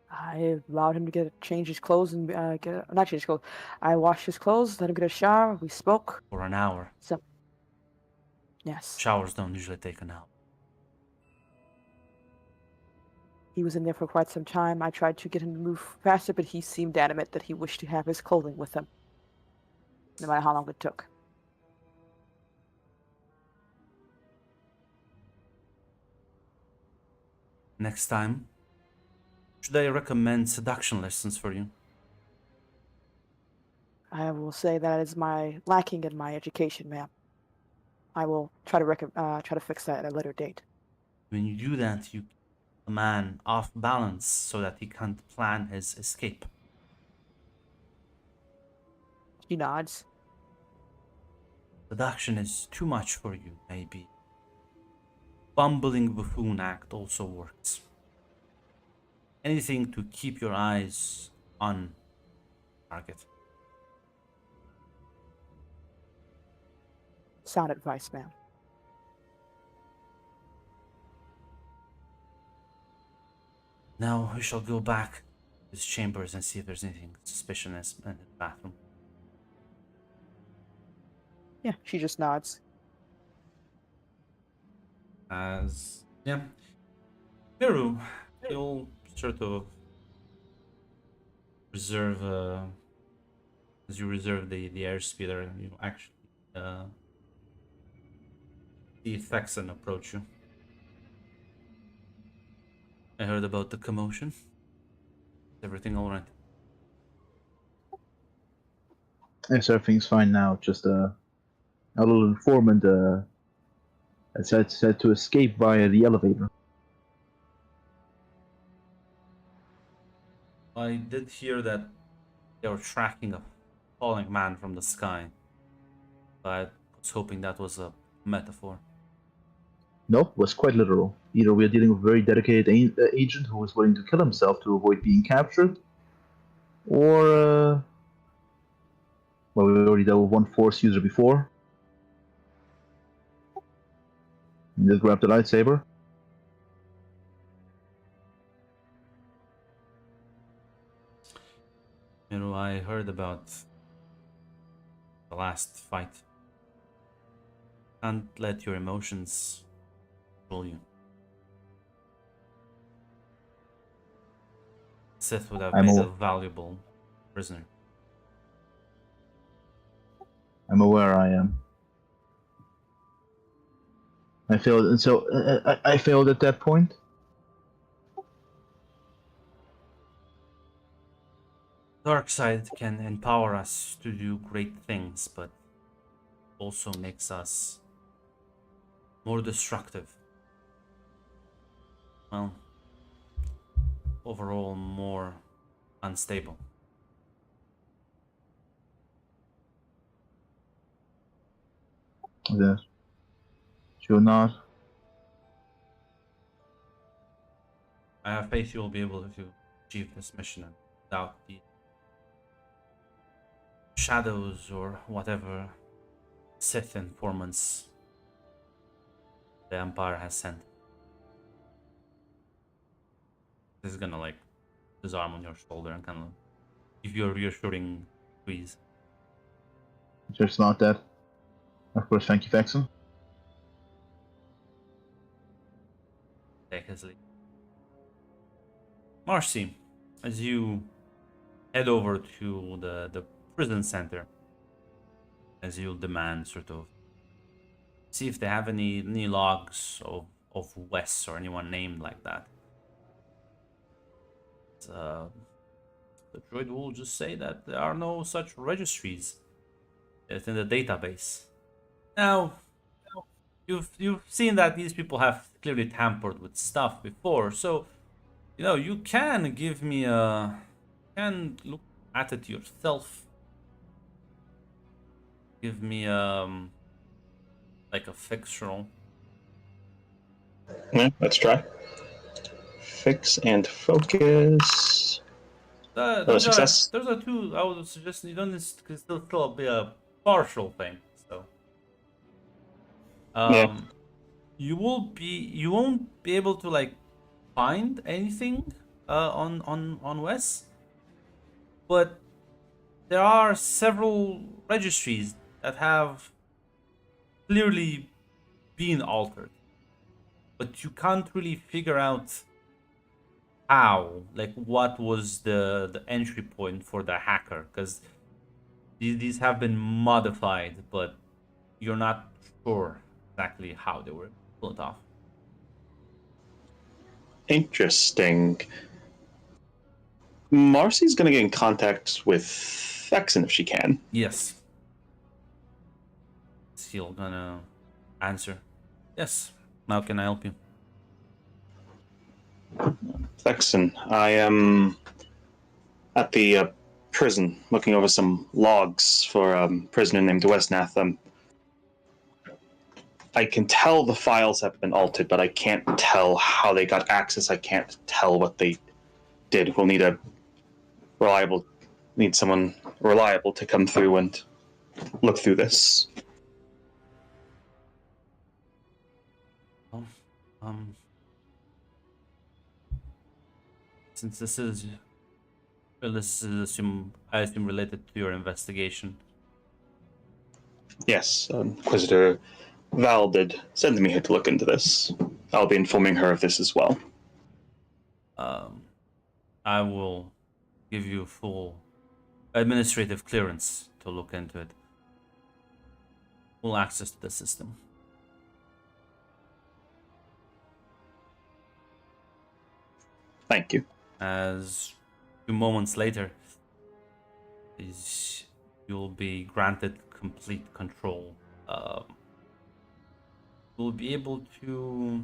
I allowed him to change his clothes and not change his clothes. I washed his clothes, let him get a shower. We spoke For an hour. So, yes, Showers don't usually take an hour. he was in there for quite some time. I tried to get him to move faster, but he seemed adamant that he wished to have his clothing with him, no matter how long it took. Next time, should I recommend seduction lessons for you? I will say that is my lacking in my education, ma'am. I will try to fix that at a later date. When you do that, you keep a man off balance so that he can't plan his escape. She nods. Seduction is too much for you, maybe. Bumbling buffoon act also works. Anything to keep your eyes on target. Sound advice, ma'am. Now we shall go back to his chambers and see if there's anything suspicious in the bathroom. Yeah, she just nods. Yeah. Miru, you'll sort of reserve, as you reserve the airspeeder, you actually the effects and approach you. I heard about the commotion. Is everything alright? Yes, everything's fine now. Just a little informant said to escape via the elevator. I did hear that they were tracking a falling man from the sky. I was hoping that was a metaphor. No, it was quite literal. Either we are dealing with a very dedicated agent who was willing to kill himself to avoid being captured, or, well, we already dealt with one Force user before. You just grab the lightsaber. You know, I heard about the last fight. Can't let your emotions control you. Sith would have made a valuable prisoner. I'm aware I am. I failed, and so I failed at that point. Dark side can empower us to do great things, but also makes us more destructive. Well, overall more unstable. Yes. Sure not. I have faith you will be able to achieve this mission without the shadows or whatever Sith informants the Empire has sent. This is gonna like his arm on your shoulder and kind of give you a reassuring squeeze. Just not that. Of course, thank you, Faxon. Take his leave. Marcy, as you head over to the prison center, as you demand sort of see if they have any logs of Wes or anyone named like that. The droid will just say that there are no such registries in the database. Now, you've seen that these people have clearly tampered with stuff before, so you can give me can look at it yourself. Give me like a fix roll. Yeah, let's try. Fix and focus. Success. Those are two. I would suggest you don't still be a partial thing. So, Yeah. you won't be able to like find anything on Wes, but there are several registries that have clearly been altered, but you can't really figure out how, like what was the entry point for the hacker, because these have been modified, but you're not sure exactly how they were pulled off. Interesting. Marcy's gonna get in contact with Thexan if she can. Yes. Still gonna answer. Yes. How can I help you? Thexan, I am at the prison looking over some logs for a prisoner named Wesnath. I can tell the files have been altered, but I can't tell how they got access. I can't tell what they did. We'll need someone reliable to come through and look through this. Since this is I assume related to your investigation. Yes, Inquisitor Val did send me here to look into this. I'll be informing her of this as well. I will give you full administrative clearance to look into it. Full access to the system. Thank you. As a few moments later, you'll be granted complete control. You'll be able to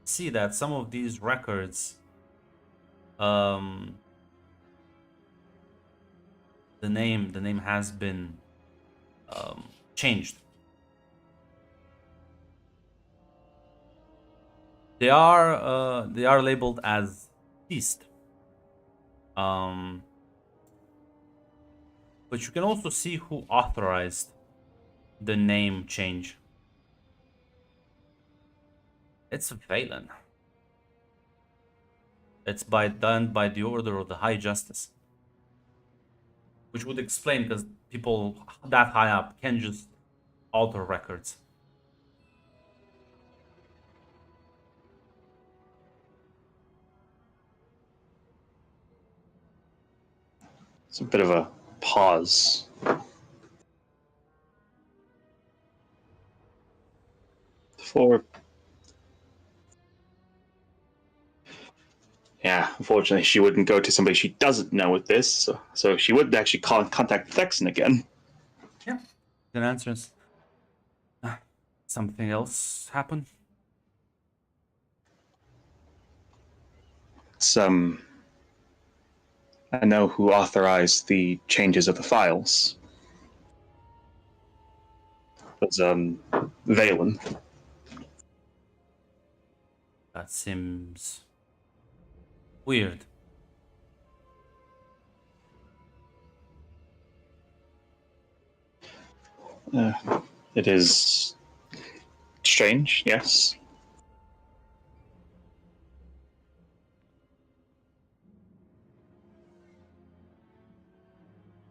see that some of these records, the name has been changed. They are labeled as deceased. But you can also see who authorized the name change. It's Valen. It's done by the order of the High Justice. Which would explain, because people that high up can just alter records. It's a bit of a pause. Yeah, unfortunately, she wouldn't go to somebody she doesn't know with this, so she would actually contact Thexan again. Yeah, good answers. Something else happened? It's I know who authorized the changes of the files. It was, Valen. That seems weird. It is strange, yes.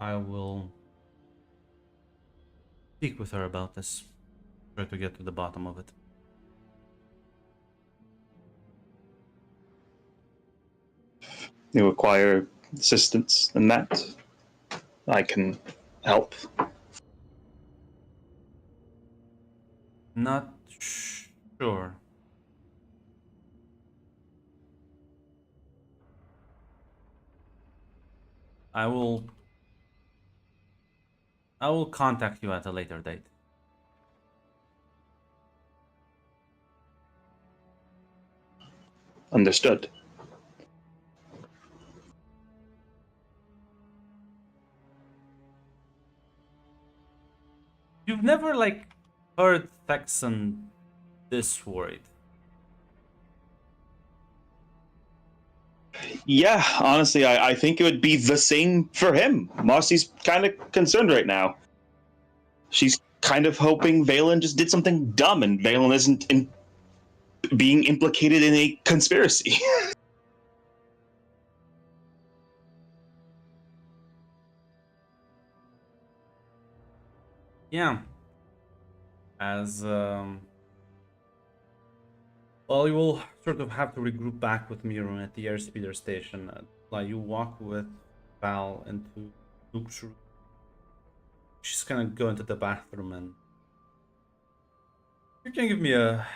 I will speak with her about this. Try to get to the bottom of it. You require assistance in that, I can help. Not sure. I will contact you at a later date. Understood. You've never heard Texan this worried. Yeah, honestly, I think it would be the same for him. Marcy's kind of concerned right now. She's kind of hoping Valen just did something dumb and Valen isn't being implicated in a conspiracy. Yeah. As well, you will sort of have to regroup back with Miro at the airspeeder station. Like you walk with Val into Luke's room. She's gonna go into the bathroom, and you can give me a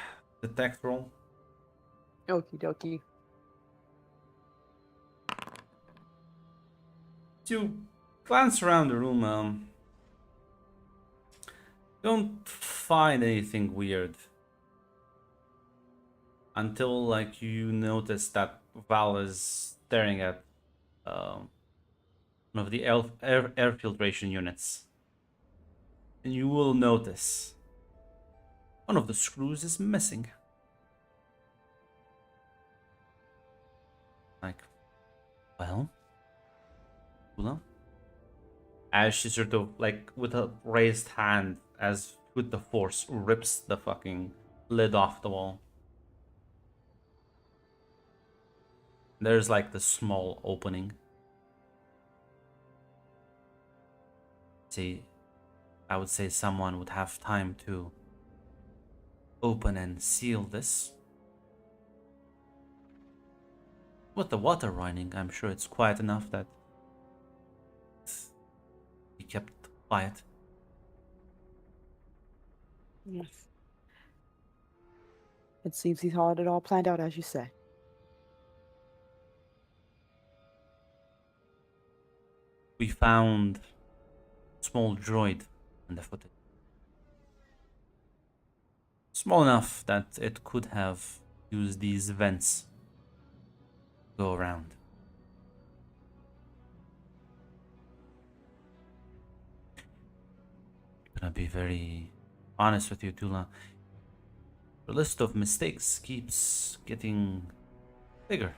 detect roll. Okie dokie. You glance around the room. Don't find anything weird until you notice that Val is staring at one of the air filtration units, and you will notice one of the screws is missing. Well, as she sort of with a raised hand, as with the force, rips the fucking lid off the wall. There's the small opening. See, I would say someone would have time to open and seal this. With the water running, I'm sure it's quiet enough that he kept quiet. Yes. It seems he's had it all planned out, as you say. We found a small droid in the footage. Small enough that it could have used these vents to go around. I'm gonna be very honest with you, Tula. The list of mistakes keeps getting bigger.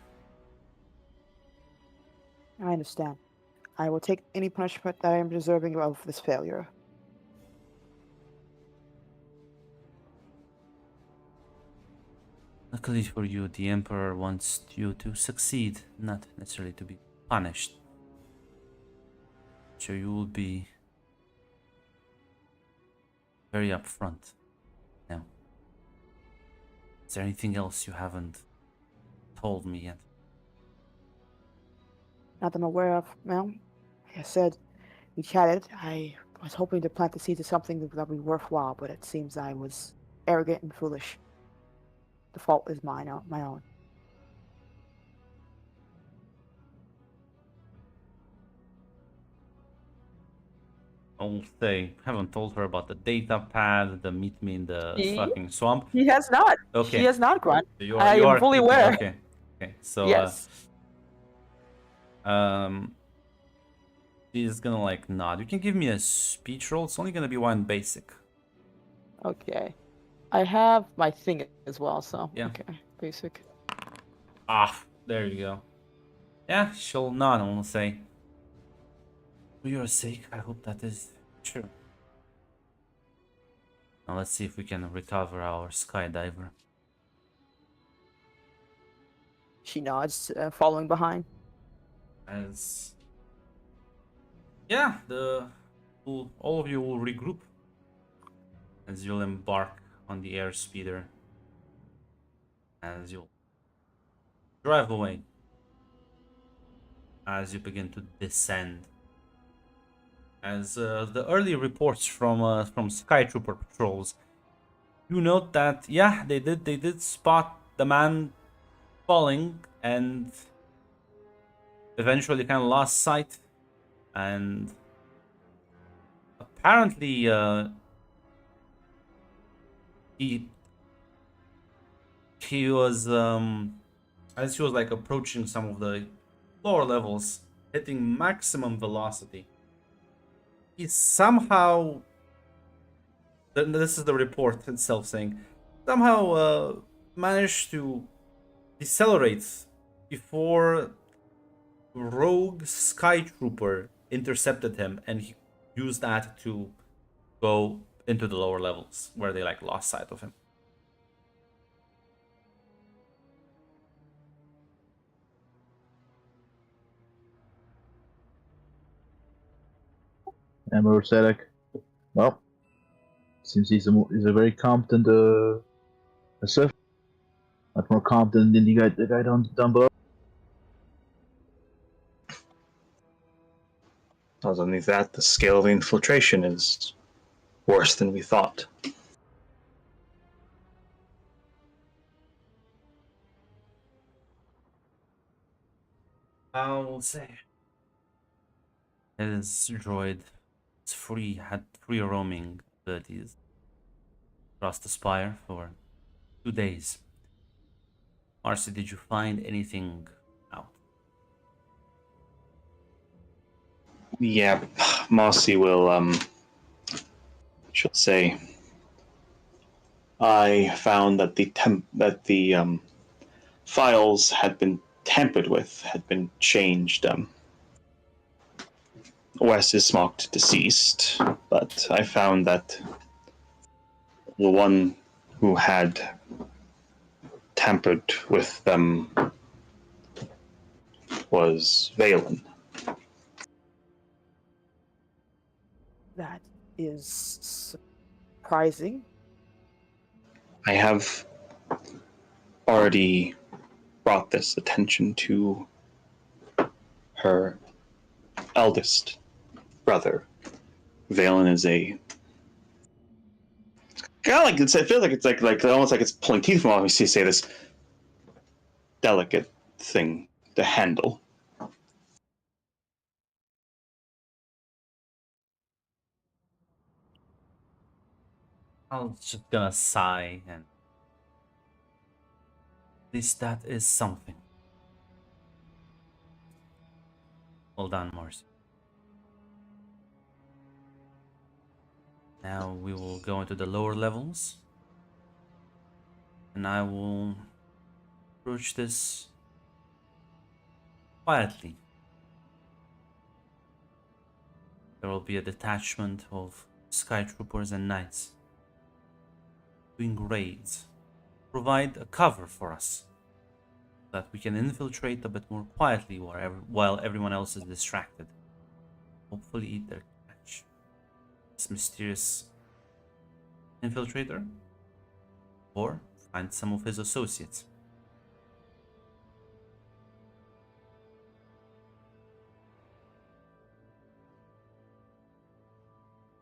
I understand. I will take any punishment that I am deserving of this failure. Luckily for you, the Emperor wants you to succeed, not necessarily to be punished. So you will be very upfront. Now, is there anything else you haven't told me yet? Not that I'm aware of, Mel. Like I said, we chatted. I was hoping to plant the seeds of something that would be worthwhile, but it seems I was arrogant and foolish. The fault is my own. I'll say, haven't told her about the data pad, the meet me in the fucking swamp. He has not. Okay. He has not, Grunt. You I am fully aware. Okay. So, yes. She's gonna like nod. You can give me a speech roll. It's only gonna be one basic. Okay. I have my thing as well, so Yeah. okay. Basic. Ah, there you go. Yeah, she'll nod and will say, for your sake, I hope that is true. Now let's see if we can recover our skydiver. She nods, following behind. As yeah, all of you will regroup as you'll embark on the air speeder. As you'll drive away. As you begin to descend. As the early reports from Sky Trooper patrols, you note that yeah, they did spot the man falling and eventually kind of lost sight, and apparently he was as he was like approaching some of the lower levels, hitting maximum velocity. He somehow, this is the report itself saying, somehow managed to decelerate before rogue Sky Trooper intercepted him, and he used that to go into the lower levels where they like lost sight of him. Emperor Sadek. Well, seems he's a very competent Sith. Much more competent than the guy down below. Not only that, the scale of the infiltration is worse than we thought. I'll say his droid had free roaming abilities across the spire for 2 days. Marcy, did you find anything out? Yeah, Marcy will, she'll say, I found that the files had been tampered with, had been changed. Wes is marked deceased, but I found that the one who had tampered with them was Valen. That is surprising. I have already brought this attention to her eldest brother. Valen is a kind of like it feels like it's like almost like it's pulling teeth from all we see say this delicate thing to handle. I'm just gonna sigh, and at least that is something. Well done, Marcy. Now we will go into the lower levels, and I will approach this quietly. There will be a detachment of Sky Troopers and Knights doing raids. Provide a cover for us, so that we can infiltrate a bit more quietly while everyone else is distracted. Hopefully either catch this mysterious infiltrator or find some of his associates.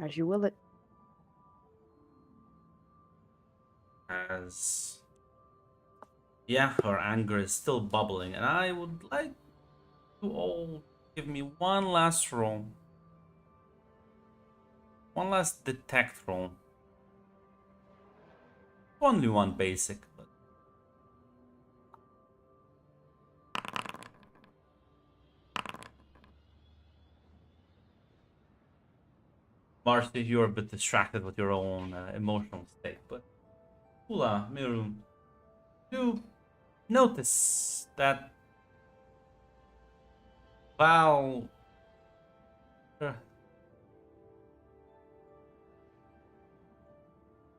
As you will it. As yeah, her anger is still bubbling, and I would like you all give me one last roll. One last detect roll. Only one basic, but Marcy, you're a bit distracted with your own emotional state, but Ula, Miru, you notice that Val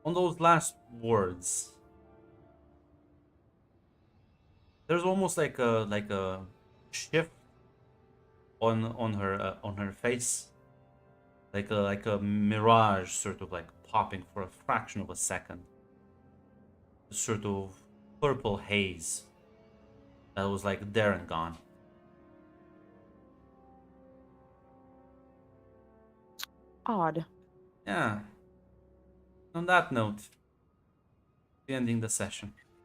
on those last words, there's almost like a shift on her face, like a mirage, sort of like popping for a fraction of a second. A sort of purple haze that was like there and gone. Odd. Yeah. On that note, ending the session.